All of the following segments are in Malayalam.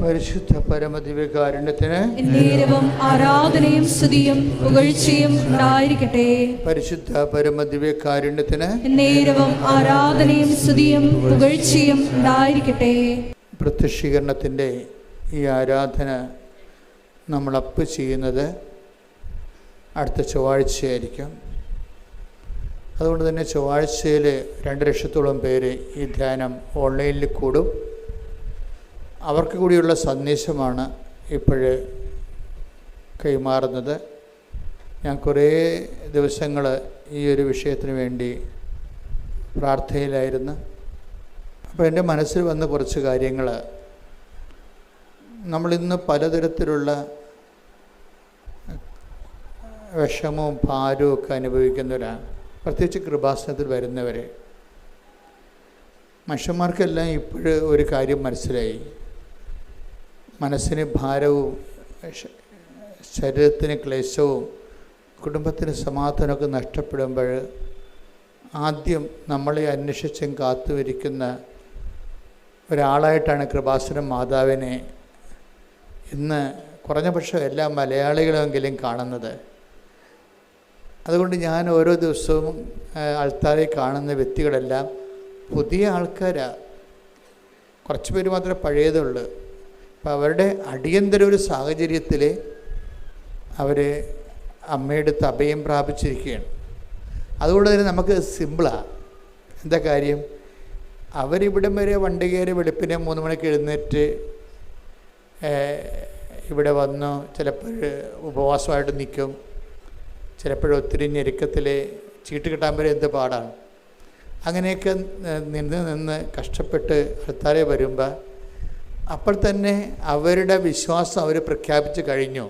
പരിശുദ്ധ പരമദിവ്യകാരുണ്യത്തിന് എന്നേരവും ആരാധനയും സ്തുതിയും പുകഴ്ചയും ഉണ്ടായിരിക്കട്ടെ. പരിശുദ്ധ പരമദിവ്യകാരുണ്യത്തിന് എന്നേരവും ആരാധനയും സ്തുതിയും പുകഴ്ചയും ഉണ്ടായിരിക്കട്ടെ. പ്രത്യക്ഷീകരണത്തിൻ്റെ ഈ ആരാധന നമ്മൾ അപ്പ് ചെയ്യുന്നത് അടുത്ത ചൊവ്വാഴ്ചയായിരിക്കും. അതുകൊണ്ട് തന്നെ ചൊവ്വാഴ്ചയിൽ 2 ലക്ഷത്തോളം പേര് ഈ ധ്യാനം ഓൺലൈനിൽ കൂടും. അവർക്ക് കൂടിയുള്ള സന്ദേശമാണ് ഇപ്പോൾ കൈമാറുന്നത്. ഞാൻ കുറേ ദിവസങ്ങൾ ഈ ഒരു വിഷയത്തിന് വേണ്ടി പ്രാർത്ഥനയിലായിരുന്നു. അപ്പോൾ എൻ്റെ മനസ്സിൽ വന്ന കുറച്ച് കാര്യങ്ങൾ, നമ്മളിന്ന് പലതരത്തിലുള്ള വിഷമവും ഭാരവും ഒക്കെ അനുഭവിക്കുന്നവരാണ്, പ്രത്യേകിച്ച് കൃപാസനത്തിൽ വരുന്നവരെ. മനുഷ്യന്മാർക്കെല്ലാം ഇപ്പോഴ് ഒരു കാര്യം മനസ്സിലായി, മനസ്സിന് ഭാരവും ശരീരത്തിന് ക്ലേശവും കുടുംബത്തിന് സമാധാനമൊക്കെ നഷ്ടപ്പെടുമ്പോൾ ആദ്യം നമ്മളെ അന്വേഷിച്ചും കാത്തുവരിക്കുന്ന ഒരാളായിട്ടാണ് കൃപാസനം മാതാവിനെ ഇന്ന് കുറഞ്ഞ പക്ഷം എല്ലാ മലയാളികളെങ്കിലും കാണുന്നത്. അതുകൊണ്ട് ഞാൻ ഓരോ ദിവസവും ആൾക്കാരെ കാണുന്ന വ്യക്തികളെല്ലാം പുതിയ ആൾക്കാരാണ്. കുറച്ച് പേര് മാത്രമേ പഴയതുള്ളൂ. അപ്പോൾ അവരുടെ അടിയന്തര ഒരു സാഹചര്യത്തിൽ അവർ അമ്മയുടെ അഭയം പ്രാപിച്ചിരിക്കുകയാണ്. അതുകൊണ്ട് തന്നെ നമുക്ക് സിമ്പിളാണ്. എന്താ കാര്യം? അവരിവിടം വരെ വണ്ടി കയറി വെളുപ്പിനെ 3 മണിക്ക് എഴുന്നേറ്റ് ഇവിടെ വന്നു. ചിലപ്പോൾ ഉപവാസമായിട്ട് നിൽക്കും, ചിലപ്പോഴൊത്തിരി ഞെരുക്കത്തിൽ ചീട്ട് കിട്ടാൻ വരെ എന്ത് പാടാണ്. അങ്ങനെയൊക്കെ നിന്ന് കഷ്ടപ്പെട്ട് അടുത്താരെ വരുമ്പോൾ അപ്പോൾ തന്നെ അവരുടെ വിശ്വാസം അവർ പ്രഖ്യാപിച്ച് കഴിഞ്ഞു.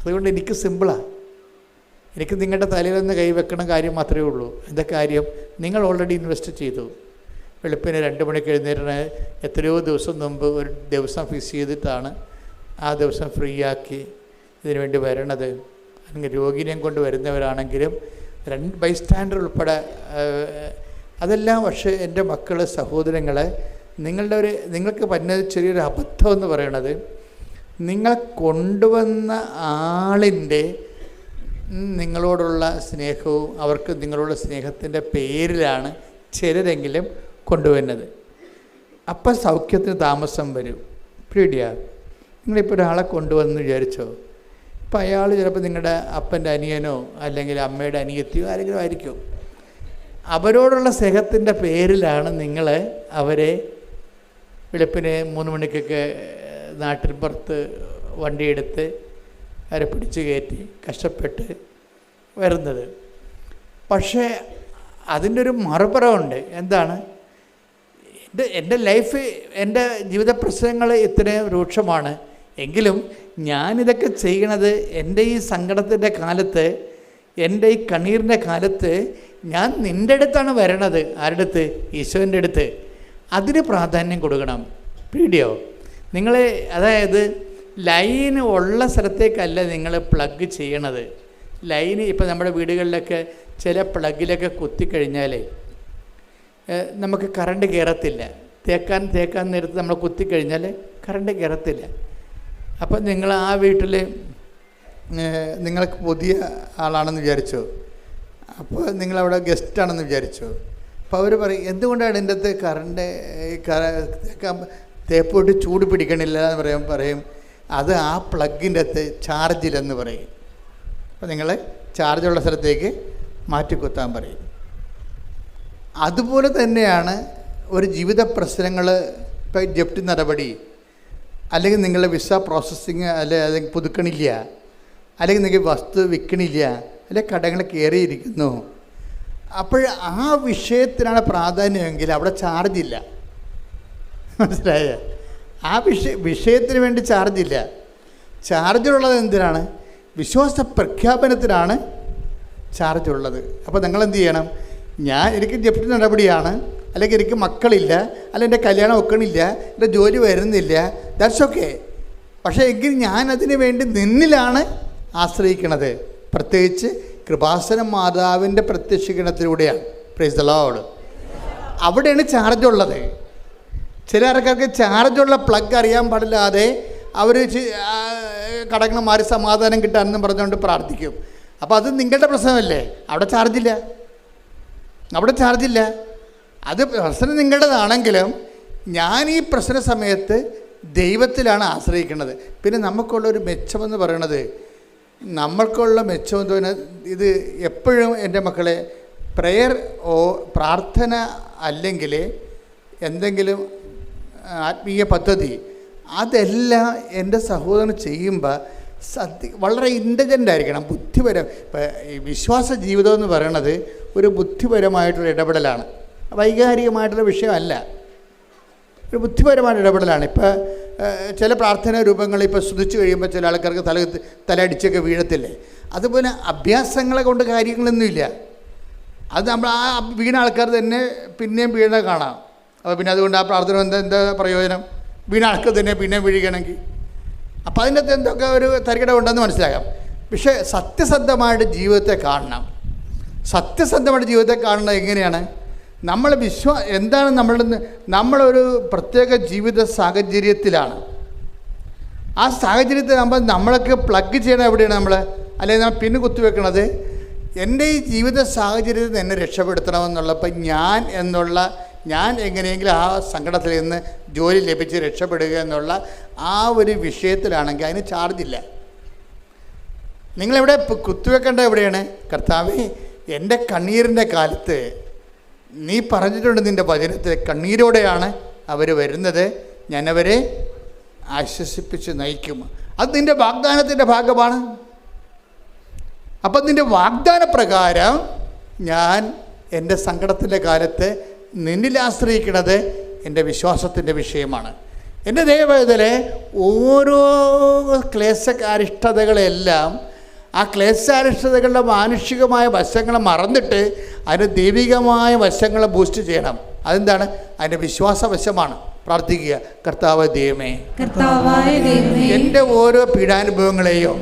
അതുകൊണ്ട് എനിക്ക് സിമ്പിളാണ്. എനിക്ക് നിങ്ങളുടെ തലയിൽ നിന്ന് കൈവെക്കണ കാര്യം മാത്രമേ ഉള്ളൂ. എന്താ കാര്യം? നിങ്ങൾ ഓൾറെഡി ഇൻവെസ്റ്റ് ചെയ്തു. വെളുപ്പിന് 2 മണിക്ക് എഴുന്നേറ്റ് എത്രയോ ദിവസം മുമ്പ് ഒരു ദിവസം ഫിക്സ് ചെയ്തിട്ടാണ് ആ ദിവസം ഫ്രീ ആക്കി ഇതിനു വേണ്ടി വരണത്. അല്ലെങ്കിൽ രോഗിനെയും കൊണ്ട് വരുന്നവരാണെങ്കിലും ബൈസ്റ്റാൻഡർ ഉൾപ്പെടെ അതെല്ലാം. പക്ഷേ എൻ്റെ മക്കൾ, സഹോദരങ്ങളെ, നിങ്ങൾക്ക് പറ്റുന്ന ചെറിയൊരു അബദ്ധം എന്ന് പറയണത്, നിങ്ങൾ കൊണ്ടുവന്ന ആളിൻ്റെ നിങ്ങളോടുള്ള സ്നേഹവും അവർക്ക് നിങ്ങളോടുള്ള സ്നേഹത്തിൻ്റെ പേരിലാണ് ചിലരെങ്കിലും കൊണ്ടുവരുന്നത്. അപ്പം സൗഖ്യത്തിന് താമസം വരും. പേടിയാ. നിങ്ങളിപ്പോൾ ഒരാളെ കൊണ്ടുവന്ന് വിചാരിച്ചോ, ഇപ്പം അയാൾ ചിലപ്പോൾ നിങ്ങളുടെ അപ്പൻ്റെ അനിയനോ അല്ലെങ്കിൽ അമ്മയുടെ അനിയത്തിയോ ആരെങ്കിലും ആയിരിക്കും. അവരോടുള്ള സ്നേഹത്തിൻ്റെ പേരിലാണ് നിങ്ങൾ അവരെ വെളുപ്പിന് 3 മണിക്കൊക്കെ നാട്ടിൻ പുറത്ത് വണ്ടിയെടുത്ത് അവരെ പിടിച്ച് കയറ്റി കഷ്ടപ്പെട്ട് വരുന്നത്. പക്ഷേ അതിൻ്റെ ഒരു മറുപുറമുണ്ട്. എന്താണ്? എൻ്റെ ലൈഫ്, എൻ്റെ ജീവിത പ്രശ്നങ്ങൾ ഇത്രയും രൂക്ഷമാണ് എങ്കിലും ഞാനിതൊക്കെ ചെയ്യണത് എൻ്റെ ഈ സങ്കടത്തിൻ്റെ കാലത്ത്, എൻ്റെ ഈ കണ്ണീരിൻ്റെ കാലത്ത് ഞാൻ നിൻ്റെ അടുത്താണ് വരണത്. ആരുടെ അടുത്ത്? ഈശോൻ്റെ അടുത്ത്. അതിന് പ്രാധാന്യം കൊടുക്കണം. പേടിയോ? നിങ്ങൾ അതായത് ലൈന് ഉള്ള സ്ഥലത്തേക്കല്ല നിങ്ങൾ പ്ലഗ് ചെയ്യണത്. ലൈന് ഇപ്പം നമ്മുടെ വീടുകളിലൊക്കെ ചില പ്ലഗിലൊക്കെ കുത്തിക്കഴിഞ്ഞാൽ നമുക്ക് കറണ്ട് കയറത്തില്ല. തേക്കാൻ നേരത്ത് നമ്മൾ കുത്തിക്കഴിഞ്ഞാൽ കറണ്ട് കയറത്തില്ല. അപ്പം നിങ്ങൾ ആ വീട്ടിൽ നിങ്ങൾക്ക് പുതിയ ആളാണെന്ന് വിചാരിച്ചോ, അപ്പോൾ നിങ്ങളവിടെ ഗസ്റ്റാണെന്ന് വിചാരിച്ചോ. അപ്പോൾ അവർ പറയും, എന്തുകൊണ്ടാണ് എൻ്റെ അടുത്ത് കറണ്ട് തേപ്പോട്ട് ചൂട് പിടിക്കണില്ല എന്ന് പറയും. അത് ആ പ്ലഗിൻ്റെ അകത്ത് ചാർജില്ലെന്ന് പറയും. അപ്പോൾ നിങ്ങൾ ചാർജുള്ള സ്ഥലത്തേക്ക് മാറ്റിക്കുത്താൻ പറയും. അതുപോലെ തന്നെയാണ് ഒരു ജീവിത പ്രശ്നങ്ങൾ. ഇപ്പോൾ ജപ്തി നടപടി, അല്ലെങ്കിൽ നിങ്ങളുടെ വിസ പ്രോസസ്സിങ് അല്ലെങ്കിൽ പുതുക്കണില്ല, അല്ലെങ്കിൽ നിങ്ങൾക്ക് വസ്തു വിൽക്കണില്ല, അല്ലെങ്കിൽ കടങ്ങൾ കയറിയിരിക്കുന്നു. അപ്പോൾ ആ വിഷയത്തിനാണ് പ്രാധാന്യമെങ്കിൽ അവിടെ ചാർജില്ല. മനസ്സിലായ? ആ വിഷയത്തിന് വേണ്ടി ചാർജില്ല. ചാർജുള്ളത് എന്തിനാണ്? വിശ്വാസ പ്രഖ്യാപനത്തിനാണ് ചാർജുള്ളത്. അപ്പോൾ നിങ്ങളെന്ത് ചെയ്യണം? എനിക്ക് ജപ്തി നടപടിയാണ്, അല്ലെങ്കിൽ എനിക്ക് മക്കളില്ല, അല്ലെങ്കിൽ എൻ്റെ കല്യാണം ഒക്കണില്ല, എൻ്റെ ജോലി വരുന്നില്ല, ദാറ്റ്സ് ഓക്കെ. പക്ഷേ എങ്കിൽ ഞാനതിന് വേണ്ടി നിന്നിലാണ് ആശ്രയിക്കണത്. പ്രത്യേകിച്ച് കൃപാസനം മാതാവിൻ്റെ പ്രത്യക്ഷീകരണത്തിലൂടെയാണ്. Praise the Lord. അവിടെയാണ് ചാർജുള്ളത്. ചില ആൾക്കാർക്ക് ചാർജുള്ള പ്ലഗ് അറിയാൻ പാടില്ലാതെ അവർ കടങ്ങൾ മാറി സമാധാനം കിട്ടാനെന്നും പറഞ്ഞുകൊണ്ട് പ്രാർത്ഥിക്കും. അപ്പോൾ അത് നിങ്ങളുടെ പ്രശ്നമല്ലേ? അവിടെ ചാർജില്ല. അത് പ്രശ്നം നിങ്ങളുടേതാണെങ്കിലും ഞാൻ ഈ പ്രശ്ന സമയത്ത് ദൈവത്തിലാണ് ആശ്രയിക്കുന്നത്. പിന്നെ നമുക്കുള്ളൊരു മെച്ചമെന്ന് പറയണത്, നമ്മൾക്കുള്ള മെച്ചമെന്ന് പറയുന്നത്, ഇത് എപ്പോഴും എൻ്റെ മക്കളെ പ്രാർത്ഥന അല്ലെങ്കിൽ എന്തെങ്കിലും ആത്മീയ പദ്ധതി അതെല്ലാം എൻ്റെ സഹോദരൻ ചെയ്യുമ്പോൾ വളരെ ഇൻ്റലിജൻ്റ് ആയിരിക്കണം, ബുദ്ധിപരം. ഇപ്പം ഈ വിശ്വാസ ജീവിതം എന്ന് പറയണത് ഒരു ബുദ്ധിപരമായിട്ടുള്ള ഇടപെടലാണ്, വൈകാരികമായിട്ടുള്ള വിഷയമല്ല, ഒരു ബുദ്ധിപരമായിട്ടുള്ള ഇടപെടലാണ്. ഇപ്പോൾ ചില പ്രാർത്ഥനാ രൂപങ്ങൾ ഇപ്പോൾ സ്തുതിച്ച് കഴിയുമ്പോൾ ചില ആൾക്കാർക്ക് തലയടിച്ചൊക്കെ വീഴത്തില്ലേ? അതുപോലെ അഭ്യാസങ്ങളെ കൊണ്ട് കാര്യങ്ങളൊന്നുമില്ല. അത് നമ്മൾ ആ വീണ ആൾക്കാർ തന്നെ പിന്നെയും വീണ കാണാം. അപ്പോൾ പിന്നെ അതുകൊണ്ട് ആ പ്രാർത്ഥന എന്താ പ്രയോജനം? വീണ ആൾക്കാർ തന്നെ പിന്നെയും വീഴുകയാണെങ്കിൽ അപ്പോൾ അതിൻ്റെ അകത്ത് എന്തൊക്കെ ഒരു തരികിട ഉണ്ടെന്ന് മനസ്സിലാക്കാം. പക്ഷേ സത്യസന്ധമായിട്ട് ജീവിതത്തെ കാണണം. സത്യസന്ധമായിട്ട് ജീവിതത്തെ കാണുന്നത് എങ്ങനെയാണ്? നമ്മൾ എന്താണ് നമ്മളൊരു പ്രത്യേക ജീവിത സാഹചര്യത്തിലാണ്. ആ സാഹചര്യത്തിലാകുമ്പോൾ നമ്മളൊക്കെ പ്ലഗ് ചെയ്യണം എവിടെയാണ് നമ്മൾ, അല്ലെങ്കിൽ നമ്മൾ പിന്ന് കുത്തിവെക്കണത് എൻ്റെ ഈ ജീവിത സാഹചര്യത്തിൽ എന്നെ രക്ഷപ്പെടുത്തണമെന്നുള്ളപ്പോൾ ഞാൻ എങ്ങനെയെങ്കിലും ആ സങ്കടത്തിൽ നിന്ന് ജോലി ലഭിച്ച് രക്ഷപ്പെടുക എന്നുള്ള ആ ഒരു വിഷയത്തിലാണെങ്കിൽ അതിന് ചാർജില്ല. നിങ്ങളെവിടെ കുത്തിവെക്കേണ്ടത് എവിടെയാണ്? കർത്താവേ, എൻ്റെ കണ്ണീരിൻ്റെ കാലത്ത് നീ പറഞ്ഞിട്ടുണ്ട് നിൻ്റെ വചനത്തിൽ, കണ്ണീരോടെയാണ് അവർ വരുന്നത്, ഞാനവരെ ആശ്വസിപ്പിച്ച് നയിക്കും. അത് നിൻ്റെ വാഗ്ദാനത്തിൻ്റെ ഭാഗമാണ്. അപ്പം നിൻ്റെ വാഗ്ദാന പ്രകാരം ഞാൻ എൻ്റെ സങ്കടത്തിൻ്റെ കാലത്ത് നിന്നിൽ ആശ്രയിക്കുന്നത് എൻ്റെ വിശ്വാസത്തിൻ്റെ വിഷയമാണ്. എൻ്റെ ദൈവവേദനയിലെ ഓരോ ക്ലേശകാരിഷ്ടതകളെല്ലാം ആ ക്ലേശാരിഷ്ടതകളുടെ മാനുഷികമായ വശങ്ങളെ മറന്നിട്ട് അതിൻ്റെ ദൈവികമായ വശങ്ങളെ ബൂസ്റ്റ് ചെയ്യണം. അതെന്താണ്? അതിൻ്റെ വിശ്വാസവശമാണ്. പ്രാർത്ഥിക്കുക, കർത്താവ് ദൈവമേ, എൻ്റെ ഓരോ പീഡാനുഭവങ്ങളെയും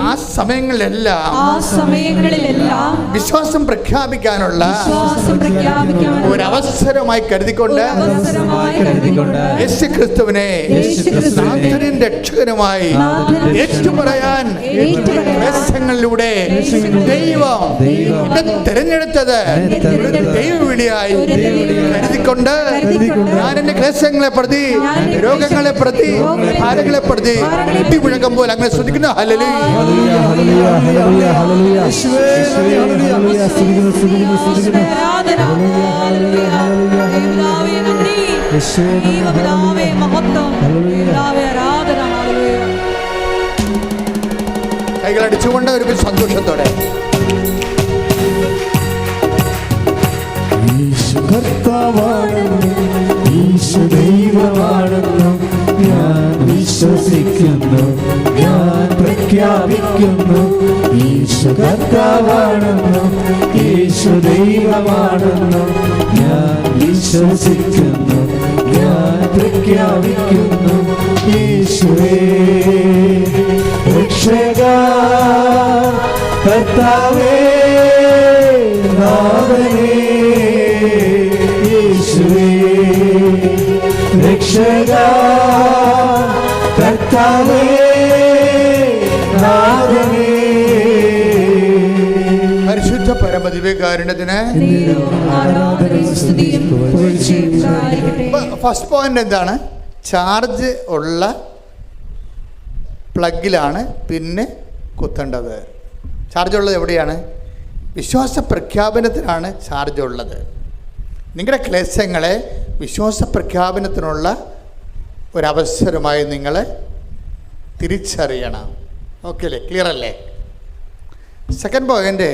ആ സമയങ്ങളിലെല്ലാം വിശ്വാസം പ്രഖ്യാപിക്കാനുള്ള ഒരവസരമായി കരുതിക്കൊണ്ട് യേശു ക്രിസ്തുവിനെ നാഥനും രക്ഷകനുമായി ഏറ്റുപറയാൻ ക്ലേശങ്ങളിലൂടെ ദൈവം തിരഞ്ഞെടുത്തത് ദൈവവിളിയായി കരുതിക്കൊണ്ട് ഞാൻ എൻ്റെ ക്ലേശങ്ങളെ പ്രതി, രോഗങ്ങളെ പ്രതി, ഭാരങ്ങളെ പ്രതി മുഴക്കം പോലെ അങ്ങനെ ശ്രദ്ധിക്കുന്നു. കൈകളടിച്ചുകൊണ്ട് ഒരു സന്തോഷത്തോടെ കർത്താവാണെന്നും ഈശോ ദൈവമാണെന്നും ഞാൻ വിശ്വസിക്കുന്നു, ഞാൻ പ്രഖ്യാപിക്കുന്നു. ഈശോ കർത്താവാണെന്നും ഈശോ ദൈവമാണെന്നും ഞാൻ വിശ്വസിക്കുന്നു, ഞാൻ പ്രഖ്യാപിക്കുന്നു. യേശുവേ രക്ഷകാ, കർത്താവേ നാഥനേ, യേശുവേ രക്ഷകാ, കർത്താവേ നാഥനേ. പരിശുദ്ധ പരമദിവ്യകാരുണ്യത്തിന് ഫസ്റ്റ് പോയിന്റ് എന്താണ്? ചാർജ് ഉള്ള പ്ലഗിലാണ് പിന്നെ കുത്തേണ്ടത്. ചാർജ് ഉള്ളത് എവിടെയാണ്? വിശ്വാസ പ്രഖ്യാപനത്തിനാണ് ചാർജ് ഉള്ളത്. നിങ്ങളുടെ ക്ലേശങ്ങളെ വിശ്വാസ പ്രഖ്യാപനത്തിനുള്ള ഒരവസരമായി നിങ്ങൾ തിരിച്ചറിയണം. ഓക്കെ അല്ലേ? ക്ലിയർ അല്ലേ? സെക്കൻഡ് പോയിൻ്റ്,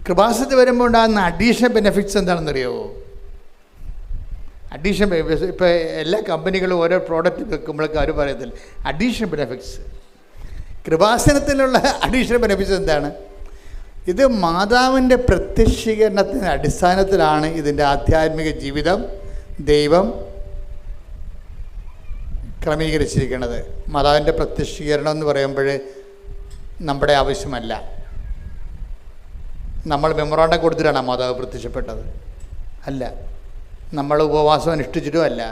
കൃപാസനത്തിൽ വരുമ്പോൾ ഉണ്ടാകുന്ന അഡീഷണൽ ബെനിഫിറ്റ്സ് എന്താണെന്നറിയാമോ? അഡീഷണൽ ബെനിഫിറ്റ്സ് ഇപ്പോൾ എല്ലാ കമ്പനികളും ഓരോ പ്രോഡക്റ്റ് വെക്കുമ്പോഴൊക്കെ അവർ പറയത്തില്ല അഡീഷണൽ ബെനിഫിറ്റ്സ്. കൃപാസനത്തിലുള്ള അഡീഷണൽ ബെനിഫിറ്റ്സ് എന്താണ്? ഇത് മാതാവിൻ്റെ പ്രത്യക്ഷീകരണത്തിൻ്റെ അടിസ്ഥാനത്തിലാണ് ഇതിൻ്റെ ആധ്യാത്മിക ജീവിതം ദൈവം ക്രമീകരിച്ചിരിക്കുന്നത്. മാതാവിൻ്റെ പ്രത്യക്ഷീകരണം എന്ന് പറയുമ്പോൾ നമ്മുടെ ആവശ്യമല്ല. നമ്മൾ മെമ്മോറാണ്ടം കൊടുത്തിട്ടാണ് മാതാവ് പ്രത്യക്ഷപ്പെട്ടത്. അല്ല, നമ്മൾ ഉപവാസം അനുഷ്ഠിച്ചിട്ടും അല്ല.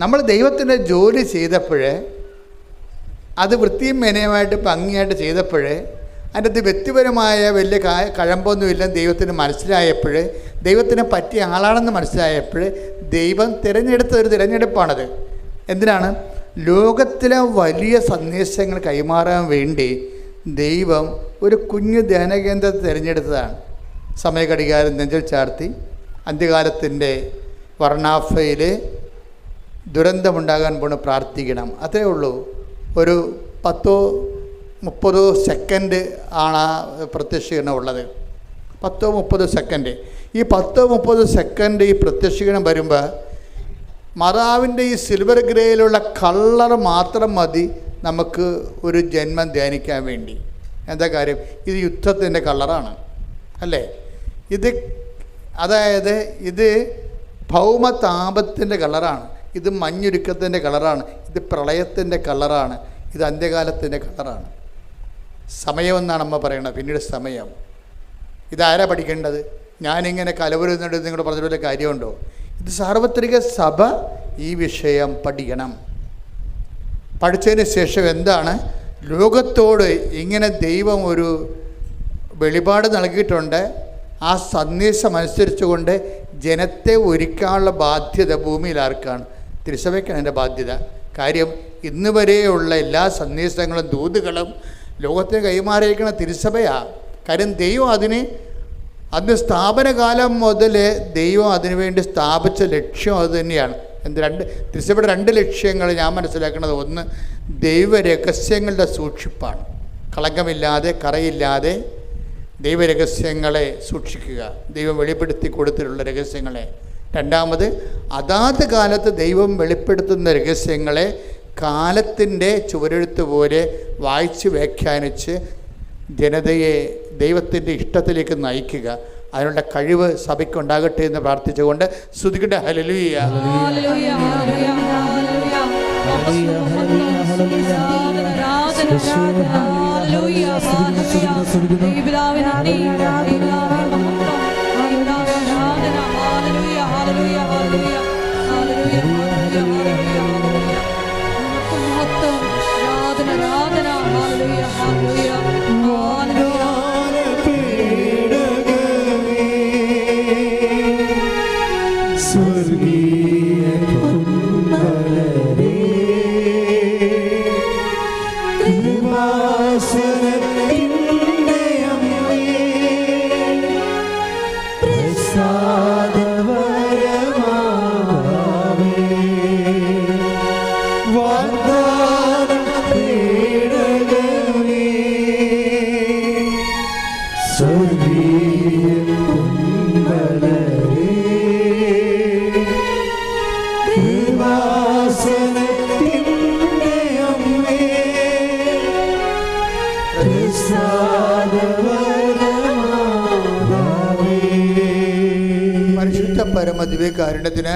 നമ്മൾ ദൈവത്തിൻ്റെ ജോലി ചെയ്തപ്പോൾ, അത് വൃത്തിയും മേനയുമായിട്ട് ഭംഗിയായിട്ട് ചെയ്തപ്പോൾ, അതിൻ്റെ അത് വ്യക്തിപരമായ വലിയ കഴമ്പൊന്നുമില്ലെന്ന് ദൈവത്തിന് മനസ്സിലായപ്പോൾ, ദൈവത്തിനെ പറ്റിയ ആളാണെന്ന് മനസ്സിലായപ്പോൾ ദൈവം തിരഞ്ഞെടുത്ത ഒരു തിരഞ്ഞെടുപ്പാണത്. എന്തിനാണ്? ലോകത്തിലെ വലിയ സന്ദേശങ്ങൾ കൈമാറാൻ വേണ്ടി ദൈവം ഒരു കുഞ്ഞു ധ്യാനകേന്ദ്രത്തെ തിരഞ്ഞെടുത്തതാണ്. സമയഘടികാരം നെഞ്ചിൽ ചാർത്തി അന്ത്യകാലത്തിൻ്റെ വർണ്ണാഫയിൽ ദുരന്തമുണ്ടാകാൻ പോണ് പ്രാർത്ഥിക്കണം. അത്രേ ഉള്ളൂ. ഒരു 10-30 സെക്കൻഡ് ആണ് ആ പ്രത്യക്ഷീകരണം ഉള്ളത്. 10-30 സെക്കൻഡ്. ഈ 10-30 സെക്കൻഡ് ഈ പ്രത്യക്ഷീകരണം വരുമ്പോൾ മാതാവിൻ്റെ ഈ സിൽവർ ഗ്രേയിലുള്ള കളർ മാത്രം മതി നമുക്ക് ഒരു ജന്മം ധ്യാനിക്കാൻ വേണ്ടി. എന്താ കാര്യം? ഇത് യുദ്ധത്തിൻ്റെ കളറാണ്, അല്ലേ? അതായത് ഇത് ഭൗമതാപത്തിൻ്റെ കളറാണ്, ഇത് മഞ്ഞുരുക്കത്തിൻ്റെ കളറാണ്, ഇത് പ്രളയത്തിൻ്റെ കളറാണ്, ഇത് അന്ത്യകാലത്തിൻ്റെ കളറാണ്. സമയമെന്നാണ് അമ്മ പറയണത്. പിന്നീട് സമയം. ഇതാരാ പഠിക്കേണ്ടത്? ഞാനിങ്ങനെ കലവരുന്നുണ്ട് നിങ്ങൾ പറഞ്ഞ കാര്യമുണ്ടോ? ഇത് സാർവത്രിക സഭ ഈ വിഷയം പഠിക്കണം. പഠിച്ചതിന് ശേഷം എന്താണ് ലോകത്തോട് ഇങ്ങനെ ദൈവം ഒരു വെളിപാട് നൽകിയിട്ടുണ്ട്. ആ സന്ദേശം അനുസരിച്ചുകൊണ്ട് ജനത്തെ ഒരുക്കാനുള്ള ബാധ്യത ഭൂമിയിൽ ആർക്കാണ്? തിരുസഭയ്ക്കാണ് എൻ്റെ ബാധ്യത. കാര്യം ഇന്ന് വരെയുള്ള എല്ലാ സന്ദേശങ്ങളും ദൂതുകളും ലോകത്തിന് കൈമാറിയിരിക്കുന്ന തിരുസഭയാണ്. കാര്യം ദൈവം അന്ന് സ്ഥാപനകാലം മുതൽ ദൈവം അതിനുവേണ്ടി സ്ഥാപിച്ച ലക്ഷ്യം അത് തന്നെയാണ്. തിരുസഭയുടെ 2 ലക്ഷ്യങ്ങൾ ഞാൻ മനസ്സിലാക്കുന്നത്: ഒന്ന്, ദൈവരഹസ്യങ്ങളുടെ സൂക്ഷിപ്പാണ്. കളങ്കമില്ലാതെ കറയില്ലാതെ ദൈവരഹസ്യങ്ങളെ സൂക്ഷിക്കുക, ദൈവം വെളിപ്പെടുത്തി കൊടുത്തിട്ടുള്ള രഹസ്യങ്ങളെ. രണ്ടാമത്, അതാത് കാലത്ത് ദൈവം വെളിപ്പെടുത്തുന്ന രഹസ്യങ്ങളെ കാലത്തിൻ്റെ ചുവരെഴുത്ത് പോലെ വായിച്ച് വ്യാഖ്യാനിച്ച് ജനതയെ ദൈവത്തിൻ്റെ ഇഷ്ടത്തിലേക്ക് നയിക്കുക. അതിനുള്ള കഴിവ് സഭയ്ക്കുണ്ടാകട്ടെ എന്ന് പ്രാർത്ഥിച്ചുകൊണ്ട് സ്തുതിക്കട്ടെ. ഹല്ലേലൂയ. പരമദിവ്യകാരുണ്യത്തിന്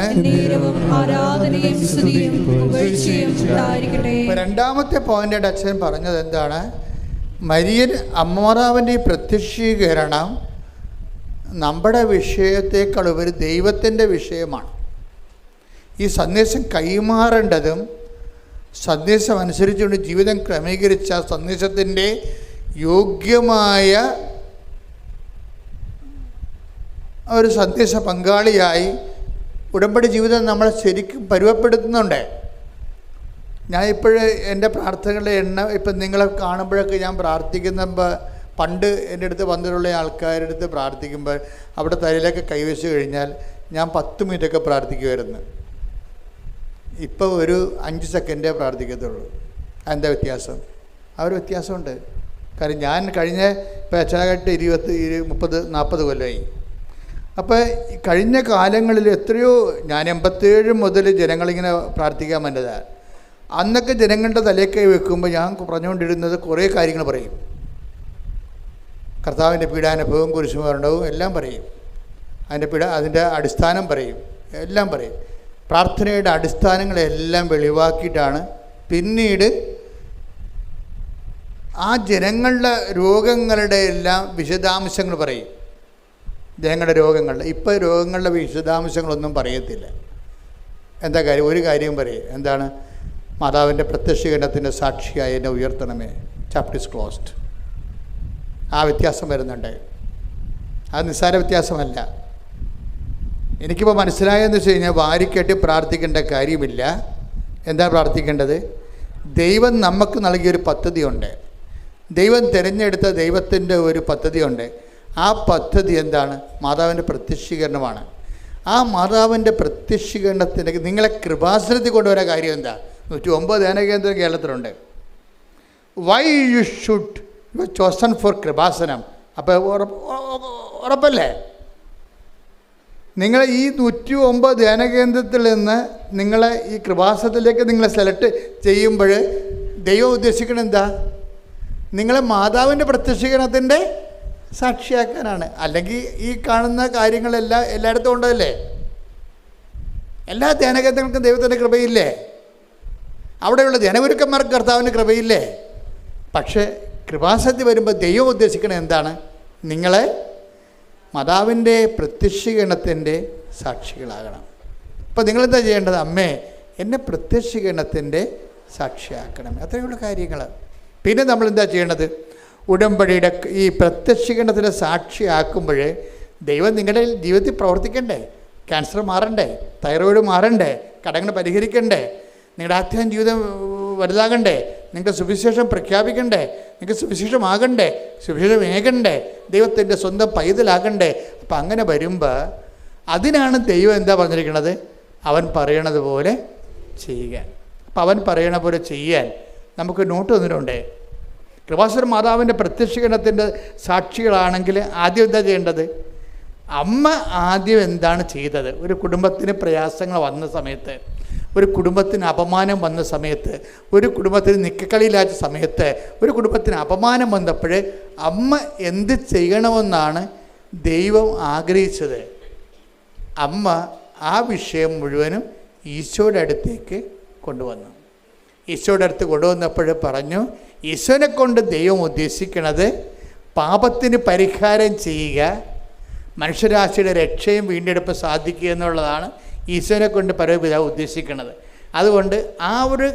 രണ്ടാമത്തെ പോയിന്റ് അച്ഛൻ പറഞ്ഞത് എന്താണ്? മരിയൻ അമ്മമാതാവിൻ്റെ ഈ പ്രത്യക്ഷീകരണം നമ്മുടെ വിഷയത്തെക്കാൾ ഉപരി ദൈവത്തിൻ്റെ വിഷയമാണ്. ഈ സന്ദേശം കൈമാറേണ്ടതും സന്ദേശം അനുസരിച്ചുകൊണ്ട് ജീവിതം ക്രമീകരിച്ച സന്ദേശത്തിൻ്റെ യോഗ്യമായ ഒരു സന്ദേശ പങ്കാളിയായി ഉടമ്പടി ജീവിതം നമ്മളെ ശരിക്കും പരുവപ്പെടുത്തുന്നുണ്ട്. ഞാൻ ഇപ്പോഴേ എൻ്റെ പ്രാർത്ഥനകളുടെ ഇപ്പം നിങ്ങളെ കാണുമ്പോഴൊക്കെ ഞാൻ പ്രാർത്ഥിക്കുമ്പോൾ, പണ്ട് എൻ്റെ അടുത്ത് വന്നിട്ടുള്ള ആൾക്കാരുടെ അടുത്ത് പ്രാർത്ഥിക്കുമ്പോൾ അവിടെ തലയിലൊക്കെ കൈവച്ച് കഴിഞ്ഞാൽ ഞാൻ 10 മിനിറ്റൊക്കെ പ്രാർത്ഥിക്കുമായിരുന്നു. ഇപ്പോൾ ഒരു 5 സെക്കൻഡേ പ്രാർത്ഥിക്കത്തുള്ളൂ. എന്താ വ്യത്യാസം? ആ ഒരു വ്യത്യാസമുണ്ട്. കാര്യം ഞാൻ കഴിഞ്ഞ ഇപ്പോൾ അച്ഛനായിട്ട് 30-40 കൊല്ലമായി. അപ്പോൾ കഴിഞ്ഞ കാലങ്ങളിൽ എത്രയോ, ഞാൻ 87 മുതൽ ജനങ്ങളിങ്ങനെ പ്രാർത്ഥിക്കാൻ വന്നതാണ്. അന്നൊക്കെ ജനങ്ങളുടെ തലക്കൈ വെക്കുമ്പോൾ ഞാൻ പറഞ്ഞുകൊണ്ടിരുന്നത് കുറേ കാര്യങ്ങൾ പറയും. കർത്താവിൻ്റെ പീഡാനുഭവവും കുരിശുമരണവും എല്ലാം പറയും. അതിൻ്റെ അടിസ്ഥാനം പറയും, എല്ലാം പറയും. പ്രാർത്ഥനയുടെ അടിസ്ഥാനങ്ങളെല്ലാം വെളിവാക്കിയിട്ടാണ് പിന്നീട് ആ ജനങ്ങളുടെ രോഗങ്ങളുടെ എല്ലാം വിശദാംശങ്ങൾ പറയും. ഞങ്ങളുടെ രോഗങ്ങളുടെ ഇപ്പോൾ രോഗങ്ങളുടെ വിശദാംശങ്ങളൊന്നും പറയത്തില്ല. എന്താ കാര്യം? ഒരു കാര്യം പറയും, എന്താണ്? മാതാവിൻ്റെ പ്രത്യക്ഷീകരണത്തിൻ്റെ സാക്ഷിയായി എന്നെ ഉയർത്തണമേ, ചാപ്റ്റർ ഈസ് ക്ലോസ്ഡ്. ആ വ്യത്യാസം വരുന്നുണ്ട്. അത് നിസ്സാര വ്യത്യാസമല്ല. എനിക്കിപ്പോൾ മനസ്സിലായെന്ന് വെച്ച് കഴിഞ്ഞാൽ വാരിക്കെട്ടി പ്രാർത്ഥിക്കേണ്ട കാര്യമില്ല. എന്താ പ്രാർത്ഥിക്കേണ്ടത്? ദൈവം നമുക്ക് നൽകിയൊരു പദ്ധതിയുണ്ട്. ദൈവം തിരഞ്ഞെടുത്ത ദൈവത്തിൻ്റെ ഒരു പദ്ധതിയുണ്ട്. ആ പദ്ധതി എന്താണ്? മാതാവിൻ്റെ പ്രത്യക്ഷീകരണമാണ്. ആ മാതാവിൻ്റെ പ്രത്യക്ഷീകരണത്തിലേക്ക് നിങ്ങളെ കൃപാസനത്തിൽ കൊണ്ടുവരാൻ കാര്യം എന്താ? 109 ധ്യാനകേന്ദ്രം കേരളത്തിലുണ്ട്. Why you should you are chosen for Kripasanam. അപ്പോൾ ഉറപ്പല്ലേ? നിങ്ങൾ ഈ 109 ധ്യാനകേന്ദ്രത്തിൽ നിന്ന് നിങ്ങളെ ഈ കൃപാസനത്തിലേക്ക് നിങ്ങളെ സെലക്ട് ചെയ്യുമ്പോൾ ദൈവം ഉദ്ദേശിക്കുന്നത് എന്താ? നിങ്ങളെ മാതാവിൻ്റെ പ്രത്യക്ഷീകരണത്തിൻ്റെ സാക്ഷിയാക്കാനാണ്. അല്ലെങ്കിൽ ഈ കാണുന്ന കാര്യങ്ങളെല്ലാം എല്ലായിടത്തും ഉണ്ടല്ലേ? എല്ലാ ധ്യാനകേന്ദ്രങ്ങൾക്കും ദൈവത്തിൻ്റെ കൃപയില്ലേ? അവിടെയുള്ള ധ്യാനഗുരുക്കന്മാർക്ക് കർത്താവിൻ്റെ കൃപയില്ലേ? പക്ഷേ കൃപാസനത്തിൽ വരുമ്പോൾ ദൈവം ഉദ്ദേശിക്കുന്നത് എന്താണ്? നിങ്ങളെ മാതാവിൻ്റെ പ്രത്യക്ഷീകരണത്തിൻ്റെ സാക്ഷികളാകണം. അപ്പോൾ നിങ്ങളെന്താ ചെയ്യേണ്ടത്? അമ്മേ, എന്നെ പ്രത്യക്ഷീകരണത്തിൻ്റെ സാക്ഷിയാക്കണം. അത്രയുള്ള കാര്യങ്ങൾ. പിന്നെ നമ്മളെന്താ ചെയ്യേണ്ടത്? ഉടമ്പടിയുടെ ഈ പ്രത്യക്ഷീകരണത്തിൻ്റെ സാക്ഷിയാക്കുമ്പോൾ ദൈവം നിങ്ങളുടെ ജീവിതത്തിൽ പ്രവർത്തിക്കണ്ടേ? ക്യാൻസർ മാറണ്ടേ? തൈറോയിഡ് മാറണ്ടേ? കടങ്ങൾ പരിഹരിക്കണ്ടേ? നിങ്ങളുടെ ആത്മീയ ജീവിതം വലുതാകണ്ടേ? നിങ്ങൾക്ക് സുവിശേഷം പ്രഖ്യാപിക്കണ്ടേ? നിങ്ങൾക്ക് സുവിശേഷമാകണ്ടേ? സുവിശേഷം ഏകണ്ടേ? ദൈവത്തിൻ്റെ സ്വന്തം പൈതലാകണ്ടേ? അപ്പം അങ്ങനെ വരുമ്പോൾ അതിനാണ് ദൈവം എന്താ പറഞ്ഞിരിക്കുന്നത്? അവൻ പറയണത് പോലെ ചെയ്യുക. അപ്പം അവൻ പറയണ പോലെ ചെയ്യാൻ നമുക്ക് നോട്ട് തന്നിട്ടുണ്ടേ. കൃപാസന മാതാവിൻ്റെ പ്രത്യക്ഷീകരണത്തിൻ്റെ സാക്ഷികളാണെങ്കിൽ ആദ്യം എന്താ ചെയ്യേണ്ടത്? അമ്മ ആദ്യം എന്താണ് ചെയ്തത്? ഒരു കുടുംബത്തിന് പ്രയാസങ്ങൾ വന്ന സമയത്ത്, ഒരു കുടുംബത്തിന് അപമാനം വന്ന സമയത്ത്, ഒരു കുടുംബത്തിന് നിക്കക്കളിയിലാച്ച സമയത്ത്, ഒരു കുടുംബത്തിന് അപമാനം വന്നപ്പോൾ അമ്മ എന്ത് ചെയ്യണമെന്നാണ് ദൈവം ആഗ്രഹിച്ചത്? അമ്മ ആ വിഷയം മുഴുവനും ഈശോയുടെ അടുത്തേക്ക് കൊണ്ടുവന്നു. ഈശോയുടെ അടുത്ത് കൊണ്ടുവന്നപ്പോൾ പറഞ്ഞു, ഈശോനെ കൊണ്ട് ദൈവം ഉദ്ദേശിക്കുന്നത് പാപത്തിന് പരിഹാരം ചെയ്യുക, മനുഷ്യരാശിയുടെ രക്ഷയും വീണ്ടെടുപ്പ് സാധിക്കുക എന്നുള്ളതാണ് ഈശോനെ കൊണ്ട് പരമപിതാവ് ഉദ്ദേശിക്കുന്നത്. അതുകൊണ്ട് ആ ഒരു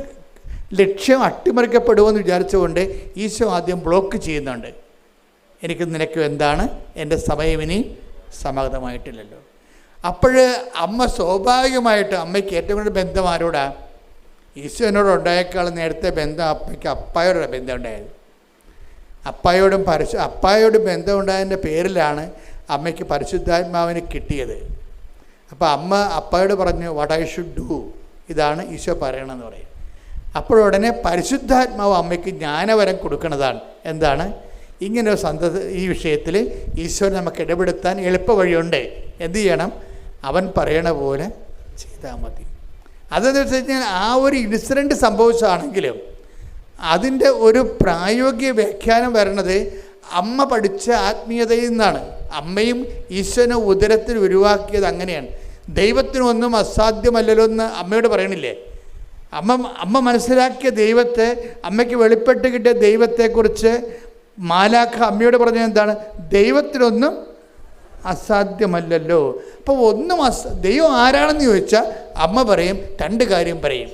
ലക്ഷ്യം അട്ടിമറിക്കപ്പെടുമെന്ന് വിചാരിച്ചുകൊണ്ട് ഈശോ ആദ്യം ബ്ലോക്ക് ചെയ്യുന്നുണ്ട്. എനിക്ക് നിനക്കും എന്താണ്? എൻ്റെ സമയം ഇനി സമാഗതമായിട്ടില്ലല്ലോ. അപ്പോൾ അമ്മ സ്വാഭാവികമായിട്ട് അമ്മയ്ക്ക് ഏറ്റവും കൂടുതൽ ബന്ധം ആരോടാ? ഈശോനോട് ഉണ്ടായേക്കാളും നേരത്തെ ബന്ധം അപ്പയ്ക്ക് അപ്പായോടുള്ള ബന്ധം ഉണ്ടായത്. അപ്പായോടും ബന്ധം ഉണ്ടായതിൻ്റെ പേരിലാണ് അമ്മയ്ക്ക് പരിശുദ്ധാത്മാവിന് കിട്ടിയത്. അപ്പോൾ അമ്മ അപ്പായോട് പറഞ്ഞു, വാട്ട് ഐ ഷുഡ് ഡു, ഇതാണ് ഈശോ പറയണമെന്ന് പറയും. അപ്പോഴുടനെ പരിശുദ്ധാത്മാവ് അമ്മയ്ക്ക് ജ്ഞാനവരം കൊടുക്കുന്നതാണ്. എന്താണ്? ഇങ്ങനെ ഈ വിഷയത്തിൽ ഈശോനെ നമുക്ക് ഇടപെടുത്താൻ എളുപ്പ വഴിയുണ്ട്. എന്ത് ചെയ്യണം? അവൻ പറയണ പോലെ ചെയ്താൽ മതി. അതെന്ന് വെച്ച് കഴിഞ്ഞാൽ ആ ഒരു ഇൻസിഡൻറ്റ് സംഭവിച്ചതാണെങ്കിലും അതിൻ്റെ ഒരു പ്രായോഗിക വ്യാഖ്യാനം വരണത് അമ്മ പഠിച്ച ആത്മീയതയിൽ നിന്നാണ്. അമ്മയും ഈശോനെ ഉദരത്തിൽ ഉരുവാക്കിയത് അങ്ങനെയാണ്. ദൈവത്തിനൊന്നും അസാധ്യമല്ലല്ലോ എന്ന് അമ്മയോട് പറയണില്ലേ? അമ്മ മനസ്സിലാക്കിയ ദൈവത്തെ, അമ്മയ്ക്ക് വെളിപ്പെട്ട് കിട്ടിയ ദൈവത്തെക്കുറിച്ച് മാലാഖ അമ്മയോട് പറഞ്ഞത് എന്താണ്? ദൈവത്തിനൊന്നും അസാധ്യമല്ലല്ലോ. അപ്പോൾ ദൈവം ആരാണെന്ന് ചോദിച്ചാൽ അമ്മ പറയും, രണ്ട് കാര്യം പറയും.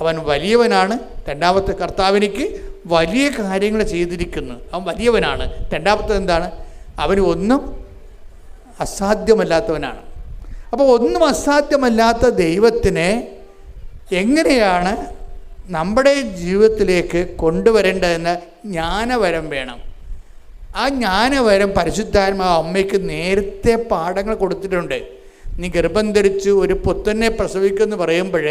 അവൻ വലിയവനാണ്, രണ്ടാമത്തെ കർത്താവിനിക്ക് വലിയ കാര്യങ്ങൾ ചെയ്തിരിക്കുന്നു, അവൻ വലിയവനാണ്. രണ്ടാമത്തെ എന്താണ്? അവന് ഒന്നും അസാധ്യമല്ലാത്തവനാണ്. അപ്പോൾ ഒന്നും അസാധ്യമല്ലാത്ത ദൈവത്തിനെ എങ്ങനെയാണ് നമ്മുടെ ജീവിതത്തിലേക്ക് കൊണ്ടുവരേണ്ടതെന്ന് ജ്ഞാനവരം വേണം. ആ ജ്ഞാനവരം പരിശുദ്ധാത്മാവ് അമ്മയ്ക്ക് നേരത്തെ പാഠങ്ങൾ കൊടുത്തിട്ടുണ്ട്. നീ ഗർഭം ധരിച്ചു ഒരു പുത്രനെ പ്രസവിക്കുമെന്ന് പറയുമ്പോൾ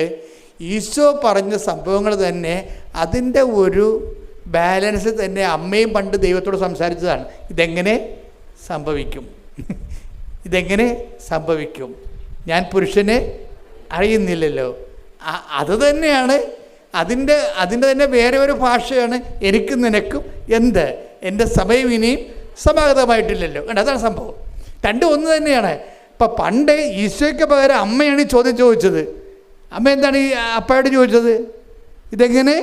ഈശോ പറഞ്ഞ സംഭവങ്ങൾ തന്നെ അതിൻ്റെ ഒരു ബാലൻസ് തന്നെ അമ്മയും പണ്ട് ദൈവത്തോട് സംസാരിച്ചതാണ്. ഇതെങ്ങനെ സംഭവിക്കും? ഇതെങ്ങനെ സംഭവിക്കും? ഞാൻ പുരുഷനെ അറിയുന്നില്ലല്ലോ. അത് തന്നെയാണ് അതിൻ്റെ തന്നെ വേറെ ഒരു ഭാഷയാണ് എനിക്കും നിനക്കും. എന്ത്? എൻ്റെ സമയം ഇനിയും സമാഗതമായിട്ടില്ലല്ലോ. അതാണ് സംഭവം. രണ്ടും ഒന്ന് തന്നെയാണ്. ഇപ്പം പണ്ട് ഈശോയ്ക്ക് പകരം അമ്മയാണ് ഈ ചോദ്യം ചോദിച്ചത്. അമ്മ എന്താണ് ഈ അപ്പയോട് ചോദിച്ചത്? ഇതെങ്ങനെ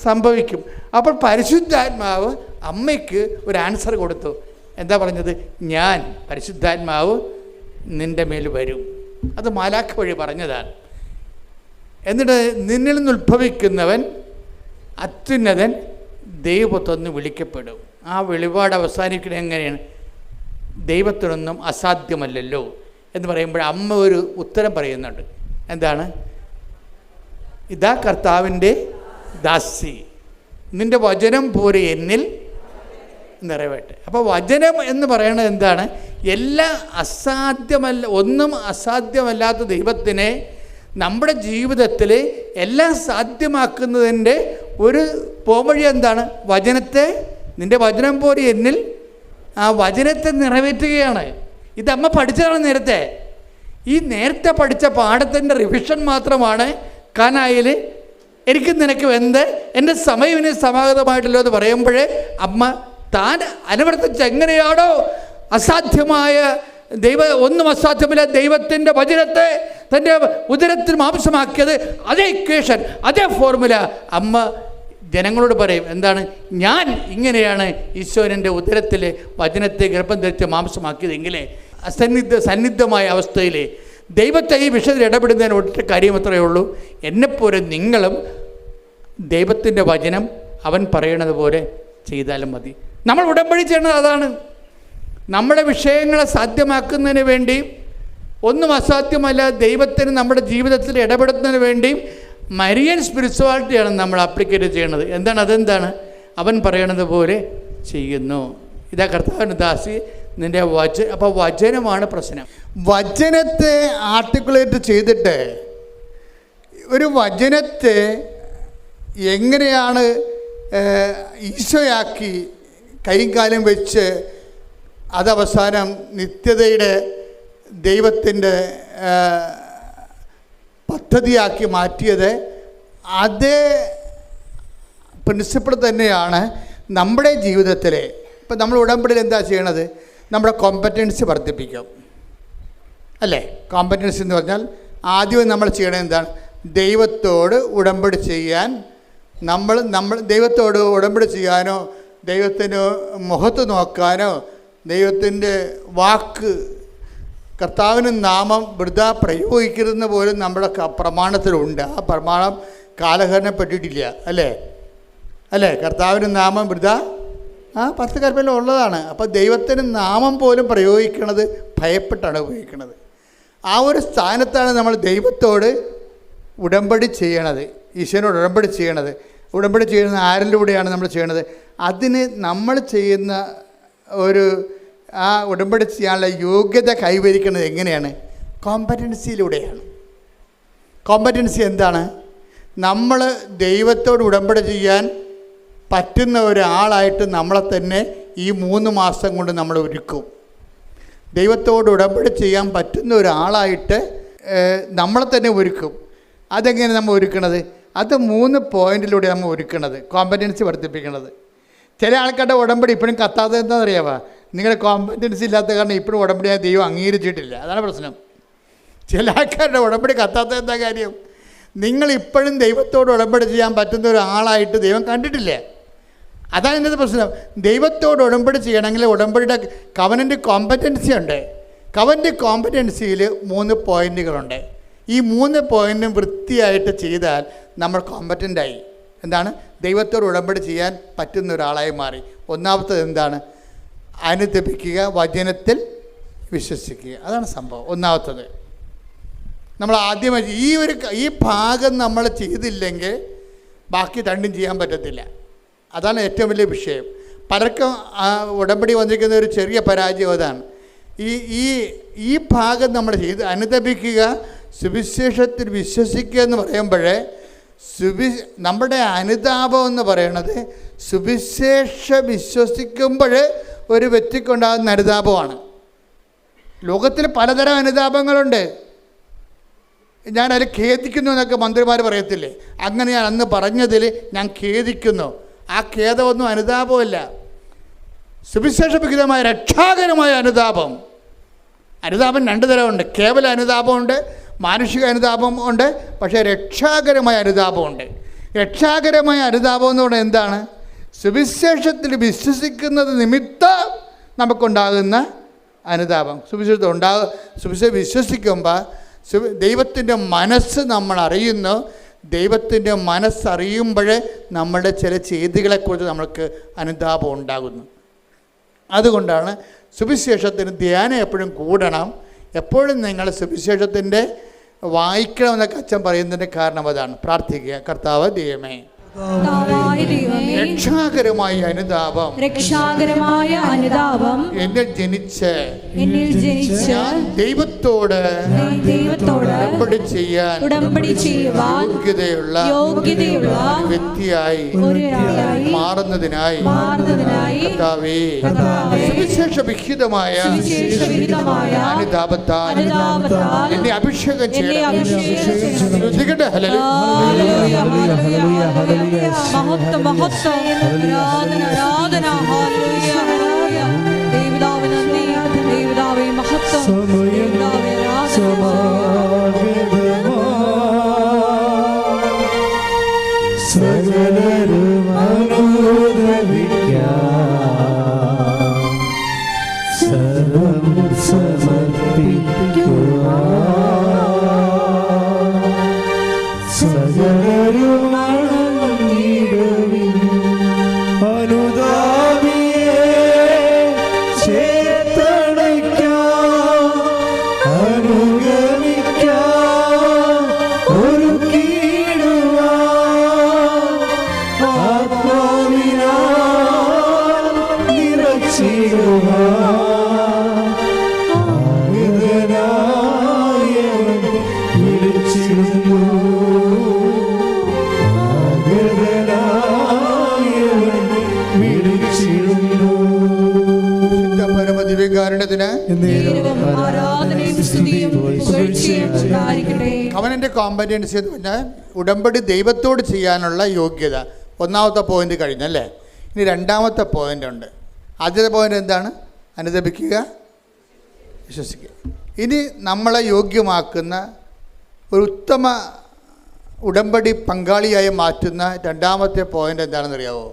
സംഭവിക്കും? അപ്പോൾ പരിശുദ്ധാത്മാവ് അമ്മയ്ക്ക് ഒരു ആൻസർ കൊടുത്തു. എന്താ പറഞ്ഞത്? ഞാൻ പരിശുദ്ധാത്മാവ് നിൻ്റെ മേൽ വരും. അത് മാലാഖ വഴി പറഞ്ഞതാണ്. എന്നിട്ട് നിന്നിൽ നിന്ന് ഉത്ഭവിക്കുന്നവൻ അത്യുന്നതൻ ദൈവത്തൊന്ന് വിളിക്കപ്പെടും. ആ വെളിപാട് അവസാനിക്കുന്നത് എങ്ങനെയാണ്? ദൈവത്തിനൊന്നും അസാധ്യമല്ലല്ലോ എന്ന് പറയുമ്പോൾ അമ്മ ഒരു ഉത്തരം പറയുന്നുണ്ട്. എന്താണ്? ഇതാ കർത്താവിൻ്റെ ദാസി, നിൻ്റെ വചനം പോലെ എന്നിൽ നിറവേട്ടെ. അപ്പോൾ വചനം എന്ന് പറയുന്നത് എന്താണ്? എല്ലാ ഒന്നും അസാധ്യമല്ലാത്ത ദൈവത്തിനെ നമ്മുടെ ജീവിതത്തിൽ എല്ലാം സാധ്യമാക്കുന്നതിൻ്റെ ഒരു പോംവഴി എന്താണ്? വചനത്തെ, നിൻ്റെ വചനം പോലെ എന്നിൽ, ആ വചനത്തെ നിറവേറ്റുകയാണ്. ഇതമ്മ പഠിച്ചതാണ് നേരത്തെ. ഈ നേരത്തെ പഠിച്ച പാഠത്തിൻ്റെ റിവിഷൻ മാത്രമാണ് കാനായിൽ എനിക്ക് നിനക്ക് എന്ത്, എൻ്റെ സമയം ഇനി സമാഗതമായിട്ടല്ലോ എന്ന് പറയുമ്പോഴേ അമ്മ താൻ അനുവർത്തിച്ച് എങ്ങനെയാണോ അസാധ്യമായ ഒന്നും അസാധ്യമല്ല ദൈവത്തിൻ്റെ വചനത്തെ തൻ്റെ ഉദരത്തിൽ മാംസമാക്കിയത്, അതേ ഇക്വേഷൻ, അതേ ഫോർമുല അമ്മ ജനങ്ങളോട് പറയും. എന്താണ്? ഞാൻ ഇങ്ങനെയാണ് ഈശോൻ്റെ ഉദരത്തിൽ വചനത്തെ ഗർഭം ധരിച്ച് മാംസമാക്കിയതെങ്കിൽ സന്നിഗ്ധമായ അവസ്ഥയിൽ ദൈവത്തെ ഈ വിഷയത്തിൽ ഇടപെടുന്നതിന് ഒറ്റ കാര്യം അത്രയേ ഉള്ളൂ. എന്നെപ്പോലെ നിങ്ങളും ദൈവത്തിൻ്റെ വചനം അവൻ പറയണത് പോലെ ചെയ്താലും മതി. നമ്മൾ ഉടമ്പടി ചെയ്യണത് അതാണ്. നമ്മുടെ വിഷയങ്ങളെ സാധ്യമാക്കുന്നതിന് വേണ്ടി, ഒന്നും അസാധ്യമല്ല ദൈവത്തിന് നമ്മുടെ ജീവിതത്തിൽ ഇടപെടുന്നതിന് വേണ്ടി മരിയൻ സ്പിരിച്വാലിറ്റിയാണ് നമ്മൾ അപ്ലിക്കേറ്റ് ചെയ്യണത്. എന്താണ്? അതെന്താണ്? അവൻ പറയണത് പോലെ ചെയ്യുന്നു. ഇതാ കർത്താവിൻ്റെ ദാസി നിൻ്റെ അപ്പോൾ വചനമാണ് പ്രശ്നം. വചനത്തെ ആർട്ടിക്കുലേറ്റ് ചെയ്തിട്ട് ഒരു വചനത്തെ എങ്ങനെയാണ് ഈശോയാക്കി കൈയും കാലും വെച്ച് അതവസാനം നിത്യതയുടെ ദൈവത്തിൻ്റെ പദ്ധതിയാക്കി മാറ്റിയത്, അതേ പ്രിൻസിപ്പിൾ തന്നെയാണ് നമ്മുടെ ജീവിതത്തിൽ. ഇപ്പം നമ്മൾ ഉടമ്പടിയിൽ എന്താ ചെയ്യണത്? നമ്മുടെ കോമ്പറ്റൻസി വർദ്ധിപ്പിക്കും, അല്ലേ? കോമ്പറ്റൻസി എന്ന് പറഞ്ഞാൽ ആദ്യം നമ്മൾ ചെയ്യണത് എന്താണ്? ദൈവത്തോട് ഉടമ്പടി ചെയ്യാൻ നമ്മൾ ദൈവത്തോട് ഉടമ്പടി ചെയ്യാനോ ദൈവത്തിന് മുഖത്ത് നോക്കാനോ ദൈവത്തിൻ്റെ വാക്ക് കർത്താവിന് നാമം വൃഥാ പ്രയോഗിക്കരുതെന്ന് പോലും നമ്മുടെ പ്രമാണത്തിലുണ്ട്. ആ പ്രമാണം കാലഹരണപ്പെട്ടിട്ടില്ല, അല്ലേ? കർത്താവിന് നാമം വൃഥാ 10 കൽപ്പനയിൽ ഉള്ളതാണ്. അപ്പോൾ ദൈവത്തിന് നാമം പോലും പ്രയോഗിക്കുന്നത് ഭയപ്പെട്ടാണ് ഉപയോഗിക്കുന്നത്. ആ ഒരു സ്ഥാനത്താണ് നമ്മൾ ദൈവത്തോട് ഉടമ്പടി ചെയ്യണത്, ഈശോനോട് ഉടമ്പടി ചെയ്യണത്. ഉടമ്പടി ചെയ്യുന്നത് ആരിലൂടെയാണ് നമ്മൾ ചെയ്യണത്? അതിന് നമ്മൾ ചെയ്യുന്ന ആ ഉടമ്പടി ചെയ്യാനുള്ള യോഗ്യത കൈവരിക്കുന്നത് എങ്ങനെയാണ്? കോമ്പറ്റൻസിയിലൂടെയാണ്. കോമ്പറ്റൻസി എന്താണ്? നമ്മൾ ദൈവത്തോട് ഉടമ്പടി ചെയ്യാൻ പറ്റുന്ന ഒരാളായിട്ട് നമ്മളെ തന്നെ ഈ 3 മാസം കൊണ്ട് നമ്മൾ ഒരുക്കും. ദൈവത്തോട് ഉടമ്പടി ചെയ്യാൻ പറ്റുന്ന ഒരാളായിട്ട് നമ്മളെ തന്നെ ഒരുക്കും. അതെങ്ങനെ നമ്മൾ ഒരുക്കണത്? അത് 3 പോയിന്റിലൂടെ നമ്മൾ ഒരുക്കണത്, കോമ്പറ്റൻസി വർദ്ധിപ്പിക്കണത്. ചില ആൾക്കാരുടെ ഉടമ്പടി ഇപ്പോഴും കത്താത്തത് എന്താണെന്നറിയാമോ? നിങ്ങളുടെ കോമ്പറ്റൻസി ഇല്ലാത്ത കാരണം ഇപ്പോഴും ഉടമ്പടിയായി ദൈവം അംഗീകരിച്ചിട്ടില്ല. അതാണ് പ്രശ്നം. ചില ആൾക്കാരുടെ ഉടമ്പടി കത്താത്തത് എന്താ കാര്യം? നിങ്ങളിപ്പോഴും ദൈവത്തോട് ഉടമ്പടി ചെയ്യാൻ പറ്റുന്ന ഒരാളായിട്ട് ദൈവം കണ്ടിട്ടില്ല. അതാണ് എൻ്റെ പ്രശ്നം. ദൈവത്തോട് ഉടമ്പടി ചെയ്യണമെങ്കിൽ ഉടമ്പടിയുടെ കവനൻ്റ് കോമ്പറ്റൻസി ഉണ്ട്. കവനൻ്റ് കോമ്പറ്റൻസിയിൽ 3 പോയിന്റുകളുണ്ട്. ഈ 3 പോയിന്റും വൃത്തിയായിട്ട് ചെയ്താൽ നമ്മൾ കോമ്പറ്റൻ്റായി. എന്താണ്? ദൈവത്തോട് ഉടമ്പടി ചെയ്യാൻ പറ്റുന്ന ഒരാളായി മാറി. ഒന്നാമത്തത് എന്താണ്? അനുദപിക്കുക, വചനത്തിൽ വിശ്വസിക്കുക. അതാണ് സംഭവം. ഒന്നാമത്തത് നമ്മൾ ആദ്യമായി ഈ ഭാഗം നമ്മൾ ചെയ്തില്ലെങ്കിൽ ബാക്കി രണ്ടും ചെയ്യാൻ പറ്റത്തില്ല. അതാണ് ഏറ്റവും വലിയ വിഷയം. പലർക്കും ഉടമ്പടി വന്നിരിക്കുന്ന ഒരു ചെറിയ പരാജയം അതാണ്. ഈ ഭാഗം നമ്മൾ ചെയ്ത് അനുദപിക്കുക, സുവിശേഷത്തിൽ വിശ്വസിക്കുക എന്ന് പറയുമ്പോഴേ നമ്മുടെ അനുതാപം എന്ന് പറയണത് വിശ്വസിക്കുമ്പോൾ ഒരു വ്യക്തിക്കുണ്ടാകുന്ന അനുതാപമാണ്. ലോകത്തിൽ പലതരം അനുതാപങ്ങളുണ്ട്. ഞാനതിൽ ഖേദിക്കുന്നു എന്നൊക്കെ മന്ത്രിമാർ പറയത്തില്ലേ? അങ്ങനെ ഞാൻ അന്ന് പറഞ്ഞതിൽ ഞാൻ ഖേദിക്കുന്നു. ആ ഖേദമൊന്നും അനുതാപമല്ല. സുവിശേഷവിഹിതമായ രക്ഷാകരമായ അനുതാപം. അനുതാപം 2 തരമുണ്ട്. കേവല അനുതാപമുണ്ട്, മാനുഷിക അനുതാപം ഉണ്ട്. പക്ഷേ രക്ഷാകരമായ അനുതാപമുണ്ട്. രക്ഷാകരമായ അനുതാപം എന്ന് പറയുന്നത് എന്താണ്? സുവിശേഷത്തിൽ വിശ്വസിക്കുന്നത് നിമിത്തം നമുക്കുണ്ടാകുന്ന അനുതാപം. സുവിശേഷം വിശ്വസിക്കുമ്പോൾ ദൈവത്തിൻ്റെ മനസ്സ് നമ്മൾ അറിയുന്നു. ദൈവത്തിൻ്റെ മനസ്സറിയുമ്പോൾ നമ്മുടെ ചില ചെയ്തികളെക്കുറിച്ച് നമ്മൾക്ക് അനുതാപം ഉണ്ടാകുന്നു. അതുകൊണ്ടാണ് സുവിശേഷത്തിന് ധ്യാനം എപ്പോഴും കൂടണം. എപ്പോഴും നിങ്ങൾ സുവിശേഷത്തിൻ്റെ വായിക്കണമെന്നൊക്കെ അച്ഛൻ പറയുന്നതിൻ്റെ കാരണം അതാണ്. പ്രാർത്ഥിക്കുക, കർത്താവ് ദൈവമേ, രക്ഷാകരമായ അനുതാപം എന്നിൽ ജനിച്ച് ഞാൻ ദൈവത്തോട് ഉടമ്പടി ചെയ്യുവാൻ യോഗ്യതയുള്ള വ്യക്തിയായി മാറുന്നതിനായി കർത്താവേ, സുവിശേഷ വിഹിതമായ അനുതാപത്താൽ എന്നെ അഭിഷേകം ചെയ്യണം. മഹത്വം ആരാധന ഹല്ലേലൂയ ഹല്ലേലൂയ. ദൈവപിതാവേ നന്ദി, ദൈവപിതാവേ മഹത്വം, ദൈവപിതാവേ സകലരും അനുദപിക്കാം, സർവം സമർപ്പിക്കുവാൻ സകലരും അനുതാപിയെ ചേർത്തണയ്ക്കാം, അനുഗമിക്കാം, ഒരുക്കിയിടുവാൻ ആത്മാവിനാൽ നിറച്ചിടുവാൻ ആഗതനായവൻ വിളിച്ചിടുന്നു. കവനൻ്റെ കോമ്പറ്റൻസി എന്ന് പറഞ്ഞാൽ ഉടമ്പടി ദൈവത്തോട് ചെയ്യാനുള്ള യോഗ്യത. ഒന്നാമത്തെ പോയിന്റ് കഴിഞ്ഞല്ലേ. ഇനി രണ്ടാമത്തെ പോയിന്റ് ഉണ്ട്. ആദ്യത്തെ പോയിന്റ് എന്താണ്? അനുദപിക്കുക, വിശ്വസിക്കുക. ഇനി നമ്മളെ യോഗ്യമാക്കുന്ന ഒരു ഉത്തമ ഉടമ്പടി പങ്കാളിയായി മാറ്റുന്ന രണ്ടാമത്തെ പോയിന്റ് എന്താണെന്ന് അറിയാവോ?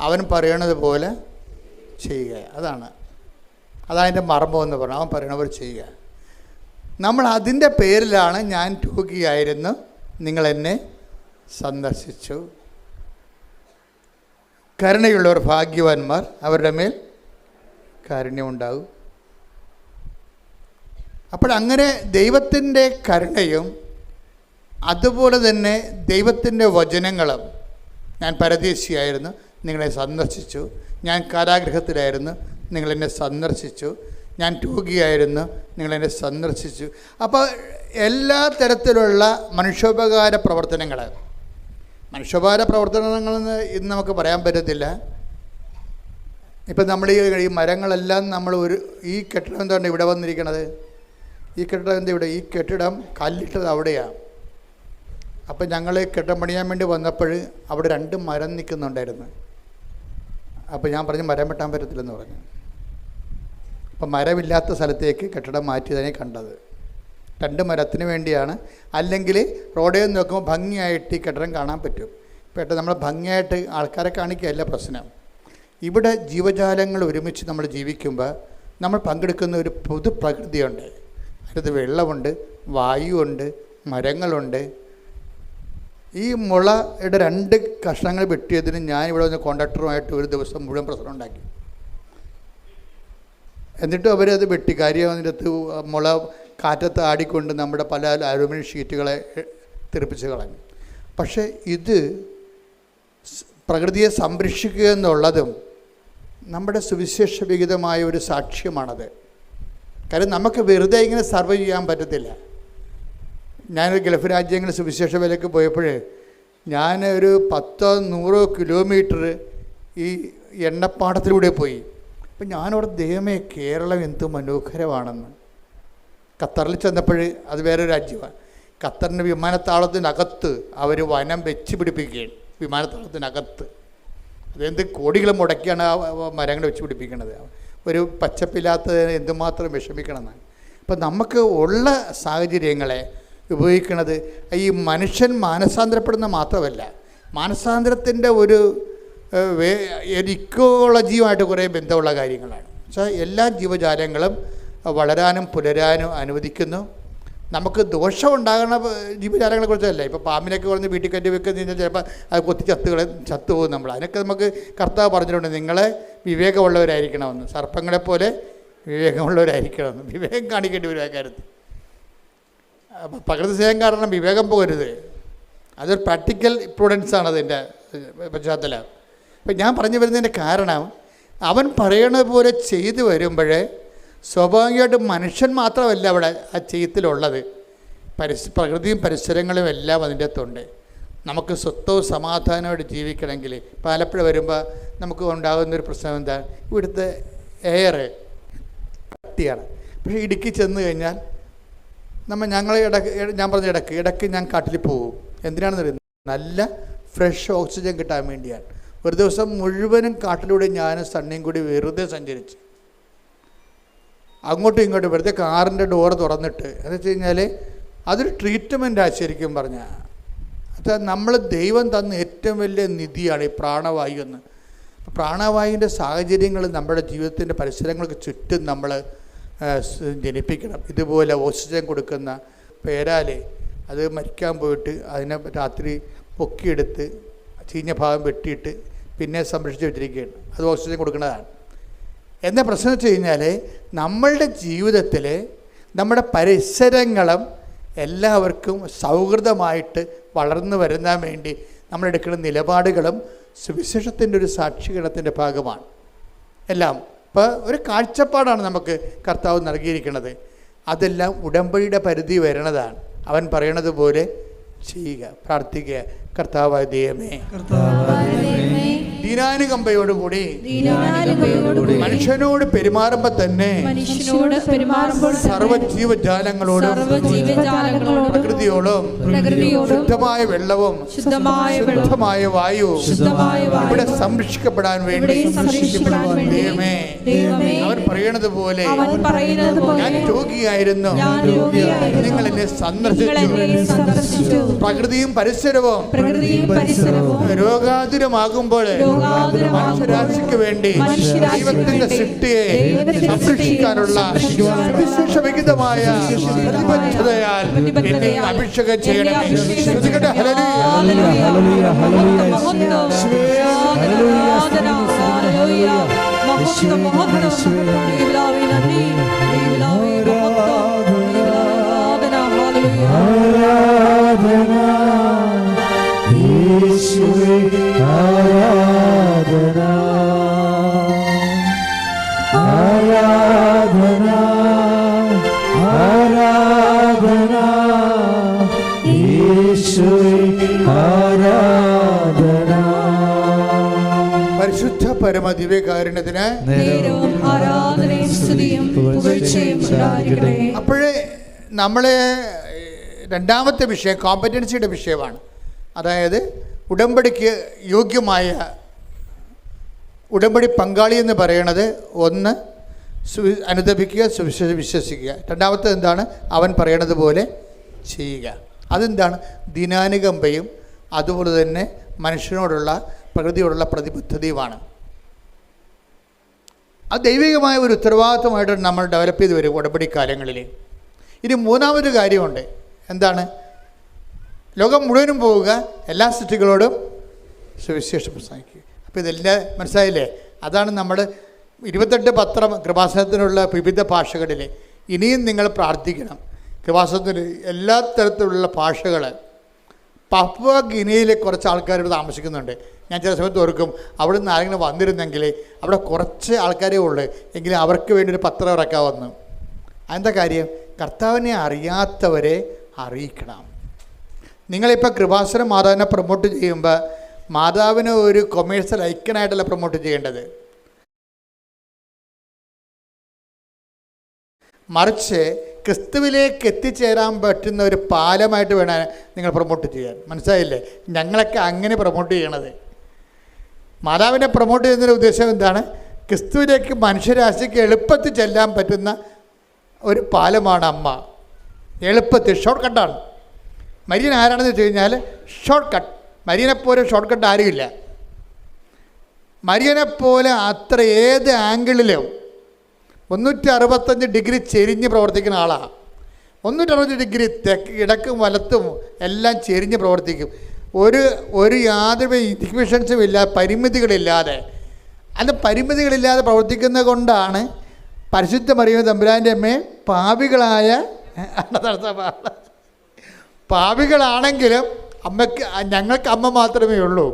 അവൻ പറയണത് പോലെ ചെയ്യുക. അതാണ് മർമ്മം എന്ന് പറഞ്ഞാൽ അവൻ പറയണവർ ചെയ്യുക. നമ്മൾ അതിൻ്റെ പേരിലാണ് ഞാൻ രോഗിയായിരുന്നു, നിങ്ങളെന്നെ സന്ദർശിച്ചു. കരുണയുള്ളവർ ഭാഗ്യവാന്മാർ, അവരുടെ മേൽ കാരുണ്യമുണ്ടാകും. അപ്പോൾ അങ്ങനെ ദൈവത്തിൻ്റെ കരുണയും അതുപോലെ തന്നെ ദൈവത്തിൻ്റെ വചനങ്ങളും, ഞാൻ പരദേശിയായിരുന്നു, നിങ്ങളെ സന്ദർശിച്ചു. ഞാൻ കാരാഗൃഹത്തിലായിരുന്നു, നിങ്ങളെന്നെ സന്ദർശിച്ചു. ഞാൻ രോഗിയായിരുന്നു, നിങ്ങളെന്നെ സന്ദർശിച്ചു. അപ്പോൾ എല്ലാ തരത്തിലുള്ള മനുഷ്യോപകാര പ്രവർത്തനങ്ങളെന്ന് ഇന്ന് നമുക്ക് പറയാൻ പറ്റത്തില്ല. ഇപ്പം നമ്മൾ ഈ മരങ്ങളെല്ലാം നമ്മൾ ഈ കെട്ടിടം എന്താണ് ഇവിടെ വന്നിരിക്കണത്? ഈ കെട്ടിടം എന്താ ഇവിടെ? ഈ കെട്ടിടം കല്ലിട്ടത് അവിടെയാണ്. അപ്പം ഞങ്ങൾ കെട്ടിടം പണിയാൻ വേണ്ടി വന്നപ്പോൾ അവിടെ 2 മരം നിൽക്കുന്നുണ്ടായിരുന്നു. അപ്പോൾ ഞാൻ പറഞ്ഞു മരം വെട്ടാൻ പറ്റത്തില്ലെന്ന് പറഞ്ഞു. അപ്പം മരമില്ലാത്ത സ്ഥലത്തേക്ക് കെട്ടിടം മാറ്റിയതിനെ കണ്ടത്. 2 മരത്തിന് വേണ്ടിയാണ്. അല്ലെങ്കിൽ റോഡിൽ നിന്ന് നോക്കുമ്പോൾ ഭംഗിയായിട്ട് ഈ കെട്ടിടം കാണാൻ പറ്റും. പെട്ടെന്ന് നമ്മൾ ഭംഗിയായിട്ട് ആൾക്കാരെ കാണിക്കുകയല്ല പ്രശ്നം. ഇവിടെ ജീവജാലങ്ങൾ ഒരുമിച്ച് നമ്മൾ ജീവിക്കുമ്പോൾ നമ്മൾ പങ്കെടുക്കുന്ന ഒരു പൊതുപ്രകൃതിയുണ്ട്. അതിനകത്ത് വെള്ളമുണ്ട്, വായുവുണ്ട്, മരങ്ങളുണ്ട്. ഈ മുളയുടെ 2 കഷ്ണങ്ങൾ വെട്ടിയതിന് ഞാനിവിടെ വന്ന് കോൺട്രാക്ടറുമായിട്ട് ഒരു ദിവസം മുഴുവൻ പ്രശ്നം ഉണ്ടാക്കി. എന്നിട്ടും അവരത് വെട്ടി. കാര്യം അതിനകത്ത് മുള കാറ്റത്ത് ആടിക്കൊണ്ട് നമ്മുടെ പല അലുമിനിയം ഷീറ്റുകളെ തെറിപ്പിച്ച് കളഞ്ഞു. പക്ഷേ ഇത് പ്രകൃതിയെ സംരക്ഷിക്കുക എന്നുള്ളതും നമ്മുടെ സുവിശേഷ വിഹിതമായ ഒരു സാക്ഷ്യമാണത്. കാര്യം നമുക്ക് വെറുതെ ഇങ്ങനെ സർവൈവ് ചെയ്യാൻ പറ്റത്തില്ല. ഞാനൊരു ഗൾഫ് രാജ്യങ്ങളിൽ സുവിശേഷ വേലയ്ക്ക് പോയപ്പോൾ ഞാൻ ഒരു 10-100 കിലോമീറ്റർ ഈ എണ്ണപ്പാടത്തിലൂടെ പോയി. അപ്പം ഞാനവിടെ ദൈവമേ കേരളം എന്ത് മനോഹരമാണെന്ന്. ഖത്തറിൽ ചെന്നപ്പോൾ അത് വേറൊരു രാജ്യമാണ്. ഖത്തറിൻ്റെ വിമാനത്താവളത്തിനകത്ത് അവർ വനം വെച്ച് പിടിപ്പിക്കുകയാണ്. വിമാനത്താവളത്തിനകത്ത് അതെന്ത് കോടികൾ മുടക്കിയാണ് ആ മരങ്ങൾ വെച്ച് പിടിപ്പിക്കുന്നത്. ഒരു പച്ചപ്പില്ലാത്തതിന് എന്തുമാത്രം വിഷമിക്കണമെന്നാണ്. അപ്പം നമുക്ക് ഉള്ള സാഹചര്യങ്ങളെ ഉപയോഗിക്കുന്നത് ഈ മനുഷ്യൻ മാനസാന്തരപ്പെടുന്ന മാത്രമല്ല, മാനസാന്തരത്തിൻ്റെ ഒരു ഇക്കോളജിയുമായിട്ട് കുറേ ബന്ധമുള്ള കാര്യങ്ങളാണ്. വെച്ചാൽ എല്ലാ ജീവജാലങ്ങളും വളരാനും പുലരാനും അനുവദിക്കുന്നു. നമുക്ക് ദോഷം ഉണ്ടാകുന്ന ജീവജാലങ്ങളെ കുറിച്ചല്ല. ഇപ്പോൾ പാമ്പിനൊക്കെ പറഞ്ഞ് വീട്ടിൽ കയറ്റി വെക്കുന്ന കഴിഞ്ഞാൽ ചിലപ്പോൾ അത് കൊത്തി ചത്തുപോകും നമ്മൾ. അതിനൊക്കെ നമുക്ക് കർത്താവ് പറഞ്ഞിട്ടുണ്ട്, നിങ്ങളെ വിവേകമുള്ളവരായിരിക്കണമെന്ന്, സർപ്പങ്ങളെപ്പോലെ വിവേകമുള്ളവരായിരിക്കണമെന്ന്. വിവേകം കാണിക്കേണ്ടി വരും ആ കാര്യത്തിൽ. പ്രകൃതി സ്നേഹം കാരണം വിവേകം പോകരുത്. അതൊരു പ്രാക്ടിക്കൽ പ്രൂഡൻസാണ് അതിൻ്റെ പശ്ചാത്തലം. അപ്പം ഞാൻ പറഞ്ഞു വരുന്നതിൻ്റെ കാരണം, അവൻ പറയണത് പോലെ ചെയ്തു വരുമ്പോഴേ സ്വാഭാവികമായിട്ടും മനുഷ്യൻ മാത്രമല്ല അവിടെ ആ ചെയ്യത്തിലുള്ളത്, പ്രകൃതിയും പരിസരങ്ങളും എല്ലാം അതിൻ്റെ അകത്തുണ്ട്. നമുക്ക് സ്വസ്ഥവും സമാധാനമായിട്ട് ജീവിക്കണമെങ്കിൽ ആലപ്പുഴ വരുമ്പോൾ നമുക്ക് ഉണ്ടാകുന്നൊരു പ്രശ്നം എന്താ, ഇവിടുത്തെ എയർ കട്ടിയാണ്. പക്ഷേ ഇടുക്കി ചെന്ന് കഴിഞ്ഞാൽ ഞങ്ങൾ ഞാൻ പറഞ്ഞ ഇടയ്ക്ക് ഞാൻ കാട്ടിൽ പോകും. എന്തിനാണെന്ന് അറിയുന്നത്? നല്ല ഫ്രഷ് ഓക്സിജൻ കിട്ടാൻ വേണ്ടിയാണ്. ഒരു ദിവസം മുഴുവനും കാട്ടിലൂടെ ഞാനും സണ്ണിയും കൂടി വെറുതെ സഞ്ചരിച്ച് അങ്ങോട്ടും ഇങ്ങോട്ടും വെറുതെ കാറിൻ്റെ ഡോറ് തുറന്നിട്ട്, എന്ന് വെച്ച് കഴിഞ്ഞാൽ അതൊരു ട്രീറ്റ്മെൻറ്റാണ് ശരിക്കും പറഞ്ഞാൽ. അത് നമ്മൾ ദൈവം തന്ന ഏറ്റവും വലിയ നിധിയാണ് ഈ പ്രാണവായു എന്ന്. പ്രാണവായുവിൻ്റെ സാഹചര്യങ്ങൾ നമ്മുടെ ജീവിതത്തിൻ്റെ പരിസരങ്ങൾക്ക് ചുറ്റും നമ്മൾ ജനിപ്പിക്കണം. ഇതുപോലെ ഓക്സിജൻ കൊടുക്കുന്ന പേരാല് അത് മരിക്കാൻ പോയിട്ട് അതിനെ രാത്രി പൊക്കിയെടുത്ത് ചീഞ്ഞ ഭാഗം വെട്ടിയിട്ട് പിന്നെ സംരക്ഷിച്ച് വെച്ചിരിക്കുകയാണ്. അത് ഓക്സിജൻ കൊടുക്കുന്നതാണ്. എന്താ പ്രശ്നം വെച്ച് കഴിഞ്ഞാൽ, നമ്മളുടെ ജീവിതത്തിൽ നമ്മുടെ പരിസരങ്ങളും എല്ലാവർക്കും സൗഹൃദമായിട്ട് വളർന്നു വരുന്നതിന് വേണ്ടി നമ്മളെടുക്കുന്ന നിലപാടുകളും സുവിശേഷത്തിൻ്റെ ഒരു സാക്ഷീകരണത്തിൻ്റെ ഭാഗമാണ് എല്ലാം. ഇപ്പോൾ ഒരു കാഴ്ചപ്പാടാണ് നമുക്ക് കർത്താവ് നൽകിയിരിക്കുന്നത്. അതെല്ലാം ഉടമ്പടിയുടെ പരിധി വരണതാണ്. അവൻ പറയണത് പോലെ ചെയ്യുക, പ്രാർത്ഥിക്കുക. കർത്താവായ ദൈവമേ, ദീനാനുകമ്പയോടുകൂടി മനുഷ്യനോട് പെരുമാറുമ്പോൾ തന്നെ സർവ്വജീവജാലങ്ങളോടും പ്രകൃതിയോടും ശുദ്ധമായ വെള്ളവും ശുദ്ധമായ വായു ഇവിടെ സംരക്ഷിക്കപ്പെടാൻ വേണ്ടി ദൈവമേ, അവൻ പറയണത് പോലെ ഞാൻ രോഗിയായിരുന്നു, നിങ്ങൾ എന്നെ സന്ദർശിച്ചു. പ്രകൃതിയും പരിസരവും രോഗാതുരമാകുമ്പോൾ മനുഷ്യരാശിക്ക് വേണ്ടി ദൈവത്തിന്റെ സൃഷ്ടിയെ സംരക്ഷിക്കാനുള്ള വിശേഷവിഹിതമായ പ്രതിബദ്ധതയാൽ എന്നെ അഭിഷേകം ചെയ്യണമേ. പരിശുദ്ധ പരമദിവ്യകാരുണ്യത്തിന് അപ്പോഴേ നമ്മളെ രണ്ടാമത്തെ വിഷയം കോമ്പറ്റൻസിയുടെ വിഷയമാണ്. അതായത് ഉടമ്പടിക്ക് യോഗ്യമായ ഉടമ്പടി പങ്കാളി എന്ന് പറയുന്നത്, ഒന്ന് അനുദപിക്കുക, സുവിശേഷം വിശ്വസിക്കുക. രണ്ടാമത്തെ എന്താണ്? അവൻ പറയണത് പോലെ ചെയ്യുക. അതെന്താണ്? ദിനാനുകമ്പയും അതുപോലെ തന്നെ മനുഷ്യനോടുള്ള പ്രകൃതിയോടുള്ള പ്രതിബദ്ധതയുമാണ്. അത് ദൈവികമായ ഒരു ഉത്തരവാദിത്വമായിട്ട് നമ്മൾ ഡെവലപ്പ് ചെയ്ത് വരും ഉടമ്പടി കാലങ്ങളിൽ. ഇനി മൂന്നാമതൊരു കാര്യമുണ്ട്. എന്താണ്? ലോകം മുഴുവനും പോവുക, എല്ലാ സൃഷ്ടികളോടും സുവിശേഷം പ്രസംഗിക്കുക. അപ്പോൾ ഇതെല്ലാം മനസ്സിലായില്ലേ? അതാണ് നമ്മൾ 28 പത്രം കൃപാസനത്തിനുള്ള വിവിധ ഭാഷകളിൽ. ഇനിയും നിങ്ങൾ പ്രാർത്ഥിക്കണം. കൃപാസനത്തിന് എല്ലാ തരത്തിലുള്ള ഭാഷകൾ. പപ്പുവ ഗിനിയിൽ കുറച്ച് ആൾക്കാർ താമസിക്കുന്നുണ്ട്. ഞാൻ ചില സമയത്ത് ഓർക്കും, അവിടെ നിന്ന് ആരെങ്കിലും വന്നിരുന്നെങ്കിൽ അവിടെ കുറച്ച് ആൾക്കാരേ ഉള്ളൂ, എങ്കിലും അവർക്ക് വേണ്ടി ഒരു പത്രം ഇറക്കാമെന്ന്. അതെന്താ കാര്യം? കർത്താവിനെ അറിയാത്തവരെ അറിയിക്കണം. നിങ്ങളിപ്പോൾ കൃപാസനം മാതാവിനെ പ്രൊമോട്ട് ചെയ്യുമ്പോൾ മാതാവിനെ ഒരു കൊമേഴ്സ്യൽ ഐക്കനായിട്ടല്ല പ്രൊമോട്ട് ചെയ്യേണ്ടത്, മറിച്ച് ക്രിസ്തുവിലേക്ക് എത്തിച്ചേരാൻ പറ്റുന്ന ഒരു പാലമായിട്ട് വേണം നിങ്ങൾ പ്രൊമോട്ട് ചെയ്യാൻ. മനസ്സിലായില്ലേ? ഞങ്ങളൊക്കെ അങ്ങനെ പ്രൊമോട്ട് ചെയ്യണത്. മാതാവിനെ പ്രൊമോട്ട് ചെയ്യുന്നതിൻ്റെ ഉദ്ദേശം എന്താണ്? ക്രിസ്തുവിലേക്ക് മനുഷ്യരാശിക്ക് എളുപ്പത്തിൽ ചെല്ലാൻ പറ്റുന്ന ഒരു പാലമാണ് അമ്മ. എളുപ്പത്തിൽ ഷോർട്ട് കട്ടാണ്. മരിയൻ ആരാണെന്ന് വെച്ച് കഴിഞ്ഞാൽ ഷോർട്ട് കട്ട്. മരിയനെപ്പോലെ ഷോർട്ട് കട്ട് ആരുമില്ല. മരിയനെപ്പോലെ അത്ര ഏത് ആംഗിളിലും 365 ഡിഗ്രി ചെരിഞ്ഞ് പ്രവർത്തിക്കുന്ന ആളാണ്. 360 ഡിഗ്രി ഇടക്കും വലത്തും എല്ലാം ചെരിഞ്ഞ് പ്രവർത്തിക്കും. ഒരു യാതൊരു ഇൻഹിബിഷൻസും ഇല്ലാതെ, പരിമിതികളില്ലാതെ. അല്ല, പരിമിതികളില്ലാതെ പ്രവർത്തിക്കുന്നത് കൊണ്ടാണ് പരിശുദ്ധ മറിയം തമ്പുരാൻ്റെ അമ്മയെ പാപികളാണെങ്കിലും ഞങ്ങൾക്ക് അമ്മ മാത്രമേ ഉള്ളൂ.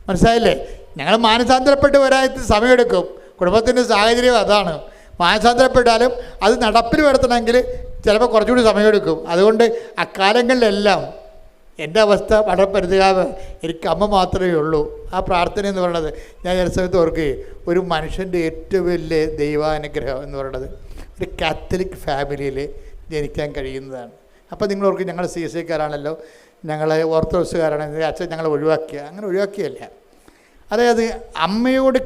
മനസ്സിലായില്ലേ? ഞങ്ങൾ മാനസാന്തരപ്പെട്ട് വരാൻ സമയമെടുക്കും. കുടുംബത്തിൻ്റെ സാഹചര്യം അതാണ്. മാനസാന്തരപ്പെട്ടാലും അത് നടപ്പിൽ വരുത്തണമെങ്കിൽ ചിലപ്പോൾ കുറച്ചുകൂടി സമയമെടുക്കും. അതുകൊണ്ട് അക്കാലങ്ങളിലെല്ലാം എൻ്റെ അവസ്ഥ വളരെ പരിതാപ, എനിക്ക് അമ്മ മാത്രമേ ഉള്ളൂ. ആ പ്രാർത്ഥന എന്ന് പറയുന്നത് ഞാൻ ചില സമയത്ത് ഓർക്കുകയും, ഒരു മനുഷ്യൻ്റെ ഏറ്റവും വലിയ ദൈവാനുഗ്രഹം എന്ന് പറയുന്നത് ഒരു കാത്തലിക് ഫാമിലിയിൽ ജനിക്കാൻ കഴിയുന്നതാണ്. അപ്പോൾ നിങ്ങൾ ഓർക്കും, ഞങ്ങൾ CSIക്കാരാണല്ലോ, ഞങ്ങൾ ഓർത്തഡോക്സുകാരാണ്, അച്ഛൻ ഞങ്ങളെ അങ്ങനെ ഒഴിവാക്കിയല്ല. അതായത് അമ്മയോട്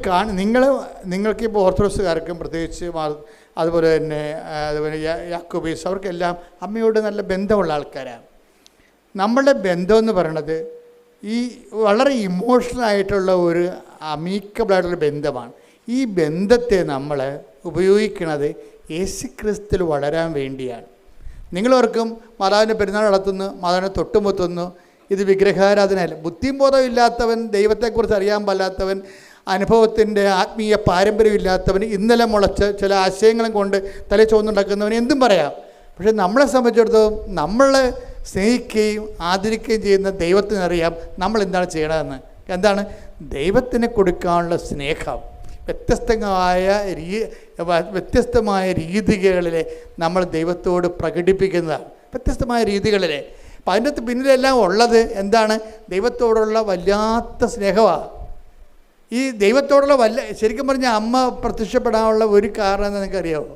നിങ്ങൾക്കിപ്പോൾ ഓർത്തഡോക്സുകാർക്കും പ്രത്യേകിച്ച് അതുപോലെ തന്നെ യാക്കോബീസ്, അവർക്കെല്ലാം അമ്മയോട് നല്ല ബന്ധമുള്ള ആൾക്കാരാണ്. നമ്മളുടെ ബന്ധമെന്ന് പറയണത് ഈ വളരെ ഇമോഷണലായിട്ടുള്ള ഒരു അമീക്കബിളായിട്ടുള്ള ബന്ധമാണ്. ഈ ബന്ധത്തെ നമ്മൾ ഉപയോഗിക്കുന്നത് യേശുക്രിസ്തുവിൽ വളരാൻ വേണ്ടിയാണ്. നിങ്ങളോർക്കും മാതാവിൻ്റെ പെരുന്നാൾ നടത്തുന്നു, മാതാവിനെ തൊട്ടുമുത്തുന്നു. ഇത് വിഗ്രഹാരാധനയല്ല. ബുദ്ധിയും ബോധം ഇല്ലാത്തവൻ, ദൈവത്തെക്കുറിച്ച് അറിയാൻ പാടില്ലാത്തവൻ, അനുഭവത്തിൻ്റെ ആത്മീയ പാരമ്പര്യമില്ലാത്തവൻ, ഇന്നലെ മുളച്ച് ചില ആശയങ്ങളും കൊണ്ട് തല ചുവന്നുണ്ടാക്കുന്നവൻ എന്തും പറയാം. പക്ഷെ നമ്മളെ സംബന്ധിച്ചിടത്തോളം നമ്മൾ സ്നേഹിക്കുകയും ആദരിക്കുകയും ചെയ്യുന്ന ദൈവത്തിനറിയാം നമ്മൾ എന്താണ് ചെയ്യണമെന്ന്. എന്താണ്? ദൈവത്തിന് കൊടുക്കാനുള്ള സ്നേഹം വ്യത്യസ്തമായ രീതികളിൽ നമ്മൾ ദൈവത്തോട് പ്രകടിപ്പിക്കുന്നതാണ്. വ്യത്യസ്തമായ രീതികളിൽ. അപ്പം അതിൻ്റെ പിന്നിലെല്ലാം ഉള്ളത് എന്താണ്? ദൈവത്തോടുള്ള വല്ലാത്ത സ്നേഹമാണ്. ഈ ദൈവത്തോടുള്ള ശരിക്കും പറഞ്ഞാൽ അമ്മ പ്രത്യക്ഷപ്പെടാനുള്ള ഒരു കാരണം എന്ന് നിങ്ങൾക്കറിയാമോ?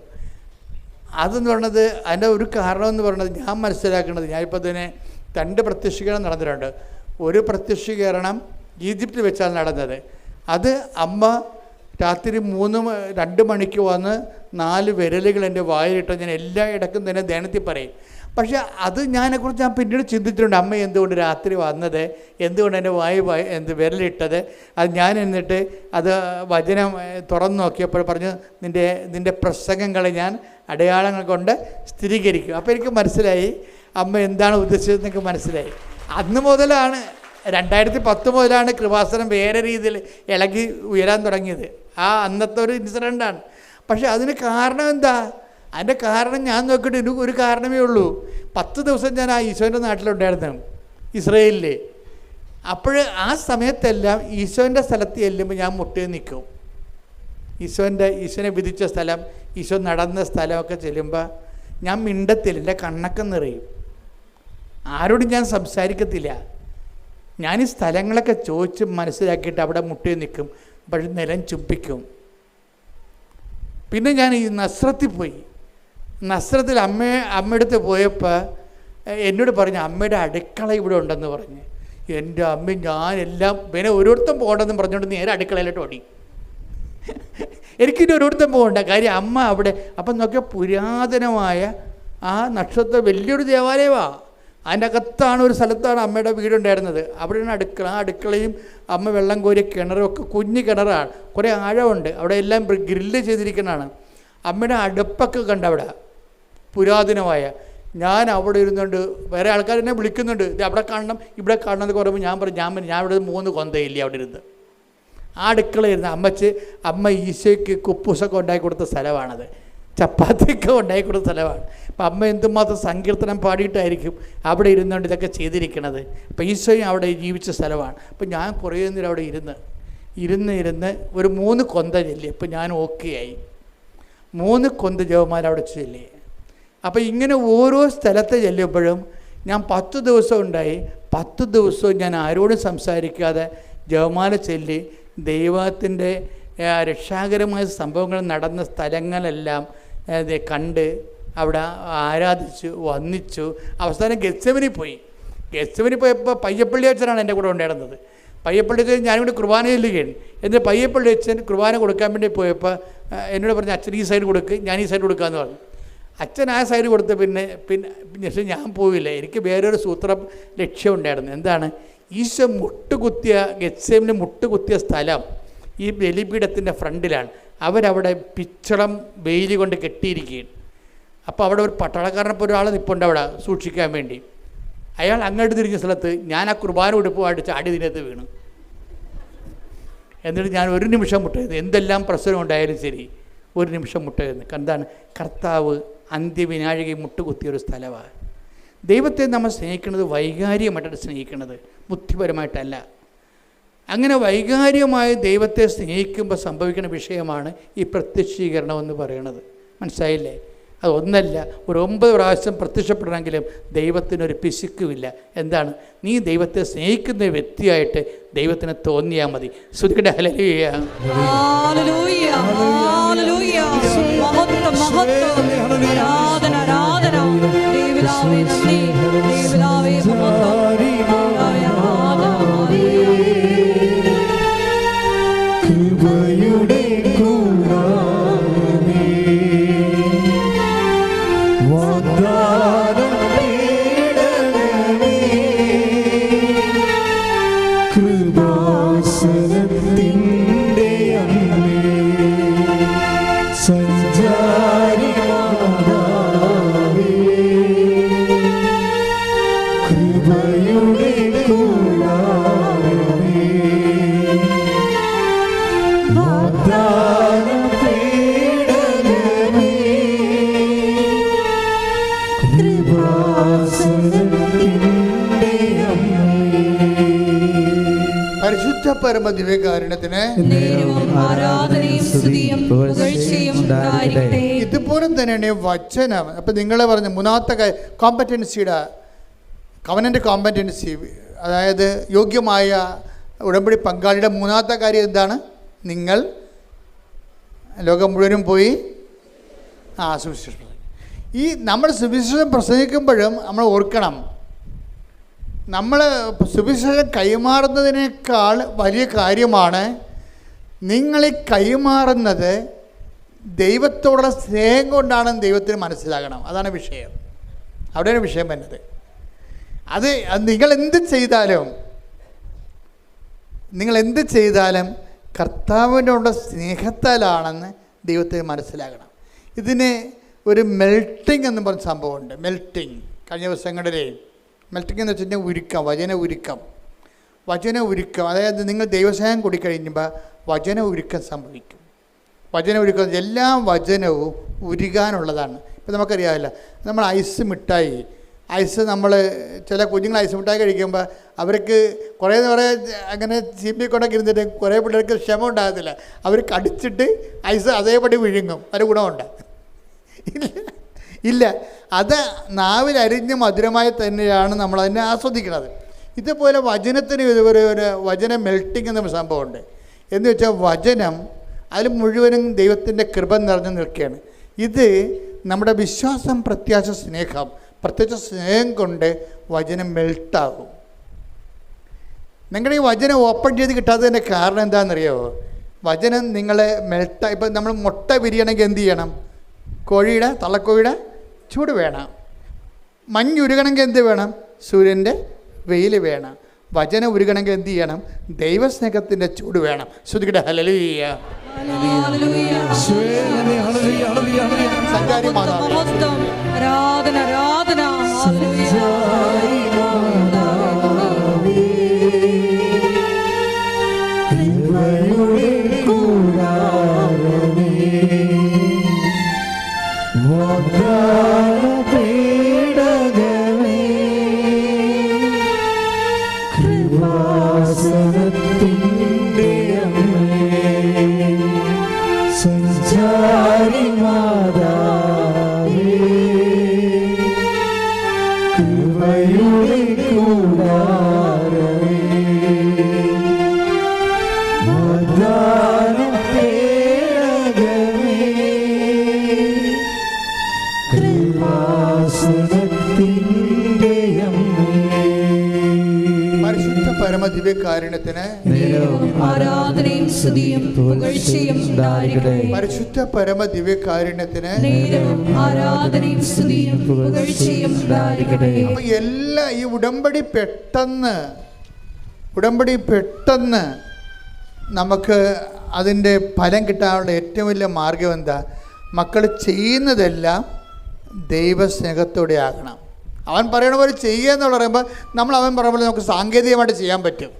അതെന്ന് പറയുന്നത്, അതിൻ്റെ ഒരു കാരണം എന്ന് പറയുന്നത് ഞാൻ മനസ്സിലാക്കുന്നത്, ഞാനിപ്പോൾ തന്നെ 2 പ്രത്യക്ഷീകരണം നടന്നിട്ടുണ്ട്. ഒരു പ്രത്യക്ഷീകരണം ഈജിപ്തിൽ വെച്ചാണ് നടന്നത്. അത് അമ്മ രാത്രി 2 മണിക്ക് വന്ന് 4 വിരലുകൾ എൻ്റെ വായിലിട്ട് ഞാൻ എല്ലാ ഇടക്കും തന്നെ ധ്യാനത്തിൽ പറയും. പക്ഷേ അത് ഞാനെക്കുറിച്ച് ഞാൻ പിന്നീട് ചിന്തിച്ചിട്ടുണ്ട്. അമ്മ എന്തുകൊണ്ട് രാത്രി വന്നത്, എന്തുകൊണ്ട് എൻ്റെ വിരലിട്ടത്, അത് ഞാൻ എന്നിട്ട് അത് വചനം തുറന്നു നോക്കിയപ്പോൾ പറഞ്ഞു, നിൻ്റെ പ്രസംഗങ്ങളെ ഞാൻ അടയാളങ്ങൾ കൊണ്ട് സ്ഥിരീകരിക്കും. അപ്പോൾ എനിക്ക് മനസ്സിലായി അമ്മ എന്താണ് ഉദ്ദേശിച്ചത്, എനിക്ക് മനസ്സിലായി. അന്ന് മുതലാണ് 2010 മുതലാണ് കൃപാസനം വേറെ രീതിയിൽ ഇളകി ഉയരാൻ തുടങ്ങിയത്. അന്നത്തെ ഒരു ഇൻസിഡൻ്റാണ്. പക്ഷേ അതിന് കാരണം എന്താ? അതിൻ്റെ കാരണം ഞാൻ നോക്കിയിട്ട് എനിക്ക് ഒരു കാരണമേ ഉള്ളൂ. 10 ദിവസം ഞാൻ ഈശോൻ്റെ നാട്ടിലുണ്ടായിരുന്നു, ഇസ്രയേലിൽ. അപ്പോൾ ആ സമയത്തെല്ലാം ഈശോൻ്റെ സ്ഥലത്ത് ചെല്ലുമ്പോൾ ഞാൻ മുട്ടേ നിൽക്കും. ഈശോനെ വിധിച്ച സ്ഥലം, ഈശോ നടന്ന സ്ഥലമൊക്കെ ചെല്ലുമ്പോൾ ഞാൻ മിണ്ടത്തില്ല, എൻ്റെ കണ്ണൊക്കെ നിറയും. ആരോടും ഞാൻ സംസാരിക്കത്തില്ല. ഞാൻ ഈ സ്ഥലങ്ങളൊക്കെ ചോദിച്ച് മനസ്സിലാക്കിയിട്ട് അവിടെ മുട്ടേ നിൽക്കും. പക്ഷെ നിലം ചുംബിക്കും. പിന്നെ ഞാൻ ഈ നസ്രത്തിൽ പോയി. നസ്രത്തിൽ അമ്മയടുത്ത് പോയപ്പോൾ എന്നോട് പറഞ്ഞു, അമ്മയുടെ അടുക്കള ഇവിടെ ഉണ്ടെന്ന് പറഞ്ഞ്. എൻ്റെ അമ്മ ഞാനെല്ലാം പിന്നെ ഓരോരുത്തരും പോകണ്ടെന്ന് പറഞ്ഞുകൊണ്ട് നേരെ അടുക്കളയിലോട്ട് ഓടി. എനിക്കിനി ഓരോരുത്തരും പോകണ്ട കാര്യം അമ്മ അവിടെ. അപ്പം നോക്കിയാൽ പുരാതനമായ ആ നക്ഷത്രം വലിയൊരു ദേവാലയമാണ്. അതിൻ്റെ അകത്താണ്, ഒരു സ്ഥലത്താണ് അമ്മയുടെ വീടുണ്ടായിരുന്നത്. അവിടെയാണ് അടുക്കള. ആ അടുക്കളയും അമ്മ വെള്ളം കോരിയ കിണറും ഒക്കെ കുഞ്ഞു കിണറാണ്, കുറേ ആഴമുണ്ട്. അവിടെ എല്ലാം ഗ്രില്ല് ചെയ്തിരിക്കുന്നതാണ്. അമ്മയുടെ അടുപ്പൊക്കെ കണ്ടവിടെ പുരാതനമായ. ഞാൻ അവിടെ ഇരുന്നുകൊണ്ട് വേറെ ആൾക്കാർ എന്നെ വിളിക്കുന്നുണ്ട്, ഇത് അവിടെ കാണണം ഇവിടെ കാണണം എന്ന് പറയുമ്പോൾ ഞാൻ പറഞ്ഞു, ഞാൻ ഇവിടെ 3 കൊന്തയില്ലേ അവിടെ ഇരുന്ന്. ആ അടുക്കളയിരുന്ന് അമ്മ ഈശോയ്ക്ക് കുപ്പൂസൊക്കെ ഉണ്ടാക്കി കൊടുത്ത സ്ഥലമാണത്, ചപ്പാത്തിയൊക്കെ ഉണ്ടാക്കി കൊടുത്ത സ്ഥലമാണ്. അപ്പം അമ്മ എന്തുമാത്രം സങ്കീർത്തനം പാടിയിട്ടായിരിക്കും അവിടെ ഇരുന്നുകൊണ്ട് ഇതൊക്കെ ചെയ്തിരിക്കണത്. അപ്പം ഈശോയും അവിടെ ജീവിച്ച സ്ഥലമാണ്. അപ്പം ഞാൻ കുറേ നേരം അവിടെ ഇരുന്ന് ഒരു 3 കൊന്ത ചെല്ലി. അപ്പം ഞാൻ ഓക്കെ ആയി. 3 കൊന്ത ജവമാർ അവിടെ ചെല്ലി. അപ്പം ഇങ്ങനെ ഓരോ സ്ഥലത്ത് ചെല്ലുമ്പോഴും ഞാൻ 10 ദിവസം ഉണ്ടായി. 10 ദിവസവും ഞാൻ ആരോടും സംസാരിക്കാതെ ജവമാല ചൊല്ലി ദൈവത്തിൻ്റെ രക്ഷാകരമായ സംഭവങ്ങൾ നടന്ന സ്ഥലങ്ങളെല്ലാം കണ്ട് അവിടെ ആരാധിച്ചു വന്ദിച്ചു. അവസാനം ഗെത്സമനിൽ പോയപ്പോൾ പയ്യപ്പള്ളി അച്ഛനാണ് എൻ്റെ കൂടെ ഉണ്ടായിരുന്നത്. പയ്യപ്പള്ളി അച്ഛൻ ഞാനിവിടെ കുർബാന ചൊല്ലുകയാണ്. എന്നിട്ട് പയ്യപ്പള്ളി അച്ഛൻ കുർബാന കൊടുക്കാൻ വേണ്ടി പോയപ്പോൾ എന്നോട് പറഞ്ഞു, അച്ഛൻ ഈ സൈഡ് കൊടുക്ക്, ഞാൻ ഈ സൈഡ് കൊടുക്കാമെന്ന് പറഞ്ഞു. അച്ഛൻ ആ സൈഡ് കൊടുത്ത് പിന്നെ പക്ഷേ ഞാൻ പോയില്ല. എനിക്ക് വേറൊരു സൂത്രം ലക്ഷ്യമുണ്ടായിരുന്നു. എന്താണ്? ഈശോ മുട്ടുകുത്തിയ ഗെത്സേമിന് മുട്ടുകുത്തിയ സ്ഥലം ഈ ബലിപീഠത്തിൻ്റെ ഫ്രണ്ടിലാണ്. അവരവിടെ പിച്ചളം വെയിൽ കൊണ്ട് കെട്ടിയിരിക്കുകയാണ്. അപ്പോൾ അവിടെ ഒരു പട്ടാളക്കാരനപ്പോൾ ഒരാൾ നിൽപ്പുണ്ട് അവിടെ സൂക്ഷിക്കാൻ വേണ്ടി. അയാൾ അങ്ങോട്ട് തിരിഞ്ഞ സ്ഥലത്ത് ഞാൻ ആ കുർബാന ഉടുപ്പുമായിട്ട് ചാടി ഇതിനകത്ത് വീണു. എന്നിട്ട് ഞാൻ ഒരു നിമിഷം മുട്ടരുത്, എന്തെല്ലാം പ്രശ്നം ഉണ്ടായാലും ശരി ഒരു നിമിഷം മുട്ടരുത്. എന്താണ്? കർത്താവ് അന്ത്യവിനാഴികയിൽ മുട്ടുകുത്തിയൊരു സ്ഥലമാണ്. ദൈവത്തെ നമ്മൾ സ്നേഹിക്കുന്നത് വൈകാരികമായിട്ടാണ് സ്നേഹിക്കുന്നത്, ബുദ്ധിപരമായിട്ടല്ല. അങ്ങനെ വൈകാരികമായി ദൈവത്തെ സ്നേഹിക്കുമ്പോൾ സംഭവിക്കുന്ന വിഷയമാണ് ഈ പ്രത്യക്ഷീകരണം എന്ന് പറയുന്നത്. മനസ്സിലായില്ലേ? അതൊന്നല്ല, ഒരു 9 പ്രാവശ്യം പ്രത്യക്ഷപ്പെടണമെങ്കിലും ദൈവത്തിനൊരു പിശുക്കുമില്ല. എന്താണ്? നീ ദൈവത്തെ സ്നേഹിക്കുന്ന വ്യക്തിയായിട്ട് ദൈവത്തിന് തോന്നിയാൽ മതി. ശ്രുതിക്കട്ടെ ഹല്ലേലൂയ. Hallelujah, hallelujah. മഹത്വം, മഹത്വം, ആരാധന, ആരാധന. ദൈവനാമേ നന്ദി, ദൈവനാമേ മഹത്വം, ദൈവനാമേ ആരാധന. കൃപയുടെ കൂടാരമേ, വാഗ്ദാനം തേടണമേ, കൃപാസനത്തിൻ്റെ അമ്മേ, സഞ്ചാരി മാതാവേ, കൃപയുടെ കൂടാരമേ, വാഗ്ദാനം തേടണമേ, കൃപാസനത്തിൻ്റെ അമ്മേ. പരിശുദ്ധ പരമ ദിവ്യകാരുണ്യത്തിന് നേരവും ആരാധനയും സ്തുതിയും പുകഴ്ചയും ഉണ്ടായിരിക്കട്ടെ. ഇതുപോലെ തന്നെയാണ് വചനം. അപ്പം നിങ്ങളെ പറഞ്ഞ മൂന്നാമത്തെ കോമ്പറ്റൻസിയുടെ കവനൻ്റ് കോമ്പറ്റൻസി, അതായത് യോഗ്യമായ ഉടമ്പടി പങ്കാളിയുടെ മൂന്നാമത്തെ കാര്യം എന്താണ്? നിങ്ങൾ ലോകം മുഴുവനും പോയി സുവിശേഷം. ഈ നമ്മൾ സുവിശേഷം പ്രസംഗിക്കുമ്പോഴും നമ്മൾ ഓർക്കണം, നമ്മൾ സുവിശേഷം കൈമാറുന്നതിനേക്കാൾ വലിയ കാര്യമാണ് നിങ്ങളീ കൈമാറുന്നത് ദൈവത്തോടുള്ള സ്നേഹം കൊണ്ടാണെന്ന് ദൈവത്തിന് മനസ്സിലാകണം. അതാണ് വിഷയം. അവിടെയാണ് വിഷയം വരുന്നത്. അത് നിങ്ങളെന്ത് ചെയ്താലും കർത്താവിനോടുള്ള സ്നേഹത്താലാണെന്ന് ദൈവത്തിന് മനസ്സിലാകണം. ഇതിന് ഒരു മെൽട്ടിങ് എന്ന് പറഞ്ഞ സംഭവമുണ്ട്. മെൽട്ടിങ് കഴിഞ്ഞ ദിവസങ്ങളിൽ മെൽട്ടിങ് എന്ന് വെച്ചാൽ ഉരുക്കം, വചന ഉരുക്കം. അതായത് നിങ്ങൾ ദൈവസ്നേഹം കൂടിക്കഴിഞ്ഞപ്പോൾ വചന ഉരുക്കം സംഭവിക്കും. വചന ഉരുക്കം എല്ലാ വചനവും ഉരുകാനുള്ളതാണ്. ഇപ്പം നമുക്കറിയാമല്ലോ, നമ്മൾ ഐസ് നമ്മൾ ചില കുഞ്ഞുങ്ങൾ ഐസ് മിഠായി കഴിക്കുമ്പോൾ അവർക്ക് കുറേ അങ്ങനെ ചീമ്പിക്കൊണ്ടൊക്കെ ഇരുന്നിട്ട് കുറേ പിള്ളേർക്ക് ക്ഷമ ഉണ്ടാകത്തില്ല. അവർ കടിച്ചിട്ട് ഐസ് അതേപടി വിഴുങ്ങും. ഒരു ഗുണമുണ്ട്? ഇല്ല. അത് നാവിലരിഞ്ഞ് മധുരമായി തന്നെയാണ് നമ്മളതിനെ ആസ്വദിക്കുന്നത്. ഇതുപോലെ വചനത്തിന് ഇതുപോലെ ഒരു വചന മെൽട്ടിങ് എന്ന സംഭവമുണ്ട്. എന്ന് വെച്ചാൽ വചനം അതിൽ മുഴുവനും ദൈവത്തിൻ്റെ കൃപ നിറഞ്ഞു നിൽക്കുകയാണ്. ഇത് നമ്മുടെ വിശ്വാസം, പ്രത്യേകിച്ച് സ്നേഹം കൊണ്ട് വചനം മെൽട്ടാകും. നിങ്ങളുടെ ഈ വചനം ഓപ്പൺ ചെയ്ത് കിട്ടാത്തതിൻ്റെ കാരണം എന്താണെന്നറിയാമോ? വചനം നിങ്ങളെ ഇപ്പം നമ്മൾ മുട്ട വിരിയണമെങ്കിൽ എന്ത് ചെയ്യണം? തള്ളക്കോഴിയുടെ ചൂട് വേണം. മഞ്ഞുരുകണമെങ്കിൽ എന്ത് വേണം? സൂര്യൻ്റെ വെയിൽ വേണം. വചനം ഉരുകണമെങ്കിൽ എന്ത് ചെയ്യണം? ദൈവസ്നേഹത്തിൻ്റെ ചൂട് വേണം. ശ്രുതിക്കട്ടെ ഹല്ലേലൂയ. സഞ്ചാരി മാതാവേ, ആരാധന, ആരാധന. കൃപാസനത്തിൻ്റെ അമ്മേ, സഞ്ചാരി മാതാവേ, കൃപയുടെ കൂടാരമേ, വാഗ്ദാനം തേടണമേ, കൃപാസനത്തിൻ്റെ അമ്മേ. പരിശുദ്ധ പരമദിവ്യകാരുണ്യത്തിന് ആരാധനയും സ്തുതിയും പുകഴ്ചയും ഉണ്ടായിരിക്കട്ടെ. പരിശുദ്ധ പരമദിവ്യകാരുണ്യത്തിന് ആരാധനയും സ്തുതിയും പുകഴ്ചയും ഉണ്ടായിരിക്കട്ടെ. അപ്പോൾ എല്ലാ ഈ ഉടമ്പടി പെട്ടെന്ന് നമുക്ക് അതിൻ്റെ ഫലം കിട്ടാനുള്ള ഏറ്റവും വലിയ മാർഗം എന്താ? മക്കൾ ചെയ്യുന്നതെല്ലാം ദൈവസ്നേഹത്തോടെ ആകണം. അവൻ പറയണ പോലെ ചെയ്യുക എന്ന് പറയുമ്പോൾ നമ്മൾ അവൻ പറയുന്ന പോലെ നമുക്ക് സാങ്കേതികമായിട്ട് ചെയ്യാൻ പറ്റും,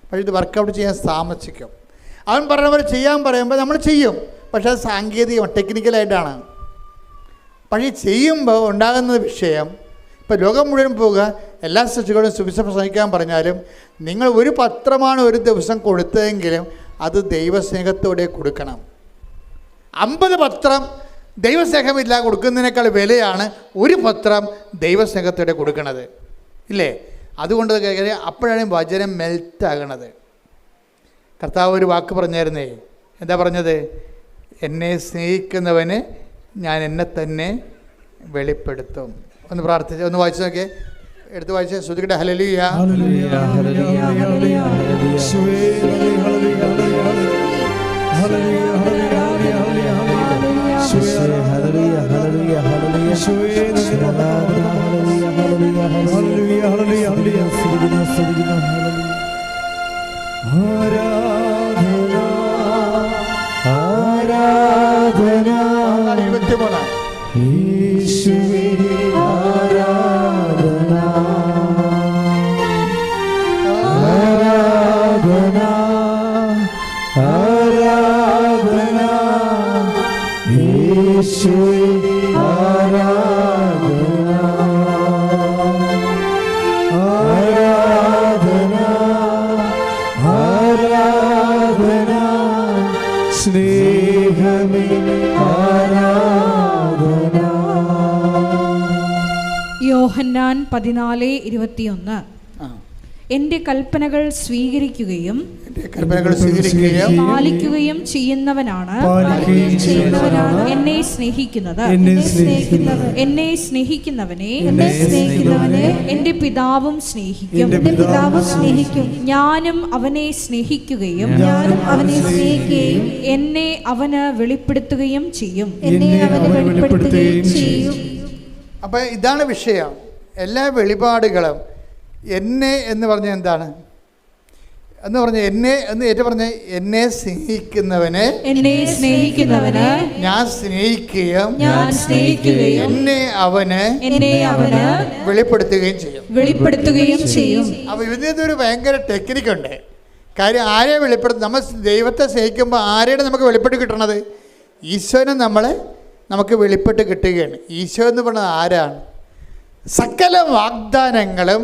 പക്ഷേ ഇത് വർക്കൗട്ട് ചെയ്യാൻ താമസിക്കും. അവൻ പറയുന്ന പോലെ ചെയ്യാൻ പറയുമ്പോൾ നമ്മൾ ചെയ്യും, പക്ഷേ അത് സാങ്കേതികമാണ്, ടെക്നിക്കലായിട്ടാണ്. പക്ഷേ ചെയ്യുമ്പോൾ ഉണ്ടാകുന്ന വിഷയം, ഇപ്പോൾ ലോകം മുഴുവൻ പോവുക, എല്ലാ സൃഷ്ടികളും സുവിശേഷം പ്രസംഗിക്കാൻ പറഞ്ഞാലും നിങ്ങൾ ഒരു പത്രമാണ് ഒരു ദിവസം കൊടുത്തതെങ്കിലും അത് ദൈവസ്നേഹത്തോടെ കൊടുക്കണം. 50 പത്രം ദൈവസ്നേഹമില്ല കൊടുക്കുന്നതിനേക്കാൾ വിലയാണ് ഒരു പത്രം ദൈവസ്നേഹത്തോടെ കൊടുക്കുന്നത്, ഇല്ലേ? അതുകൊണ്ട് അപ്പോഴാണ് വചനം മെൽറ്റാകണത്. കർത്താവ് ഒരു വാക്ക് പറഞ്ഞായിരുന്നേ, എന്താ പറഞ്ഞത്? എന്നെ സ്നേഹിക്കുന്നവന് ഞാൻ എന്നെ തന്നെ വെളിപ്പെടുത്തും. ഒന്ന് പ്രാർത്ഥിച്ച് ഒന്ന് വായിച്ചു നോക്കിയേ, എടുത്ത് വായിച്ചേ. ശ്രുതിക്കട്ടെ. Hallelujah, hallelujah, hallelujah, hallelujah, hallelujah, യേശുവേ, ഹല്ലേലൂയ, ഹല്ലേലൂയ, ഹല്ലേലൂയ, ഹല്ലേലൂയ, യേശുവേ, ഹല്ലേലൂയ, ഹല്ലേലൂയ, ഹല്ലേലൂയ, യേശുവേ, hallelujah, hallelujah, hallelujah, hallelujah, hallelujah, സ്തുതിക്കുന്നു, സ്തുതിക്കുന്നു, ആരാധന, ആരാധന, യേശുവേ, ആരാധന, ആരാധന, ആരാധന, യേശുവേ, ആരാധന, ആരാധന, ആരാധന, സ്നേഹമേ, ആരാധന. യോഹന്നാൻ 14:21. എന്റെ കൽപ്പനകൾ സ്വീകരിക്കുകയും പാലിക്കുകയും ചെയ്യുന്നവനാണ് എന്നെ സ്നേഹിക്കുന്നത്. എന്നെ സ്നേഹിക്കുന്നവനെ എന്റെ പിതാവും സ്നേഹിക്കും. ഞാനും അവനെ സ്നേഹിക്കുകയും എന്നെ അവന് വെളിപ്പെടുത്തുകയും ചെയ്യും. അപ്പം ഇതാണ് വിഷയം. എല്ലാ വെളിപാടുകളും എന്നെ എന്ന് പറഞ്ഞാൽ എന്താണ് എന്ന് പറഞ്ഞാൽ എന്നെ എന്ന് ഏറ്റു പറഞ്ഞ എന്നെ സ്നേഹിക്കുന്നവന് ഞാൻ സ്നേഹിക്കുകയും എന്നെ അവന് വെളിപ്പെടുത്തുകയും ചെയ്യും. അപ്പോൾ ഇതിനകത്ത് ഒരു ഭയങ്കര ടെക്നിക്കുണ്ട്. കാര്യം ആരെ വെളിപ്പെടുത്തും? നമ്മൾ ദൈവത്തെ സ്നേഹിക്കുമ്പോൾ ആരെയാണ് നമുക്ക് വെളിപ്പെട്ട് കിട്ടണത്? ഈശോനെ നമുക്ക് വെളിപ്പെട്ട് കിട്ടുകയാണ്. ഈശോ എന്ന് പറയുന്നത് ആരാണ്? സകല വാഗ്ദാനങ്ങളും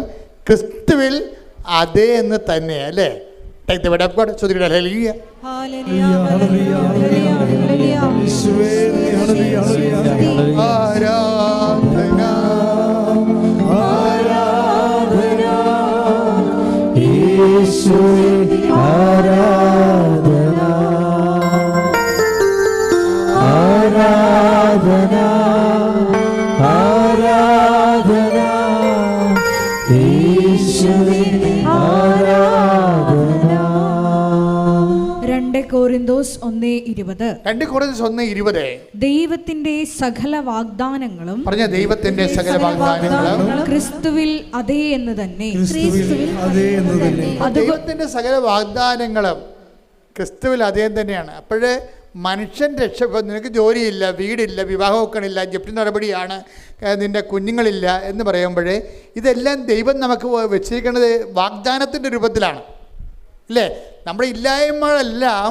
ക്രിസ്തുവിൽ അതേ എന്ന് തന്നെയാണ്, അല്ലേ? Take the word of God. Hallelujah. Hallelujah. Hallelujah. Hallelujah. Aradhana, Aradhana, Yeshuve, Aradhana, Aradhana, Aradhana, Yeshuve, Aradhana. 2 Korinthos 1:20. ദൈവത്തിന്റെ സകല വാഗ്ദാനങ്ങളും ക്രിസ്തുവിൽ അതേ എന്ന് തന്നെ. ദൈവത്തിന്റെ സകല വാഗ്ദാനങ്ങളും ക്രിസ്തുവിൽ അതേ തന്നെയാണ്. അപ്പോഴേ മനുഷ്യൻ രക്ഷപ്പെടും. നിനക്ക് ജോലിയില്ല, വീടില്ല, വിവാഹം വെക്കണില്ല, ജപ്തി നടപടിയാണ്, നിൻ്റെ കുഞ്ഞുങ്ങളില്ല എന്ന് പറയുമ്പോഴേ ഇതെല്ലാം ദൈവം നമുക്ക് വെച്ചിരിക്കുന്നത് വാഗ്ദാനത്തിൻ്റെ രൂപത്തിലാണ്, അല്ലേ? നമ്മുടെ ഇല്ലായ്മകളെല്ലാം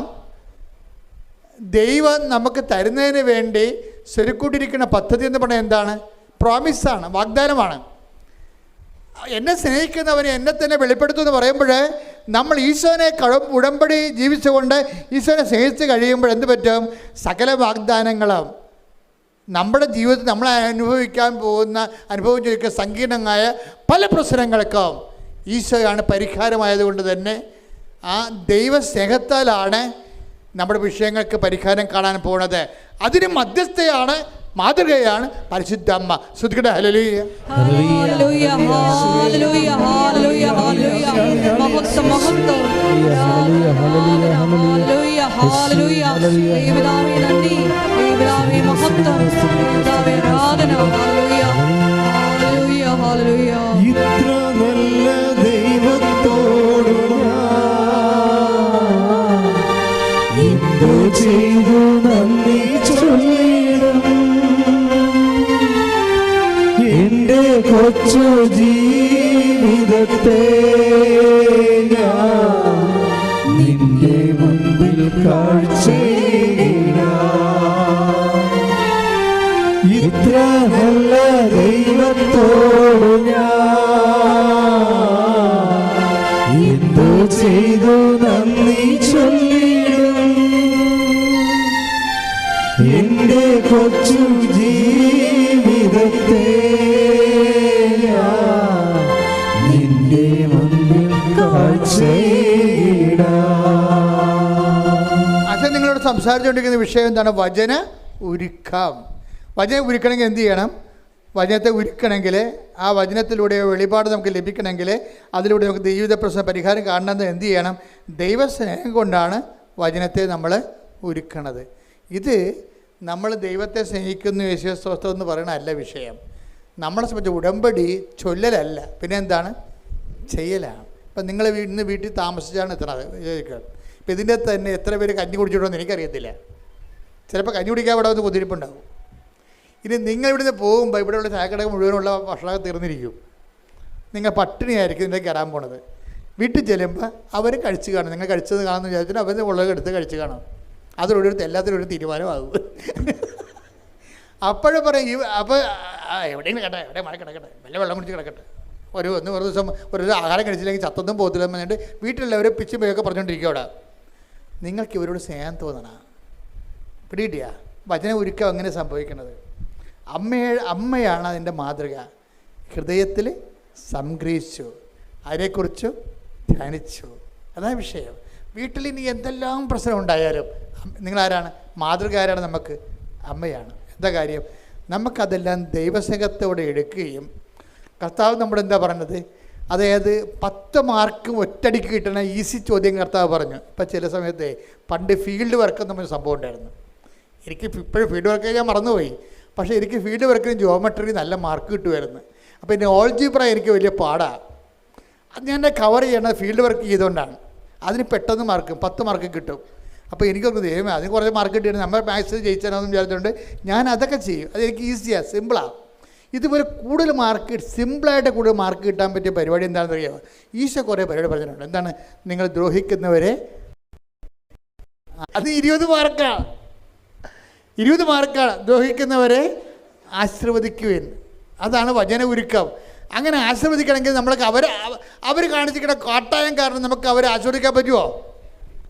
ദൈവം നമുക്ക് തരുന്നതിന് വേണ്ടി സ്വരുക്കൂട്ടിരിക്കുന്ന പദ്ധതി എന്ന് പറഞ്ഞാൽ എന്താണ്? പ്രോമിസാണ്, വാഗ്ദാനമാണ്. എന്നെ സ്നേഹിക്കുന്നവനെ എന്നെ തന്നെ വെളിപ്പെടുത്തുമെന്ന് പറയുമ്പോൾ നമ്മൾ ഈശോനെ ഉടമ്പടി ജീവിച്ചുകൊണ്ട് ഈശോനെ സ്നേഹിച്ച് കഴിയുമ്പോൾ എന്ത് പറ്റും? സകല വാഗ്ദാനങ്ങളും നമ്മുടെ ജീവിതത്തിൽ നമ്മൾ അനുഭവിക്കാൻ പോകുന്ന അനുഭവിച്ചിരിക്കുന്ന സങ്കീർണമായ പല പ്രശ്നങ്ങൾക്കും ഈശോയാണ് പരിഹാരമായതുകൊണ്ട് തന്നെ ആ ദൈവസ്നേഹത്താലാണ് നമ്മുടെ വിഷയങ്ങൾക്ക് പരിഹാരം കാണാൻ പോകുന്നത്. അതിന് മധ്യസ്ഥയാണ്, മാതൃകയാണ് പരിശുദ്ധ അമ്മ. ശ്രുതിക്കട്ടെ. Hallelujah, hallelujah, hallelujah, hallelujah, hallelujah, മഹത്വം, മഹത്വം, ഹല്ലേലൂയ, ഹല്ലേലൂയ, ഹല്ലേലൂയ, ദൈവനാമേ നന്ദി, ദൈവനാമേ മഹത്വം, ദൈവനാമേ ആരാധന, ഹല്ലേലൂയ, ഹല്ലേലൂയ, ഹല്ലേലൂയ. ഇത്ര നല്ല ദൈവത്തോട് എന്തു ചെയ്തു നന്ദി ചൊല്ലിടും എന്റെ കൊച്ചു ജീവിതത്തെ ഞാൻ നിന്റെ മുൻപിൽ കാഴ്ചയിടാം. ഇത്ര നല്ല ദൈവത്തോട് ഞാൻ എന്തു ചെയ്തു നന്ദി ചൊല്ലിടും എന്റെ കൊച്ചു ജീവിതത്തെ ഞാൻ നിന്റെ മുൻപിൽ കാഴ്ചയിടാം. അച്ഛൻ നിങ്ങളോട് സംസാരിച്ചുകൊണ്ടിരിക്കുന്ന വിഷയം എന്താണ്? വചന ഉരുക്കം. വചനം ഉരുക്കണമെങ്കിൽ എന്ത് ചെയ്യണം? വചനത്തെ ഉരുക്കണമെങ്കിൽ, ആ വചനത്തിലൂടെ വെളിപാട് നമുക്ക് ലഭിക്കണമെങ്കിൽ, അതിലൂടെ നമുക്ക് ജീവിത പ്രശ്ന പരിഹാരം കാണണമെന്ന് എന്ത് ചെയ്യണം? ദൈവസ്നേഹം കൊണ്ടാണ് വചനത്തെ നമ്മൾ ഉരുക്കണത്. ഇത് നമ്മൾ ദൈവത്തെ സ്നേഹിക്കുന്നു യേശുസ്തോത്രം എന്ന് പറയുന്ന അല്ല വിഷയം. നമ്മളെ സംബന്ധിച്ച് ഉടമ്പടി ചൊല്ലലല്ല, പിന്നെ എന്താണ്? ചെയ്യലാണ്. ഇപ്പം നിങ്ങൾ ഇന്ന് വീട്ടിൽ താമസിച്ചാണ് എത്തണത് വിചാരിക്കുക. ഇപ്പം ഇതിൻ്റെ തന്നെ എത്ര പേര് കഞ്ഞി കുടിച്ചിട്ടുണ്ടെന്ന് എനിക്കറിയത്തില്ല. ചിലപ്പോൾ കഞ്ഞി കുടിക്കാൻ ഇവിടെ വന്ന് കുതിരിപ്പുണ്ടാകും. ഇനി നിങ്ങൾ ഇവിടുന്ന് പോകുമ്പോൾ ഇവിടെയുള്ള ചായക്കട മുഴുവനുള്ള ഭക്ഷണമൊക്കെ തീർന്നിരിക്കും. നിങ്ങൾ പട്ടിണിയായിരിക്കും ഇതിൻ്റെ കയറാൻ പോണത്. വീട്ടിൽ ചെല്ലുമ്പോൾ അവർ കഴിച്ച് കാണും. നിങ്ങൾ കഴിച്ചത് കാണുമെന്ന് വിചാരിച്ചിട്ട് അവർ ഉള്ളത് എടുത്ത് കഴിച്ച് കാണും. അതിലൊരു എല്ലാത്തിനും ഒരു തീരുമാനമാകും. അപ്പോഴും പറയും അപ്പോൾ എവിടെയെങ്കിലും കേട്ടെ, എവിടെ മഴ കിടക്കട്ടെ, വല്ല വെള്ളം കുടിച്ച് കിടക്കട്ടെ, ഒരു ദിവസം ഒരു ആഹാരം കഴിച്ചില്ലെങ്കിൽ ചത്തൊന്നും പോകത്തില്ല എന്ന് പറഞ്ഞിട്ട് വീട്ടിലുള്ളവരെ പിച്ചും പേയൊക്കെ പറഞ്ഞുകൊണ്ടിരിക്കും. അവിടെ നിങ്ങൾക്ക് ഇവരോട് സ്നേഹം തോന്നണം. പിടികിട്ടിയ വചന ഉരുക്കം അങ്ങനെ സംഭവിക്കുന്നത്. അമ്മയാണ് അതിൻ്റെ മാതൃക. ഹൃദയത്തിൽ സംഗ്രഹിച്ചു, അതിനെക്കുറിച്ച് ധ്യാനിച്ചു. അതാണ് വിഷയം. വീട്ടിൽ ഇനി എന്തെല്ലാം പ്രശ്നം ഉണ്ടായാലും നിങ്ങളാരാണ്? മാതൃക ആരാണ്? നമുക്ക് അമ്മയാണ്. എന്താ കാര്യം? നമുക്കതെല്ലാം ദൈവസ്നേഹത്തോടെ എടുക്കുകയും, കർത്താവ് നമ്മുടെ എന്താ പറഞ്ഞത്? അതായത് 10 മാർക്ക് ഒറ്റടിക്ക് കിട്ടണ ഈസി ചോദ്യം കർത്താവ് പറഞ്ഞു. ഇപ്പം ചില സമയത്ത് പണ്ട് ഫീൽഡ് വർക്ക് എന്നൊരു സംഭവം ഉണ്ടായിരുന്നു. എനിക്ക് ഇപ്പോഴും ഫീൽഡ് വർക്ക് ഞാൻ മറന്നുപോയി. പക്ഷേ എനിക്ക് ഫീൽഡ് വർക്കിന് ജോമെട്രി നല്ല മാർക്ക് കിട്ടുമായിരുന്നു. അപ്പോൾ എൻ്റെ ഓൾജിബ്ര എനിക്ക് വലിയ പാടാണ്. അത് ഞാൻ കവർ ചെയ്യണത് ഫീൽഡ് വർക്ക് ചെയ്തുകൊണ്ടാണ്. അതിന് പെട്ടെന്ന് മാർക്ക് 10 മാർക്ക് കിട്ടും. അപ്പോൾ എനിക്കൊന്ന് ദൈവമേ അതിന് കുറച്ച് മാർക്ക് കിട്ടിയിട്ട് നമ്മൾ മാത്സിൽ ജയിച്ചാലെന്ന് വിചാരിച്ചുകൊണ്ട് ഞാൻ അതൊക്കെ ചെയ്യും. അതെനിക്ക് ഈസിയാണ്, സിമ്പിളാണ്. ഇതുപോലെ കൂടുതൽ മാർക്ക്, സിമ്പിളായിട്ട് കൂടുതൽ മാർക്ക് കിട്ടാൻ പറ്റിയ പരിപാടി എന്താണെന്ന് അറിയാമോ? ഈശോ കുറേ പരിപാടി പറഞ്ഞിട്ടുണ്ട്. എന്താണ്? നിങ്ങൾ ദ്രോഹിക്കുന്നവരെ, അത് 20 മാർക്കാണ്. 20 മാർക്കാണ്. ദ്രോഹിക്കുന്നവരെ ആശീർവദിക്കുവിൻ. അതാണ് വചന ഉരുക്കം. അങ്ങനെ ആശീർവദിക്കണമെങ്കിൽ നമ്മൾക്ക് അവർ കാണിച്ചിരിക്കുന്ന കാട്ടായം കാരണം നമുക്ക് അവരെ ആശീർവദിക്കാൻ പറ്റുമോ?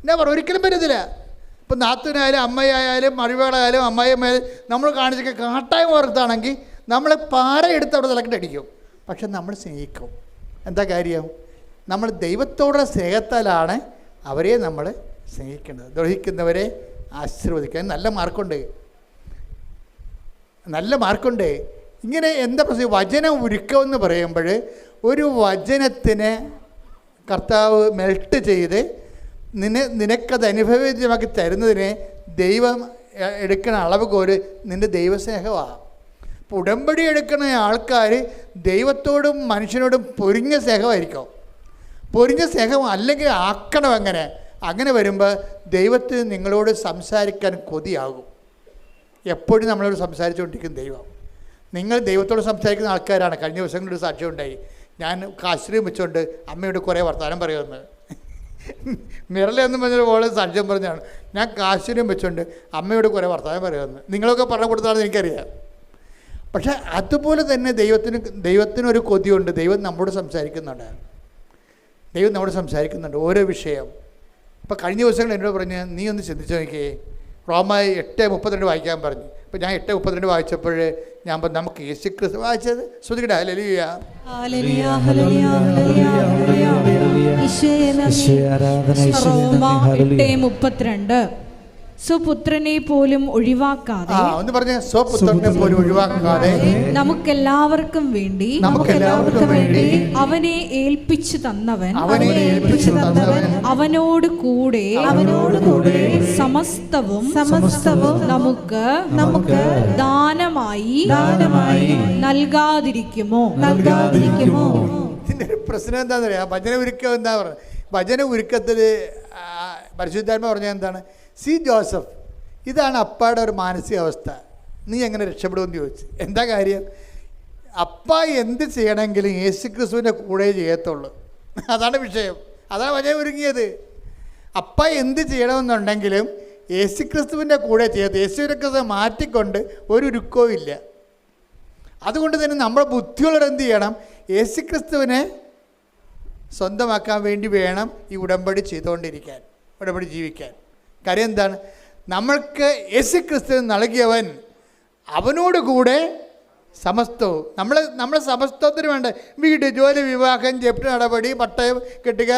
എന്നാ പറ, ഒരിക്കലും പറ്റത്തില്ല. ഇപ്പം നാത്തൂനായാലും അമ്മയായാലും മരുമകളായാലും അമ്മായിയമ്മയായാലും നമ്മൾ കാണിച്ചിരിക്കുന്ന കാട്ടായം ഓർത്താണെങ്കിൽ നമ്മളെ പാറയെടുത്ത് അവിടെ തലക്കിട്ടടിക്കും. പക്ഷെ നമ്മൾ സ്നേഹിക്കും. എന്താ കാര്യം? നമ്മൾ ദൈവത്തോടുള്ള സ്നേഹത്താലാണ് അവരെ നമ്മൾ സ്നേഹിക്കേണ്ടത്. ദ്രോഹിക്കുന്നവരെ ആശീർവദിക്കാൻ നല്ല മാർക്കുണ്ട്, നല്ല മാർക്കുണ്ട്. ഇങ്ങനെ എന്താ പ്രശ്നം? വചനം ഉരുക്കം എന്ന് പറയുമ്പോൾ ഒരു വചനത്തിന് കർത്താവ് മെൽട്ട് ചെയ്ത് നിനക്കത് അനുഭവവേദ്യമാക്കി തരുന്നതിന് ദൈവം എടുക്കുന്ന അളവ് കോല് നിൻ്റെ ദൈവസ്നേഹമാണ്. ഇപ്പോൾ ഉടമ്പടി എടുക്കുന്ന ആൾക്കാർ ദൈവത്തോടും മനുഷ്യനോടും പൊരിഞ്ഞ സ്നേഹമായിരിക്കും. പൊരിഞ്ഞ സ്നേഹം അല്ലെങ്കിൽ ആക്കണം. അങ്ങനെ വരുമ്പോൾ ദൈവത്തിന് നിങ്ങളോട് സംസാരിക്കാൻ കൊതിയാകും. എപ്പോഴും നമ്മളോട് സംസാരിച്ചുകൊണ്ടിരിക്കും ദൈവം. നിങ്ങൾ ദൈവത്തോട് സംസാരിക്കുന്ന ആൾക്കാരാണ്. കഴിഞ്ഞ ദിവസങ്ങളൊരു സാക്ഷ്യം ഉണ്ടായി. ഞാൻ കാശ്രീം വെച്ചുകൊണ്ട് അമ്മയോട് കുറേ വർത്തമാനം പറയുമെന്ന്. മിറലെന്ന് പറഞ്ഞൊരു പോലെ സാക്ഷ്യം പറഞ്ഞാണ്. ഞാൻ കാശ്രീം വെച്ചുകൊണ്ട് അമ്മയോട് കുറേ വർത്തമാനം പറയുമെന്ന്. നിങ്ങളൊക്കെ പറഞ്ഞു കൊടുത്താണെന്ന് എനിക്കറിയാം. പക്ഷേ അതുപോലെ തന്നെ ദൈവത്തിനൊരു കൊതിയുണ്ട്. ദൈവം നമ്മോട് സംസാരിക്കുന്നുണ്ട് ഓരോ വിഷയം. ഇപ്പോൾ കഴിഞ്ഞ ദിവസങ്ങൾ എന്നോട് പറഞ്ഞ് നീ ഒന്ന് ചിന്തിച്ച് നോക്കിയേ, റോമായി 8:32 വായിക്കാൻ പറഞ്ഞു. അപ്പോൾ ഞാൻ 8:32 വായിച്ചപ്പോൾ ഞാൻ പറഞ്ഞു നമുക്ക് യേശു ക്രിസ്തു വായിച്ചത് ശ്രുതികട. Hallelujah, hallelujah, hallelujah, hallelujah. Roma 8:32 സ്വപുത്രനെ പോലും ഒഴിവാക്കാതെ, ഒന്ന് പറഞ്ഞ സ്വപുത്രനെ പോലും ഒഴിവാക്കാതെ നമുക്കെല്ലാവർക്കും വേണ്ടി അവനെ ഏൽപ്പിച്ചു തന്നവൻ അവനോട് കൂടെ സമസ്തവും നമുക്ക് ദാനമായി നൽകാതിരിക്കുമോ? ഇതിന്റെ പ്രശ്നം എന്താണെന്ന് പറയാ? ഭജന ഒരുക്കം എന്താ പറയുക? വചന ഉരുക്കത്തിൽ പരിശുദ്ധാത്മ പറഞ്ഞത് എന്താണ്? സി ജോസഫ്, ഇതാണ് അപ്പയുടെ ഒരു മാനസികാവസ്ഥ, നീ എങ്ങനെ രക്ഷപ്പെടുമെന്ന് ചോദിച്ചു. എന്താ കാര്യം? അപ്പ എന്ത് ചെയ്യണമെങ്കിലും യേശുക്രിസ്തുവിൻ്റെ കൂടെ ചെയ്യത്തുള്ളൂ. അതാണ് വിഷയം. അതാണ് വചനം ഒരുങ്ങിയത്. അപ്പ എന്ത് ചെയ്യണമെന്നുണ്ടെങ്കിലും യേശുക്രിസ്തുവിൻ്റെ കൂടെ ചെയ്യത്ത്. യേശുക്രിസ്തു മാറ്റിക്കൊണ്ട് ഒരു ഉരുക്കവും ഇല്ല. അതുകൊണ്ട് തന്നെ നമ്മുടെ ബുദ്ധിയുള്ളവർ എന്ത് ചെയ്യണം? യേശുക്രിസ്തുവിനെ സ്വന്തമാക്കാൻ വേണ്ടി വേണം ഈ ഉടമ്പടി ചെയ്തുകൊണ്ടിരിക്കാൻ, ഉടമ്പടി ജീവിക്കാൻ. കാര്യം എന്താണ്? നമ്മൾക്ക് യേശുക്രിസ്തുവിന് നൽകിയവൻ അവനോട് കൂടെ സമസ്തവും. നമ്മൾ സമസ്തത്തിന് വേണ്ട വീട്, ജോലി, വിവാഹം, ജപ്തി നടപടി, പട്ടയം കെട്ടുക,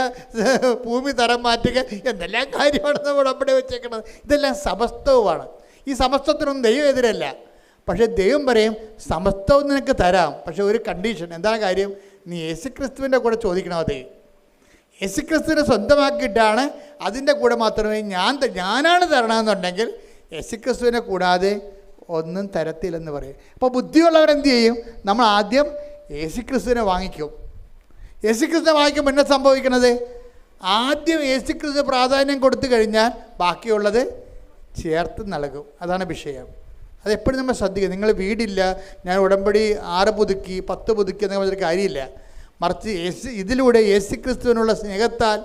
ഭൂമി തരം മാറ്റുക, എന്തെല്ലാം കാര്യമാണ് നമ്മൾ ഉടമ്പടി വെച്ചേക്കുന്നത്. ഇതെല്ലാം സമസ്തവുമാണ്. ഈ സമസ്തത്തിനൊന്നും ദൈവം എതിരല്ല. പക്ഷേ ദൈവം പറയും സമസ്തവും നിനക്ക് തരാം, പക്ഷേ ഒരു കണ്ടീഷൻ. എന്താണ് കാര്യം? നീ യേശുക്രിസ്തുവിൻ്റെ കൂടെ ചോദിക്കണം. അത് യേശുക്രിസ്തുവിനെ സ്വന്തമാക്കിയിട്ടാണ് അതിൻ്റെ കൂടെ മാത്രമേ ഞാനാണ് തരണമെന്നുണ്ടെങ്കിൽ യേശുക്രിസ്തുവിനെ കൂടാതെ ഒന്നും തരത്തില്ലെന്ന് പറയും. അപ്പോൾ ബുദ്ധിയുള്ളവരെന്ത് ചെയ്യും? നമ്മൾ ആദ്യം യേശുക്രിസ്തുവിനെ വാങ്ങിക്കും. യേശുക്രിസ്തുവിനെ വാങ്ങിക്കുമ്പോൾ എന്നാ സംഭവിക്കുന്നത്? ആദ്യം യേശുക്രിസ്തു പ്രാധാന്യം കൊടുത്തു കഴിഞ്ഞാൽ ബാക്കിയുള്ളത് ചേർത്ത് നൽകും. അതാണ് വിഷയം. അതെപ്പോഴും നമ്മൾ ശ്രദ്ധിക്കുക. നിങ്ങൾ വീടില്ല, ഞാൻ ഉടമ്പടി 6 പുതുക്കി 10 പുതുക്കി എന്നൊക്കെ പറഞ്ഞൊരു കാര്യമില്ല. മറിച്ച് ഇതിലൂടെ യേശുക്രിസ്തുവിനുള്ള സ്നേഹത്താൽ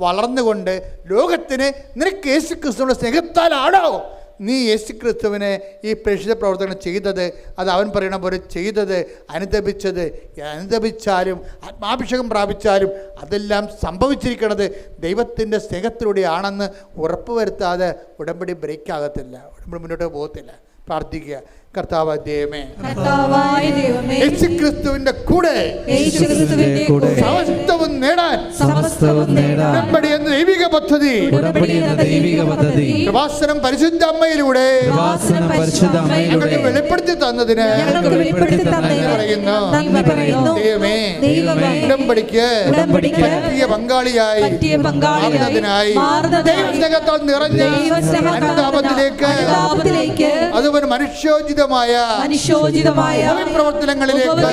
വളർന്നുകൊണ്ട് ലോകത്തിന് നിനക്ക് യേശുക്രിസ്തുവിനുള്ള സ്നേഹത്താലാണോ നീ യേശുക്രിസ്തുവിനെ ഈ പ്രേക്ഷിത പ്രവർത്തനം ചെയ്തത്? അത് അവൻ പറയണ പോലെ ചെയ്തത്, അനുദപിച്ചാലും ആത്മാഭിഷേകം പ്രാപിച്ചാലും അതെല്ലാം സംഭവിച്ചിരിക്കുന്നത് ദൈവത്തിൻ്റെ സ്നേഹത്തിലൂടെയാണെന്ന് ഉറപ്പുവരുത്താതെ ഉടമ്പടി ബ്രേക്ക് ആകത്തില്ല, ഉടമ്പടി മുന്നോട്ട് പോകത്തില്ല. പ്രാർത്ഥിക്കുക. കർത്താവായ ദൈവമേ, യേശുക്രിസ്തുവിന്റെ കൂടെ സമസ്തവും നേടാൻ ഉടമ്പടി എന്ന ദൈവിക പദ്ധതി കൃപാസനം പരിശുദ്ധ അമ്മയിലൂടെ ഞങ്ങൾക്ക് വെളിപ്പെടുത്തി തന്നതിന് പറയുന്നു. ദൈവമേ, ഉടമ്പടിക്ക് പറ്റിയ പങ്കാളിയായി മാറുന്നതിനായി ദൈവസ്നേഹത്താൽ നിറഞ്ഞ അനുതാപത്തിലേക്ക് അതുപോലെ മനുഷ്യോചിതമായ പ്രവർത്തനങ്ങളിലേക്ക്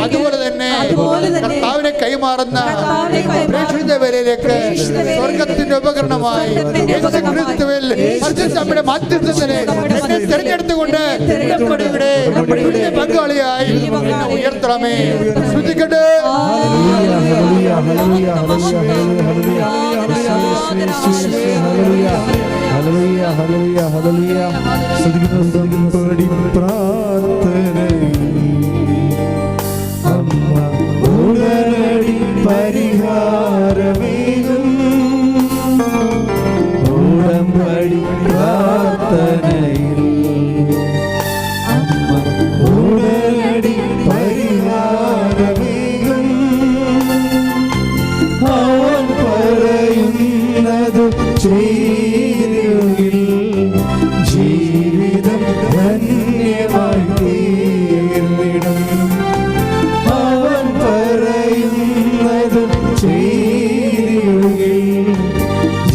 അതുപോലെ തന്നെ കർത്താവിനെ കൈമാറുന്ന പ്രേക്ഷിതവരിലേക്ക് സ്വർഗത്തിന്റെ ഉപകരണമായി യേശുക്രിസ്തുവിൽ പരിശുദ്ധമ്മയുടെ മാധ്യസ്ഥനെ എന്നെ തിരഞ്ഞെടുത്തുകൊണ്ട് ഉടമ്പടിയുടെ പങ്കാളിയായി ഉയർത്തണമേ. ശ്രദ്ധിക്കട്ടെ. പരിഹാരമേകും ഉടമ്പടി പ്രാർത്ഥനയിൽ അമ്മ ഉടനടി പരിഹാരമേകും. അവൻ പറയുന്നത് ചെയ്തിടുകിൽ ജീവിതം ധന്യമായി തീർന്നിടും. അവൻ പറയുന്നത് ചെയ്തിടുകിൽ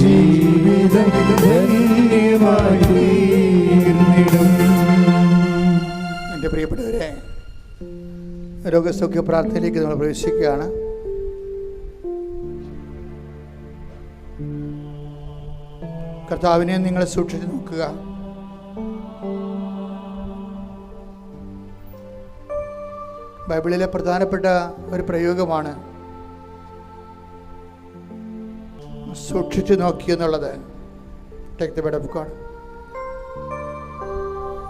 ജീവിതം ധന്യമായി തീർന്നിടും. എൻ്റെ പ്രിയപ്പെട്ടവരെ, രോഗസൗഖ്യ പ്രാർത്ഥനയിലേക്ക് നമ്മൾ പ്രവേശിക്കുകയാണ്. കർത്താവിനെ നിങ്ങൾ സൂക്ഷിച്ചു നോക്കുക. ബൈബിളിലെ പ്രധാനപ്പെട്ട ഒരു പ്രയോഗമാണ് സൂക്ഷിച്ചു നോക്കി എന്നുള്ളത്. Take the word of God.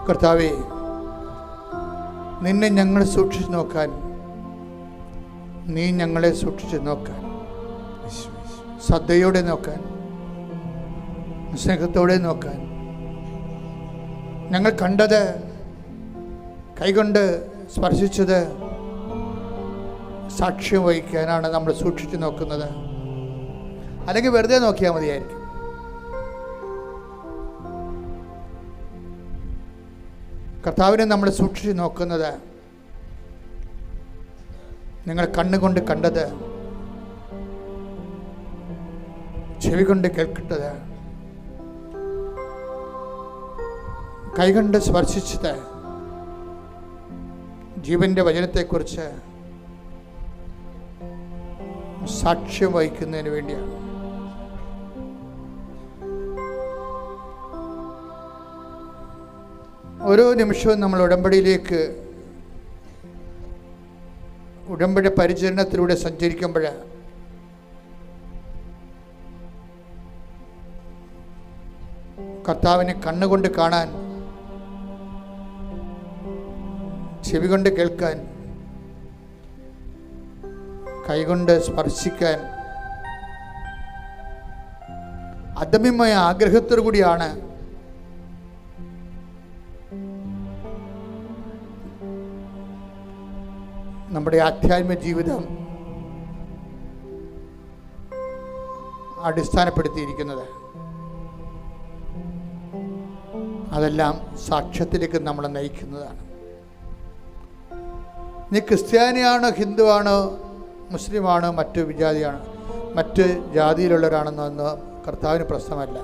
കർത്താവേ, നിന്നെ ഞങ്ങൾ സൂക്ഷിച്ചു നോക്കാൻ, നീ ഞങ്ങളെ സൂക്ഷിച്ചു നോക്കാൻ, ശ്രദ്ധയോടെ നോക്കാൻ, സ്നേഹത്തോടെ നോക്കാൻ, ഞങ്ങൾ കണ്ടത്, കൈകൊണ്ട് സ്പർശിച്ചത് സാക്ഷ്യം വഹിക്കാനാണ് നമ്മൾ സൂക്ഷിച്ചു നോക്കുന്നത്. അല്ലെങ്കിൽ വെറുതെ നോക്കിയാൽ മതിയായിരിക്കും. കർത്താവിനെ നമ്മൾ സൂക്ഷിച്ചു നോക്കുന്നത് നിങ്ങൾ കണ്ണുകൊണ്ട് കണ്ടത്, ചെവി കൊണ്ട് കേൾക്കേണ്ടത്, കൈകൊണ്ട് സ്പർശിച്ചത്, ജീവന്റെ വചനത്തെക്കുറിച്ച് സാക്ഷ്യം വഹിക്കുന്നതിന് വേണ്ടിയാണ്. ഓരോ നിമിഷവും നമ്മൾ ഉടമ്പടിയിലേക്ക്, ഉടമ്പടി പരിചരണത്തിലൂടെ സഞ്ചരിക്കുമ്പോൾ കർത്താവിനെ കണ്ണുകൊണ്ട് കാണാൻ, ചെവി കൊണ്ട് കേൾക്കാൻ, കൈകൊണ്ട് സ്പർശിക്കാൻ അദമ്യമായ ആഗ്രഹത്തോടു കൂടിയാണ് നമ്മുടെ ആധ്യാത്മിക ജീവിതം അടിസ്ഥാനപ്പെടുത്തിയിരിക്കുന്നത്. അതെല്ലാം സാക്ഷ്യത്തിലേക്ക് നമ്മളെ നയിക്കുന്നതാണ്. നീ ക്രിസ്ത്യാനിയാണോ, ഹിന്ദുവാണോ, മുസ്ലിമാണോ, മറ്റു വിജാതിയാണോ, മറ്റ് ജാതിയിലുള്ളവരാണെന്നൊന്നും കർത്താവിന് പ്രശ്നമല്ല.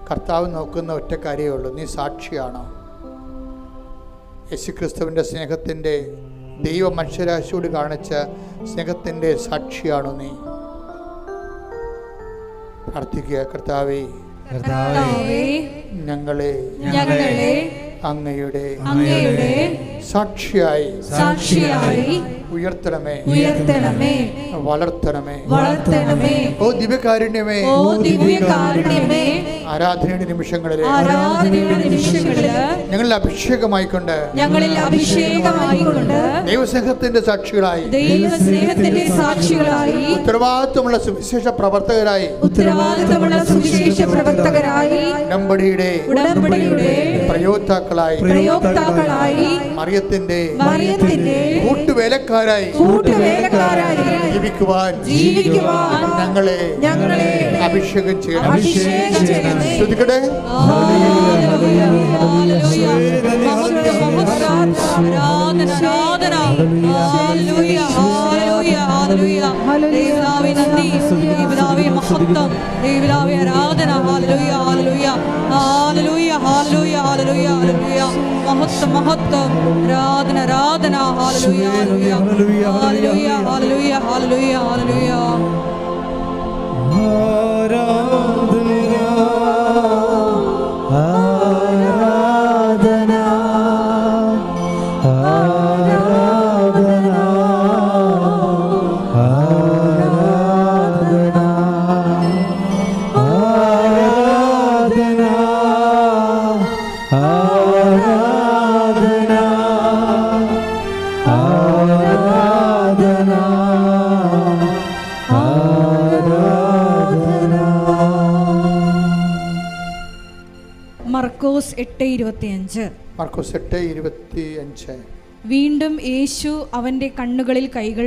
കർത്താവ് നോക്കുന്ന ഒറ്റ കാര്യമേ ഉള്ളൂ, നീ സാക്ഷിയാണോ? യേശുക്രിസ്തുവിൻ്റെ സ്നേഹത്തിൻ്റെ, ദൈവ മനുഷ്യരാശിയോട് കാണിച്ച സ്നേഹത്തിൻ്റെ സാക്ഷിയാണോ നീ? പ്രാർത്ഥിക്കുക. കർത്താവേ, ഞങ്ങളെ അങ്ങയുടെ സാക്ഷിയായി ഉയർത്തണമേ, വളർത്തണമേ. ഓ ദിവ്യകാരുണ്യമേ, ആരാധനയുടെ നിമിഷങ്ങളിലെ ഞങ്ങളിൽ അഭിഷേകമായിക്കൊണ്ട് ദൈവസ്നേഹത്തിന്റെ സാക്ഷികളായി, ഉത്തരവാദിത്വമുള്ള സുവിശേഷ പ്രവർത്തകരായി, ഉടമ്പടിയുടെ പ്രയോക്താക്കളായി, മറിയത്തിന്റെ കൂട്ടുവേലക്കാരായി ജീവിക്കുവാൻ ഞങ്ങളെ അഭിഷേകം ചെയ്യണം. ശ്രദ്ധിക്കട്ടെ. മർക്കോസ് 8:25. വീണ്ടും യേശു അവന്റെ കണ്ണുകളിൽ കൈകൾ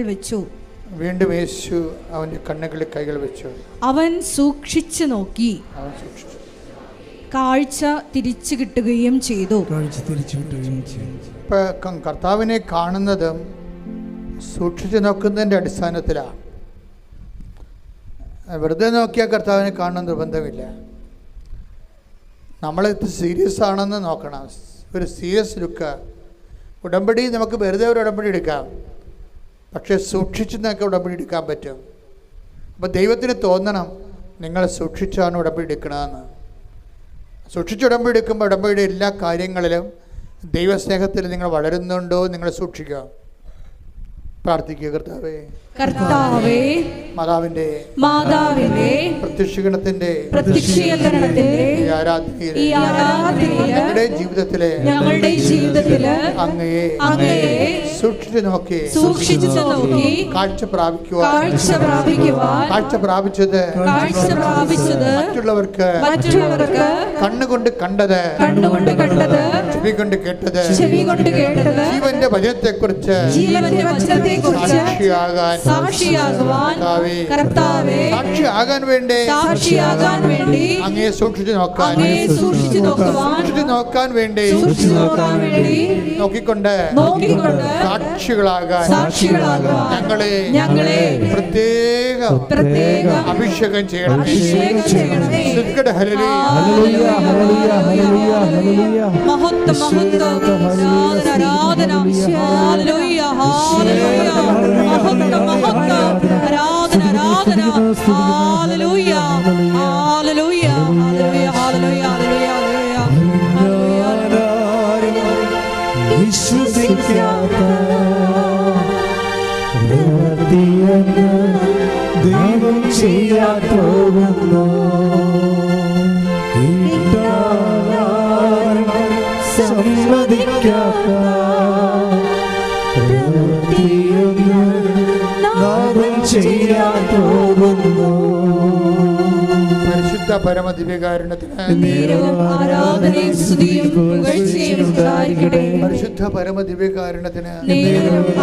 വെച്ചു. അവൻ സൂക്ഷിച്ചു നോക്കി, കാഴ്ച തിരിച്ചു കിട്ടുകയും ചെയ്തു. കർത്താവിനെ കാണുന്നതും സൂക്ഷിച്ചു നോക്കുന്നതിൻ്റെ അടിസ്ഥാനത്തിലാണ്. വെറുതെ നോക്കിയാൽ കർത്താവിനെ കാണുന്ന നിർബന്ധമില്ല. നമ്മൾ സീരിയസ് ആണെന്ന് നോക്കണം. ഒരു സീരിയസ് ലുക്ക്. ഉടമ്പടി നമുക്ക് വെറുതെ ഒരു ഉടമ്പടി എടുക്കാം, പക്ഷേ സൂക്ഷിച്ച് നമുക്ക് ഉടമ്പടി എടുക്കാൻ പറ്റും. അപ്പോൾ ദൈവത്തിന് തോന്നണം നിങ്ങൾ സൂക്ഷിച്ചാണ് ഉടമ്പടി എടുക്കണമെന്ന്. സൂക്ഷിച്ച് ഉടമ്പടി എടുക്കുമ്പോൾ ഉടമ്പടിയുടെ എല്ലാ കാര്യങ്ങളിലും ദൈവസ്നേഹത്തിൽ നിങ്ങൾ വളരുന്നുണ്ടോ നിങ്ങൾ സൂക്ഷിക്കുക. പ്രാർത്ഥിക്കുക. കർത്താവേ, മാതാവിന്റെ പ്രത്യക്ഷീകരണത്തിന്റെ ഞങ്ങളുടെ ജീവിതത്തിലെ അങ്ങയെ സൂക്ഷിച്ചു നോക്കി കാഴ്ച പ്രാപിച്ചത് മറ്റുള്ളവർക്ക് കണ്ണുകൊണ്ട് കണ്ടത്, ചെവി കൊണ്ട് കേട്ടത്, ജീവന്റെ വചനത്തെക്കുറിച്ച് സാക്ഷിയാകാൻ വേണ്ടി അങ്ങയെ സൂക്ഷിച്ചു നോക്കാൻ വേണ്ടി നോക്കിക്കൊണ്ട് സാക്ഷികളാകാൻ ഞങ്ങളെ പ്രത്യേക അഭിഷേകം ചെയ്യണം. മഹത്വം മഹത്വം, ആരാധന, ആരാധന. Hallelujah, hallelujah, hallelujah, hallelujah, hallelujah, hallelujah. വിശ്വസിക്കാത്ത പ്രവൃത്തിയെന്ന് ദൈവം ചെയ്യാൻ പോകുന്നു. സമ്മതിക്കാത്ത പ്രവൃത്തിയെന്ന് ദൈവം ചെയ്യാൻ പോകുന്നു. പരിശുദ്ധ പരമദിവ്യകാരുണ്യത്തിന് ആരാധനയും സ്തുതിയും പുകഴ്ചയും ഉണ്ടായിരിക്കട്ടെ. പരിശുദ്ധ പരമദിവ്യകാരുണ്യത്തിന്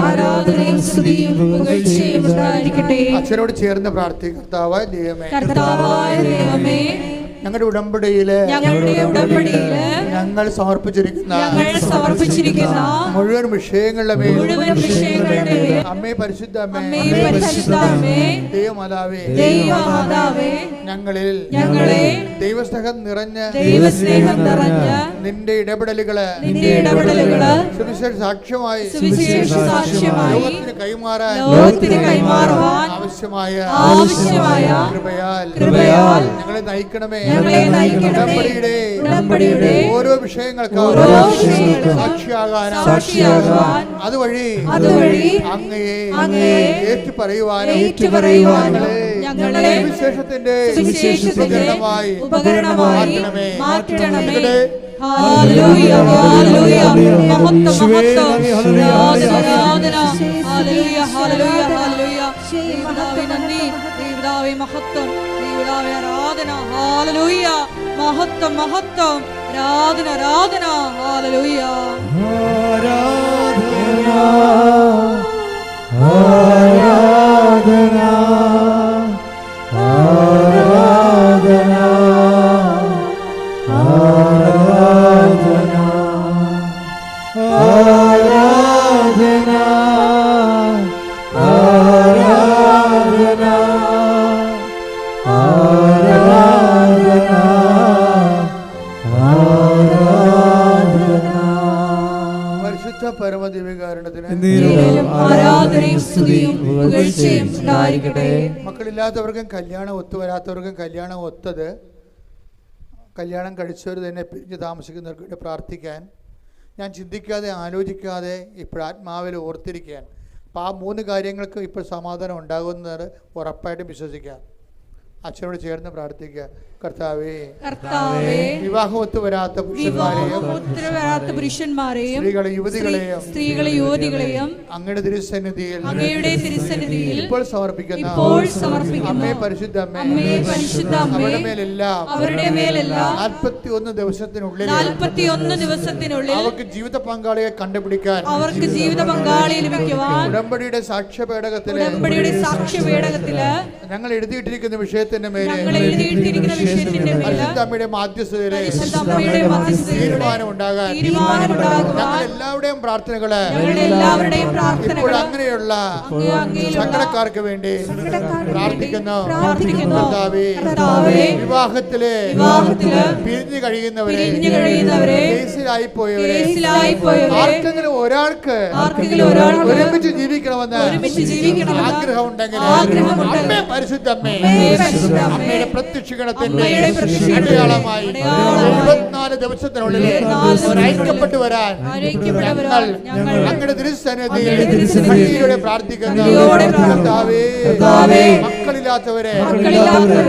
ആരാധനയും സ്തുതിയും പുകഴ്ചയും ഉണ്ടായിരിക്കട്ടെ. അച്ഛനോട് ചേർന്ന് പ്രാർത്ഥിക്കുക. കർത്താവായ ദൈവമേ, കർത്താവായ ദൈവമേ, ഞങ്ങളുടെ ഉടമ്പടിയില് ഞങ്ങൾ സമർപ്പിച്ചിരിക്കുന്ന മുഴുവൻ വിഷയങ്ങളുടെ മേൽ അമ്മേ പരിശുദ്ധ അമ്മേ ദൈവമാതാവേ, ഞങ്ങളിൽ ദൈവസ്നേഹം നിറഞ്ഞ് നിന്റെ ഇടപെടലുകള് സുവിശേഷ സാക്ഷ്യമായി ലോകത്തിന് കൈമാറാൻ ആവശ്യമായ കൃപയാൽ ഞങ്ങളെ നയിക്കണമേ. ഉടമ്പടിയുടെ ഓരോ വിഷയങ്ങൾക്കും സാക്ഷിയാകാൻ അതുവഴി അങ്ങയെ ഏറ്റുപറയുവാനും ഞങ്ങളെ വിശേഷത്തിന്റെ ഉപകരണമായി മാറ്റണമേ. ഹല്ലേലൂയ, ഹല്ലേലൂയ, മഹത്വം, മഹത്വം, ആരാധന, ഹല്ലേലൂയ, ഹല്ലേലൂയ, ഹല്ലേലൂയ. ദൈവമേ നന്ദി, ദൈവമേ മഹത്വം, ദൈവമേ ആരാധന, ഹല്ലേലൂയ, മഹത്വം, മഹത്വം, ആരാധന, ആരാധന, ഹല്ലേലൂയ. ആരാധന, ആരാധന, ആരാധന, ആരാധന, ആരാധന, ആരാധന, ആരാധന, ആരാധന. പരിശുദ്ധ പരമദിവ്യകാരുണ്യത്തിന് ആരാധനയും സ്തുതിയും പുകഴ്ചയും ഉണ്ടായിരിക്കട്ടെ. മക്കളില്ലാത്തവർക്കും കല്യാണം ഒത്തുവരാത്തവർക്കും കല്യാണം ഒത്തത്, കല്യാണം കഴിച്ചവർ തന്നെ പിരിഞ്ഞ് താമസിക്കുന്നവർക്ക് വേണ്ടി പ്രാർത്ഥിക്കാൻ ഞാൻ ചിന്തിക്കാതെ ആലോചിക്കാതെ ഇപ്പോൾ ആത്മാവിൽ ഓർത്തിരിക്കാൻ. അപ്പോൾ ആ 3 കാര്യങ്ങൾക്ക് ഇപ്പോൾ സമാധാനം ഉണ്ടാകുന്നത് ഉറപ്പായിട്ടും വിശ്വസിക്കാം. അച്ഛനോട് ചേർന്ന് പ്രാർത്ഥിക്കുക. കർത്താവേ, വിവാഹം ഒത്തുവരാത്ത പുരുഷന്മാരെയും സ്ത്രീകളെ യുവതികളെയും അങ്ങയുടെ തിരുസന്നിധിയിൽ ഇപ്പോൾ സമർപ്പിക്കുന്ന അമ്മേ പരിശുദ്ധ അമ്മേ, അവരുടെ മേലെല്ലാം 41 ദിവസത്തിനുള്ളിൽ അവർക്ക് ജീവിത പങ്കാളിയെ കണ്ടുപിടിക്കാൻ ഉടമ്പടിയുടെ സാക്ഷ്യപേടകത്തില് ഞങ്ങൾ എഴുതിയിട്ടിരിക്കുന്ന വിഷയത്തിന്റെ മേലെ പരിശുദ്ധമ്മയുടെ മാധ്യസ്ഥതയിലെ തീരുമാനം ഉണ്ടാകാൻ ഞങ്ങൾ എല്ലാവരുടെയും പ്രാർത്ഥനകള് ഇപ്പോൾ അങ്ങനെയുള്ള സങ്കടക്കാർക്ക് വേണ്ടി പ്രാർത്ഥിക്കുന്നു. വിവാഹത്തില് പിരിഞ്ഞു കഴിയുന്നവരെ, കേസിലായി പോയവരെ, ആർക്കെങ്കിലും ഒരാൾക്ക് ഒരുമിച്ച് ജീവിക്കണമെന്ന് ആഗ്രഹം ഉണ്ടെങ്കിൽ അമ്മേ പരിശുദ്ധമ്മേ, അമ്മയുടെ പ്രത്യക്ഷീകരണത്തിന്റെ അടയാളമായി 74 ദിവസത്തിനുള്ളിൽ ഐക്യപ്പെട്ടു വരാൻ ഞങ്ങൾ അങ്ങയുടെ തിരുസന്നിധിയിൽ പ്രാർത്ഥിക്കുന്നു. മക്കളില്ലാത്തവരെ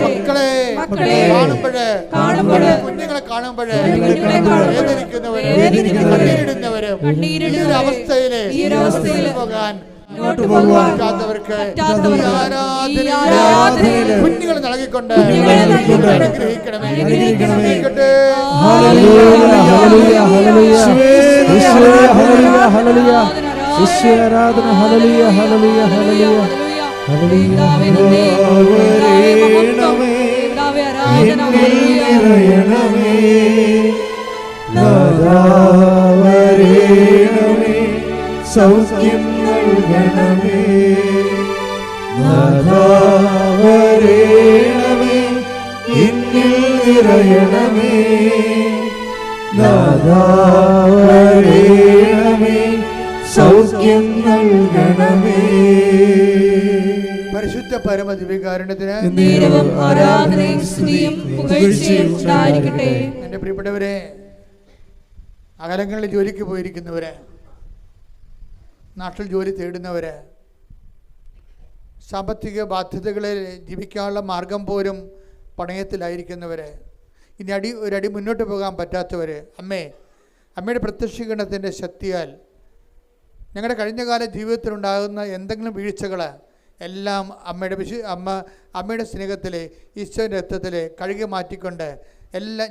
മക്കളെ കാണുമ്പോഴേ, കുഞ്ഞുങ്ങളെ കാണുമ്പോഴേ വേദനിക്കുന്നവരും കണ്ണീരിടുന്നവരും ഈ ഒരു അവസ്ഥയില് പോകാൻ പറ്റാത്തവർക്ക് കുഞ്ഞുങ്ങൾ നൽകിക്കൊണ്ട് അനുഗ്രഹിക്കണമേ. ആരാധന, ഹല്ലേലൂയ, ഹല്ലേലൂയ, ഹല്ലേലൂയ, സൗഖ്യം നൽകണമേ, നാഥാവരേണമേ, എന്നിൽ നിറയണമേ, നാഥാവരേണമേ, സൗഖ്യം നൽകണമേ. പരിശുദ്ധ പരമദിവ്യകാരുണ്യത്തിന് നേരവും ആരാധനയും സ്തുതിയും പുകഴ്ചയും ഉണ്ടായിരിക്കട്ടെ. എൻ്റെ പ്രിയപ്പെട്ടവരെ, അകലങ്ങളിൽ ജോലിക്ക് പോയിരിക്കുന്നവര്, നാട്ടിൽ ജോലി തേടുന്നവര്, സാമ്പത്തിക ബാധ്യതകളിൽ ജീവിക്കാനുള്ള മാർഗം പോലും പണയത്തിലായിരിക്കുന്നവർ, ഇനി ഒരടി മുന്നോട്ട് പോകാൻ പറ്റാത്തവർ, അമ്മയുടെ പ്രത്യക്ഷീകരണത്തിൻ്റെ ശക്തിയാൽ ഞങ്ങളുടെ കഴിഞ്ഞകാല ജീവിതത്തിലുണ്ടാകുന്ന എന്തെങ്കിലും വീഴ്ചകൾ എല്ലാം അമ്മയുടെ സ്നേഹത്തിൽ, ഈശോയുടെ രക്തത്തിൽ കഴുകി മാറ്റിക്കൊണ്ട്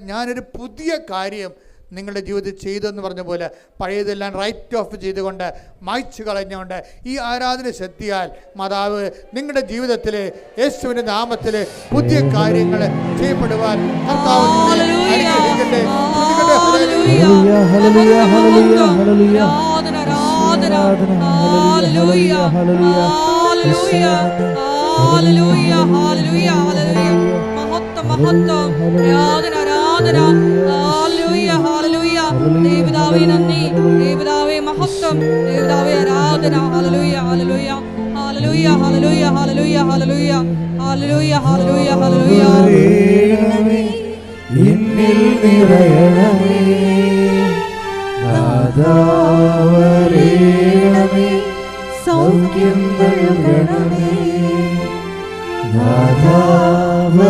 ഞാനൊരു പുതിയ കാര്യം നിങ്ങളുടെ ജീവിതത്തിൽ ചെയ്തെന്ന് പറഞ്ഞ പോലെ പഴയതെല്ലാം റൈറ്റ് ഓഫ് ചെയ്തുകൊണ്ട് മായ്ച്ചു കളഞ്ഞുകൊണ്ട് ഈ ആരാധന ശക്തിയാൽ മാതാവ് നിങ്ങളുടെ ജീവിതത്തിൽ യേശുവിൻ്റെ നാമത്തിൽ പുതിയ കാര്യങ്ങൾ ചെയ്യപ്പെടുവാൻ കർത്താവ് അനുഗ്രഹിക്കട്ടെ. ദേവതാവേ നന്ദി, ദേവതാവേ മഹത്വം, ദേവതാവേ ആരാധന. Hallelujah hallelujah hallelujah hallelujah hallelujah hallelujah hallelujah hallelujah hallelujah. എന്നിൽ നിറയണമേ നാദാവരേണമേ, സൗഖ്യം നൽകണമേ നാദാവരേണമേ,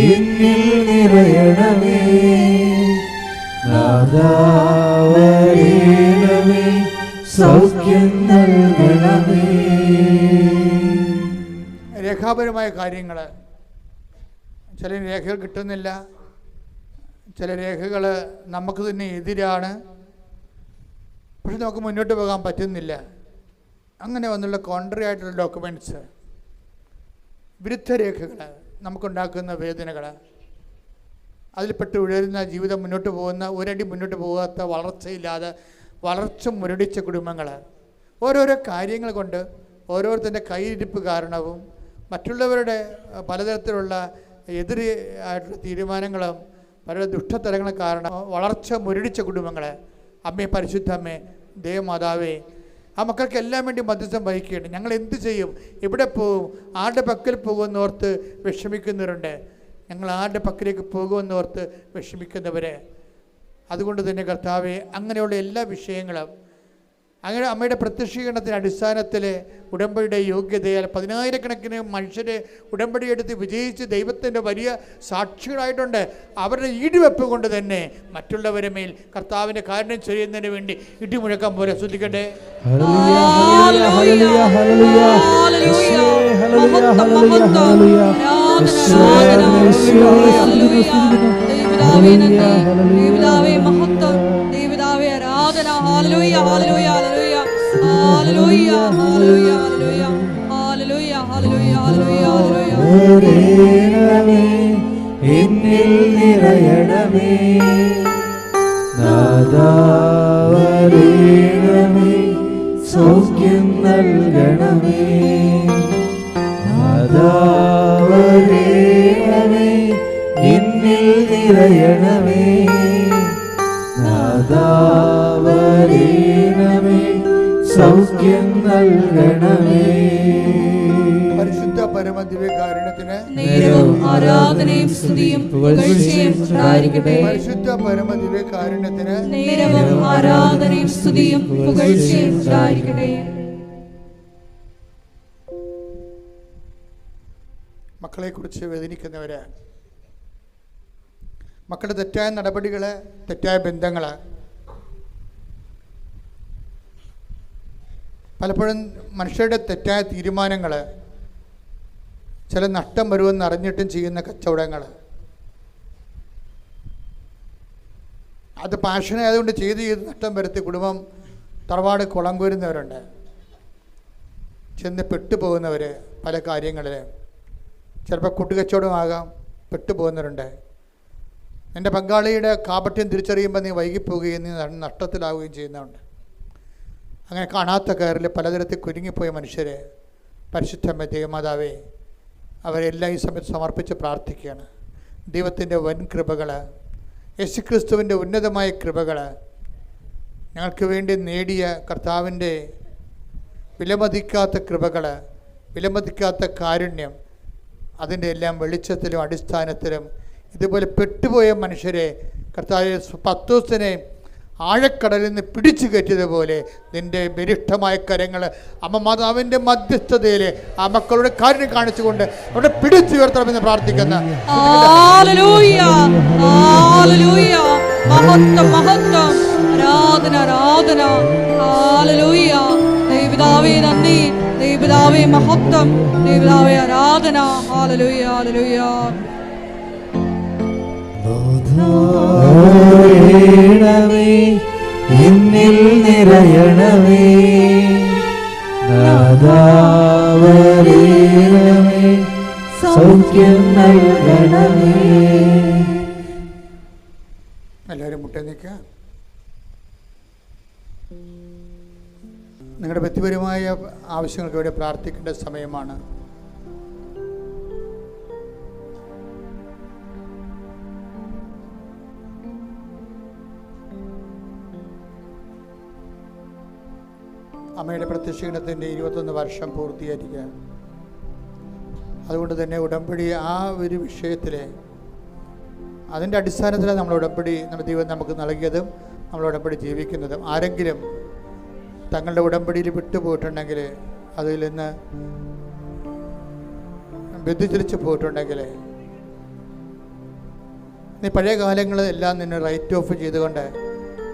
എന്നിൽ നിറയണമേ നാദാവരേണമേ, സൗഖ്യം നൽകണമേ. രേഖാപരമായ കാര്യങ്ങൾ, ചില രേഖകൾ കിട്ടുന്നില്ല, ചില രേഖകൾ നമുക്ക് തന്നെ എതിരാണ്, പക്ഷെ നമുക്ക് മുന്നോട്ട് പോകാൻ പറ്റുന്നില്ല. അങ്ങനെ വന്നുള്ള കോൺട്രറി ആയിട്ടുള്ള ഡോക്യുമെൻറ്റ്സ്, വിരുദ്ധ രേഖകൾ നമുക്കുണ്ടാക്കുന്ന വേദനകൾ, അതിൽപ്പെട്ട് ഉയരുന്ന ജീവിതം മുന്നോട്ട് പോകുന്ന, ഒരടി മുന്നോട്ട് പോകാത്ത, വളർച്ചയില്ലാതെ വളർച്ച മുരടിച്ച കുടുംബങ്ങൾ, ഓരോരോ കാര്യങ്ങൾ കൊണ്ട് ഓരോരുത്തരുടെ കയ്യിരിപ്പ് കാരണവും മറ്റുള്ളവരുടെ പലതരത്തിലുള്ള എതിരായിട്ടുള്ള തീരുമാനങ്ങളും പല ദുഷ്ടതലങ്ങളും കാരണം വളർച്ച മുരടിച്ച കുടുംബങ്ങൾ, അമ്മേ, പരിശുദ്ധ അമ്മേ, ദേവമാതാവേ, ആ മക്കൾക്ക് എല്ലാം വേണ്ടി മധ്യസ്ഥം വഹിക്കുകയാണ്. ഞങ്ങൾ എന്ത് ചെയ്യും, എവിടെ പോകും, ആരുടെ പക്കൽ പോകുമെന്നോർത്ത് വിഷമിക്കുന്നവരുണ്ട്. ഞങ്ങൾ ആരുടെ പക്കലേക്ക് പോകുമെന്നോർത്ത് വിഷമിക്കുന്നവരെ, അതുകൊണ്ട് തന്നെ കർത്താവെ, അങ്ങനെയുള്ള എല്ലാ വിഷയങ്ങളും അങ്ങനെ അമ്മയുടെ പ്രത്യക്ഷീകരണത്തിൻ്റെ അടിസ്ഥാനത്തിൽ ഉടമ്പടിയുടെ യോഗ്യതയാൽ 10,000-കണക്കിന് മനുഷ്യരെ ഉടമ്പടിയെടുത്ത് വിജയിച്ച് ദൈവത്തിൻ്റെ വലിയ സാക്ഷികളായിട്ടുണ്ട്. അവരുടെ ഈടുവെപ്പ് കൊണ്ട് തന്നെ മറ്റുള്ളവരെ മേൽ കർത്താവിൻ്റെ കാരുണ്യം ചെയ്യുന്നതിന് വേണ്ടി ഇടിമുഴക്കം പോലെ ശ്രദ്ധിക്കട്ടെ. Hallelujah, hallelujah, hallelujah, hallelujah, hallelujah, hallelujah, hallelujah, hallelujah, hallelujah. എന്നിൽ നിറയണമേ നാദാവരേണമേ, സൗഖ്യം നൽകണമേ നാദാവരേണമേ, എന്നിൽ നിറയണമേ നാദാവരേണമേ, സൗഖ്യം നൽകണമേ. പരിശുദ്ധ പരമദിവ്യകാരുണ്യത്തിന് നേരവും ആരാധനയും സ്തുതിയും പുകഴ്ചയും ഉണ്ടായിരിക്കട്ടെ. പരിശുദ്ധ പരമദിവ്യകാരുണ്യത്തിന് നേരവും ആരാധനയും സ്തുതിയും പുകഴ്ചയും ഉണ്ടായിരിക്കട്ടെ. മക്കളെക്കുറിച്ച് വേദനിക്കുന്നവര്, മക്കളുടെ തെറ്റായ നടപടികൾ, തെറ്റായ ബന്ധങ്ങൾ, പലപ്പോഴും മനുഷ്യരുടെ തെറ്റായ തീരുമാനങ്ങൾ, ചില നഷ്ടം വരുമെന്ന് അറിഞ്ഞിട്ടും ചെയ്യുന്ന കച്ചവടങ്ങൾ, അത് പാഷനായതുകൊണ്ട് ചെയ്ത് നഷ്ടം വരുത്തി കുടുംബം തറവാട് കുളം കോരുന്നവരുണ്ട്. ചെന്ന് പെട്ടുപോകുന്നവർ പല കാര്യങ്ങളിൽ, ചിലപ്പോൾ കൂട്ടുകച്ചവടമാകാം, പെട്ടുപോകുന്നവരുണ്ട്. എൻ്റെ പങ്കാളിയുടെ കാപട്യം തിരിച്ചറിയുമ്പോൾ നീ വൈകിപ്പോവുകയും നീ നഷ്ടത്തിലാവുകയും ചെയ്യുന്നതുണ്ട്. അങ്ങനെ കാണാത്ത കയറിൽ പലതരത്തിൽ കുരുങ്ങിപ്പോയ മനുഷ്യരെ പരിശുദ്ധമ്മ ദേവമാതാവേ, അവരെല്ലാം ഈ സമയത്ത് സമർപ്പിച്ച് പ്രാർത്ഥിക്കുകയാണ്. ദൈവത്തിൻ്റെ വൻ കൃപകൾ, യേശുക്രിസ്തുവിൻ്റെ ഉന്നതമായ കൃപകൾ, ഞങ്ങൾക്ക് വേണ്ടി നേടിയ കർത്താവിൻ്റെ വിലമതിക്കാത്ത കൃപകൾ വിലമതിക്കാത്ത കാരുണ്യം, അതിൻ്റെ എല്ലാം വെളിച്ചത്തിലും അടിസ്ഥാനത്തിലും ഇതുപോലെ പെട്ടുപോയ മനുഷ്യരെ കർത്താവ് പത്രോസിനെ ആഴക്കടലിൽ നിന്ന് പിടിച്ചു കയറ്റിയതുപോലെ നിൻ്റെ ബലിഷ്ഠമായ കരങ്ങൾ അമ്മ മാതാവിൻ്റെ മധ്യസ്ഥതയിൽ ആ മക്കളുടെ കാര്യം കാണിച്ചുകൊണ്ട് അവിടെ പിടിച്ചുയർത്തണമെന്ന് പ്രാർത്ഥിക്കുന്ന ദൈവപിതാവേ നന്ദി, ദൈവപിതാവേ മഹത്വം, ദൈവപിതാവേ ആരാധന. Hallelujah hallelujah. എന്നിൽ നിറയണമേ നാദാവരേണമേ സൗഖ്യം നൽകണമേ. എല്ലാവരും മുട്ട നിൽക്കുക. നിങ്ങളുടെ വ്യക്തിപരമായ ആവശ്യങ്ങൾക്ക് വേണ്ടി പ്രാർത്ഥിക്കേണ്ട സമയമാണ്. അമ്മയുടെ പ്രത്യക്ഷീകരണത്തിൻ്റെ 21 വർഷം പൂർത്തീകരിക്കുക. അതുകൊണ്ട് തന്നെ ഉടമ്പടി ആ ഒരു വിഷയത്തിൽ അതിൻ്റെ അടിസ്ഥാനത്തിലാണ് നമ്മൾ ഉടമ്പടി നമ്മുടെ ദൈവം നമുക്ക് നൽകിയതും നമ്മൾ ഉടമ്പടി ജീവിക്കുന്നതും. ആരെങ്കിലും തങ്ങളുടെ ഉടമ്പടിയിൽ വിട്ടുപോയിട്ടുണ്ടെങ്കിൽ, അതിൽ നിന്ന് വ്യതിചലിച്ച് പോയിട്ടുണ്ടെങ്കിൽ, നീ പഴയ കാലങ്ങളെല്ലാം നിന്നെ റൈറ്റ് ഓഫ് ചെയ്തുകൊണ്ട്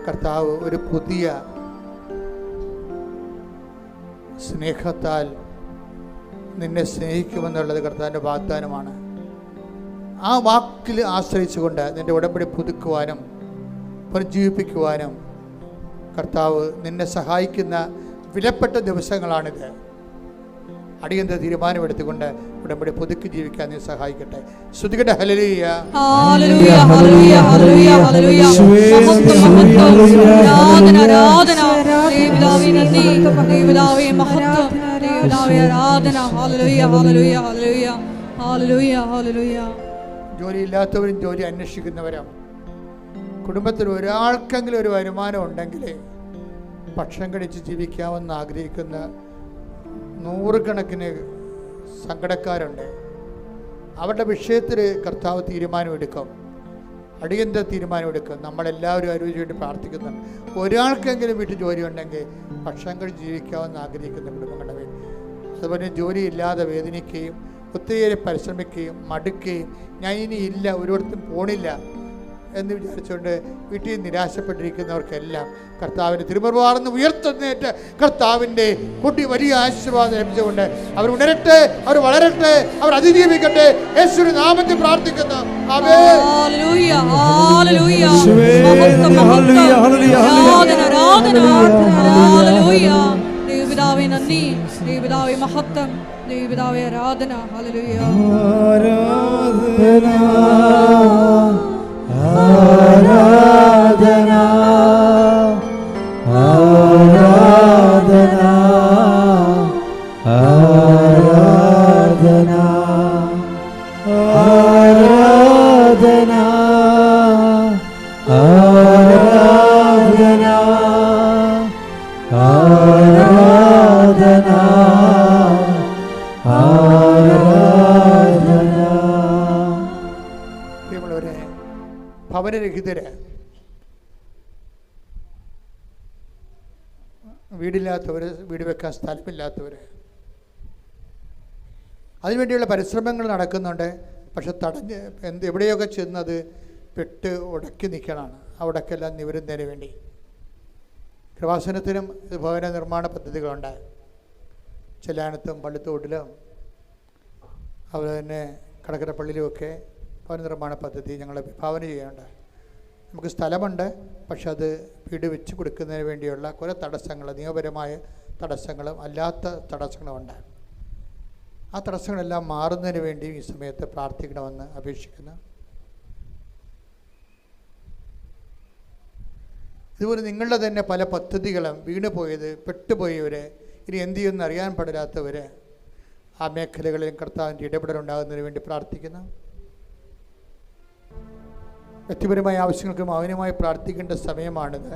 കർത്താവ് ഒരു പുതിയ സ്നേഹത്താൽ നിന്നെ സ്നേഹിക്കുമെന്നുള്ളത് കർത്താവിൻ്റെ വാഗ്ദാനമാണ്. ആ വാക്കിൽ ആശ്രയിച്ചുകൊണ്ട് നിൻ്റെ ഉടമ്പടി പുതുക്കുവാനും പുനർജീവിപ്പിക്കുവാനും കർത്താവ് നിന്നെ സഹായിക്കുന്ന വിലപ്പെട്ട ദിവസങ്ങളാണിത്. അടിയന്തര തീരുമാനമെടുത്തുകൊണ്ട് ഉടമ്പടി പുതുക്കി ജീവിക്കാൻ നീ സഹായിക്കട്ടെ. ശ്രുതികട്ടെ hallelujah hallelujah hallelujah hallelujah hallelujah. ആരാധന ദൈവപിതാവേ നന്ദി, ദൈവപിതാവേ മഹത്വം, ദൈവപിതാവേ ആരാധന. Hallelujah hallelujah hallelujah hallelujah hallelujah. ജോലിയില്ലാത്തവരും ജോലി അന്വേഷിക്കുന്നവരും കുടുംബത്തിൽ ഒരാൾക്കെങ്കിലും ഒരു വരുമാനം ഉണ്ടെങ്കിൽ ഭക്ഷണം കഴിച്ച് ജീവിക്കാമെന്ന് ആഗ്രഹിക്കുന്ന നൂറുകണക്കിന് സങ്കടക്കാരുണ്ട്. അവരുടെ വിഷയത്തിൽ കർത്താവ് തീരുമാനമെടുക്കും, അടിയന്തര തീരുമാനമെടുക്കും. നമ്മളെല്ലാവരും അതിനു വേണ്ടി പ്രാർത്ഥിക്കുന്നുണ്ട്. ഒരാൾക്കെങ്കിലും വീട്ടിൽ ജോലി ഉണ്ടെങ്കിൽ ഭക്ഷണം കഴിച്ച് ജീവിക്കാമെന്ന് ആഗ്രഹിക്കുന്ന കുടുംബങ്ങളുടെ പേര്. അതുപോലെ ജോലിയില്ലാതെ വേദനിക്കുകയും ഒത്തിരിയേറെ പരിശ്രമിക്കുകയും മടുക്കുകയും ഞാൻ ഇനി ഇല്ല, ഒരിടത്തും പോണില്ല എന്ന് വിചാരിച്ചുകൊണ്ട് വീട്ടിൽ നിരാശപ്പെട്ടിരിക്കുന്നവർക്കെല്ലാം കർത്താവിൻ്റെ തിരുമറുവാർന്ന് ഉയർത്തുന്നേറ്റ് കർത്താവിൻ്റെ കൂട്ടി വലിയ ആശീർവാദം ലഭിച്ചുകൊണ്ട് അവർ ഉണരട്ടെ, അവർ വളരട്ടെ, അവർ അതിജീവിക്കട്ടെ. യേശുവിന്റെ നാമത്തിൽ പ്രാർത്ഥിക്കുന്നു. ആമേൻ. Hallelujah hallelujah. ഹല്ലേലൂയ. ദൈവപിതാവേ നന്ദി, ദൈവപിതാവേ മഹത്വം, ദൈവപിതാവേ ആരാധന. ഹല്ലേലൂയ. ആരാധന ആരാധന ആരാധന ആരാധന ആരാധന ആരാധന ആരാധന. പ്രിയമുള്ളവരെ, ഭവനരഹിതര്, വീടില്ലാത്തവർ, വീട് വെക്കാൻ സ്ഥലമില്ലാത്തവർ, അതിനുവേണ്ടിയുള്ള പരിശ്രമങ്ങൾ നടക്കുന്നുണ്ട്. പക്ഷെ തടഞ്ഞ് എവിടെയൊക്കെ ചെന്നത് പെട്ട് ഉടക്കി നിൽക്കണമാണ്. അവിടേക്കെല്ലാം നിവരുന്നതിന് വേണ്ടി കൃപാസനത്തിനും ഭവന നിർമ്മാണ പദ്ധതികളുണ്ട്. ചെല്ലാനത്തും പള്ളിത്തോട്ടിലും അതുപോലെ തന്നെ കടക്കരപ്പള്ളിയിലുമൊക്കെ ഭവന നിർമ്മാണ പദ്ധതി ഞങ്ങൾ വിഭാവന ചെയ്യുന്നുണ്ട്. നമുക്ക് സ്ഥലമുണ്ട്, പക്ഷെ അത് വീട് വെച്ച് കൊടുക്കുന്നതിന് വേണ്ടിയുള്ള കുറേ തടസ്സങ്ങൾ, നിയമപരമായ തടസ്സങ്ങളും അല്ലാത്ത തടസ്സങ്ങളുമുണ്ട്. ആ തടസ്സങ്ങളെല്ലാം മാറുന്നതിന് വേണ്ടി ഈ സമയത്ത് പ്രാർത്ഥിക്കണമെന്ന് അപേക്ഷിക്കുന്നു. ഇതുപോലെ നിങ്ങളുടെ തന്നെ പല പദ്ധതികളും വീണുപോയത്, പെട്ടുപോയവർ, ഇനി എന്ത് ചെയ്യുമെന്ന് അറിയാൻ പാടില്ലാത്തവർ, ആ മേഖലകളിലും കർത്താവിൻ്റെ ഇടപെടലുണ്ടാകുന്നതിന് വേണ്ടി പ്രാർത്ഥിക്കുന്നു. വ്യക്തിപരമായ ആവശ്യങ്ങൾക്ക് മൗനമായി പ്രാർത്ഥിക്കേണ്ട സമയമാണിത്.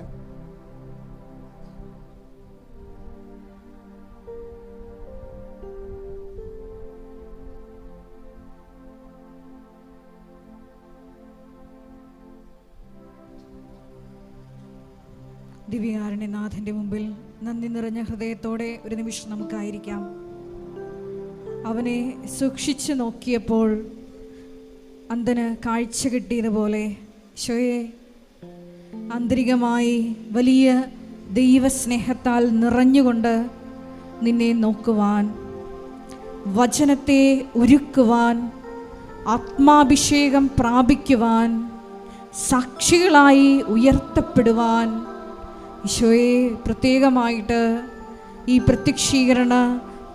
ദിവ്യകാരുണ്യനാഥൻ്റെ മുമ്പിൽ നന്ദി നിറഞ്ഞ ഹൃദയത്തോടെ ഒരു നിമിഷം നമുക്കായിരിക്കാം. അവനെ സൂക്ഷിച്ചു നോക്കിയപ്പോൾ അന്ധന് കാഴ്ച കിട്ടിയതുപോലെ ഈശോയെ, ആന്തരികമായി വലിയ ദൈവസ്നേഹത്താൽ നിറഞ്ഞുകൊണ്ട് നിന്നെ നോക്കുവാൻ, വചനത്തെ ഉരുക്കുവാൻ, ആത്മാഭിഷേകം പ്രാപിക്കുവാൻ, സാക്ഷികളായി ഉയർത്തപ്പെടുവാൻ ഈശോയെ പ്രത്യേകമായിട്ട് ഈ പ്രത്യക്ഷീകരണ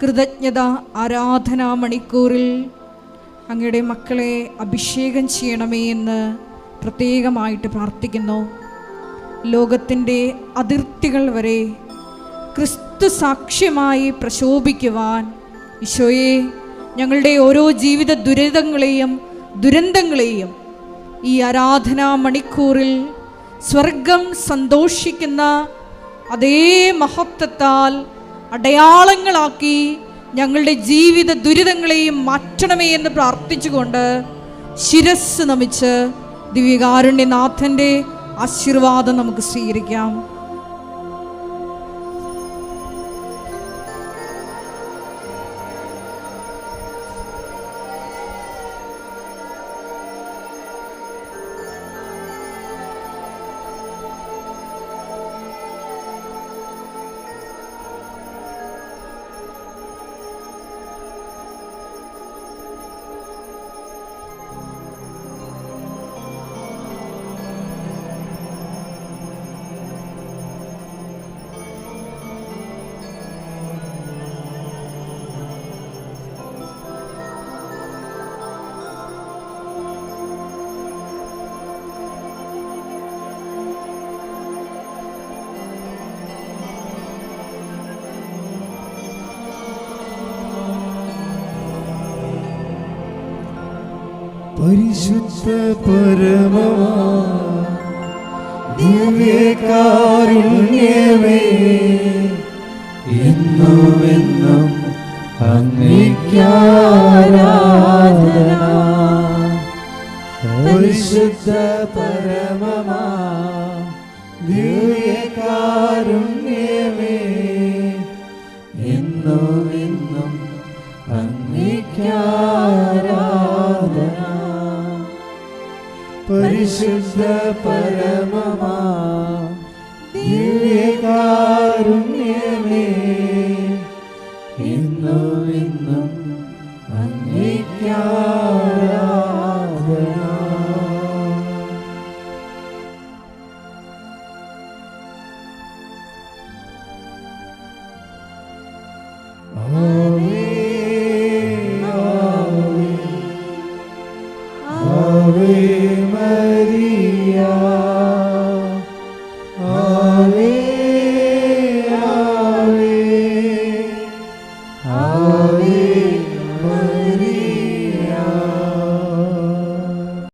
കൃതജ്ഞത ആരാധനാ മണിക്കൂറിൽ അങ്ങയുടെ മക്കളെ അഭിഷേകം ചെയ്യണമേ എന്ന് പ്രത്യേകമായിട്ട് പ്രാർത്ഥിക്കുന്നു. ലോകത്തിൻ്റെ അതിർത്തികൾ വരെ ക്രിസ്തു സാക്ഷ്യമായി പ്രശോഭിക്കുവാൻ ഈശോയെ, ഞങ്ങളുടെ ഓരോ ജീവിത ദുരന്തങ്ങളെയും ഈ ആരാധനാ മണിക്കൂറിൽ സ്വർഗം സന്തോഷിക്കുന്ന അതേ മഹത്വത്താൽ അടയാളങ്ങളാക്കി ഞങ്ങളുടെ ജീവിത ദുരിതങ്ങളെയും മാറ്റണമേ എന്ന് പ്രാർത്ഥിച്ചുകൊണ്ട് ശിരസ് നമിച്ച് ദിവ്യകാരുണ്യനാഥൻ്റെ ആശീർവാദം നമുക്ക് സ്വീകരിക്കാം. പരിശുദ്ധ പരമമാ ദിവ്യകാരുണ്യമേ, എന്നുമെന്നും അങ്ങേയ്ക്കാരാധന. പരിശുദ്ധ പരമമാ ദിവ്യകാരുണ്യമേ, എന്നുമെന്നും അങ്ങേയ്ക്കാരാധന. പരിശുദ്ധ പരമമാ ദിവ്യകാരുണ്യമേ, എന്നുമെന്നും അങ്ങേയ്ക്കാരാധന. ആവേ ആവേ ആവേ മരിയ.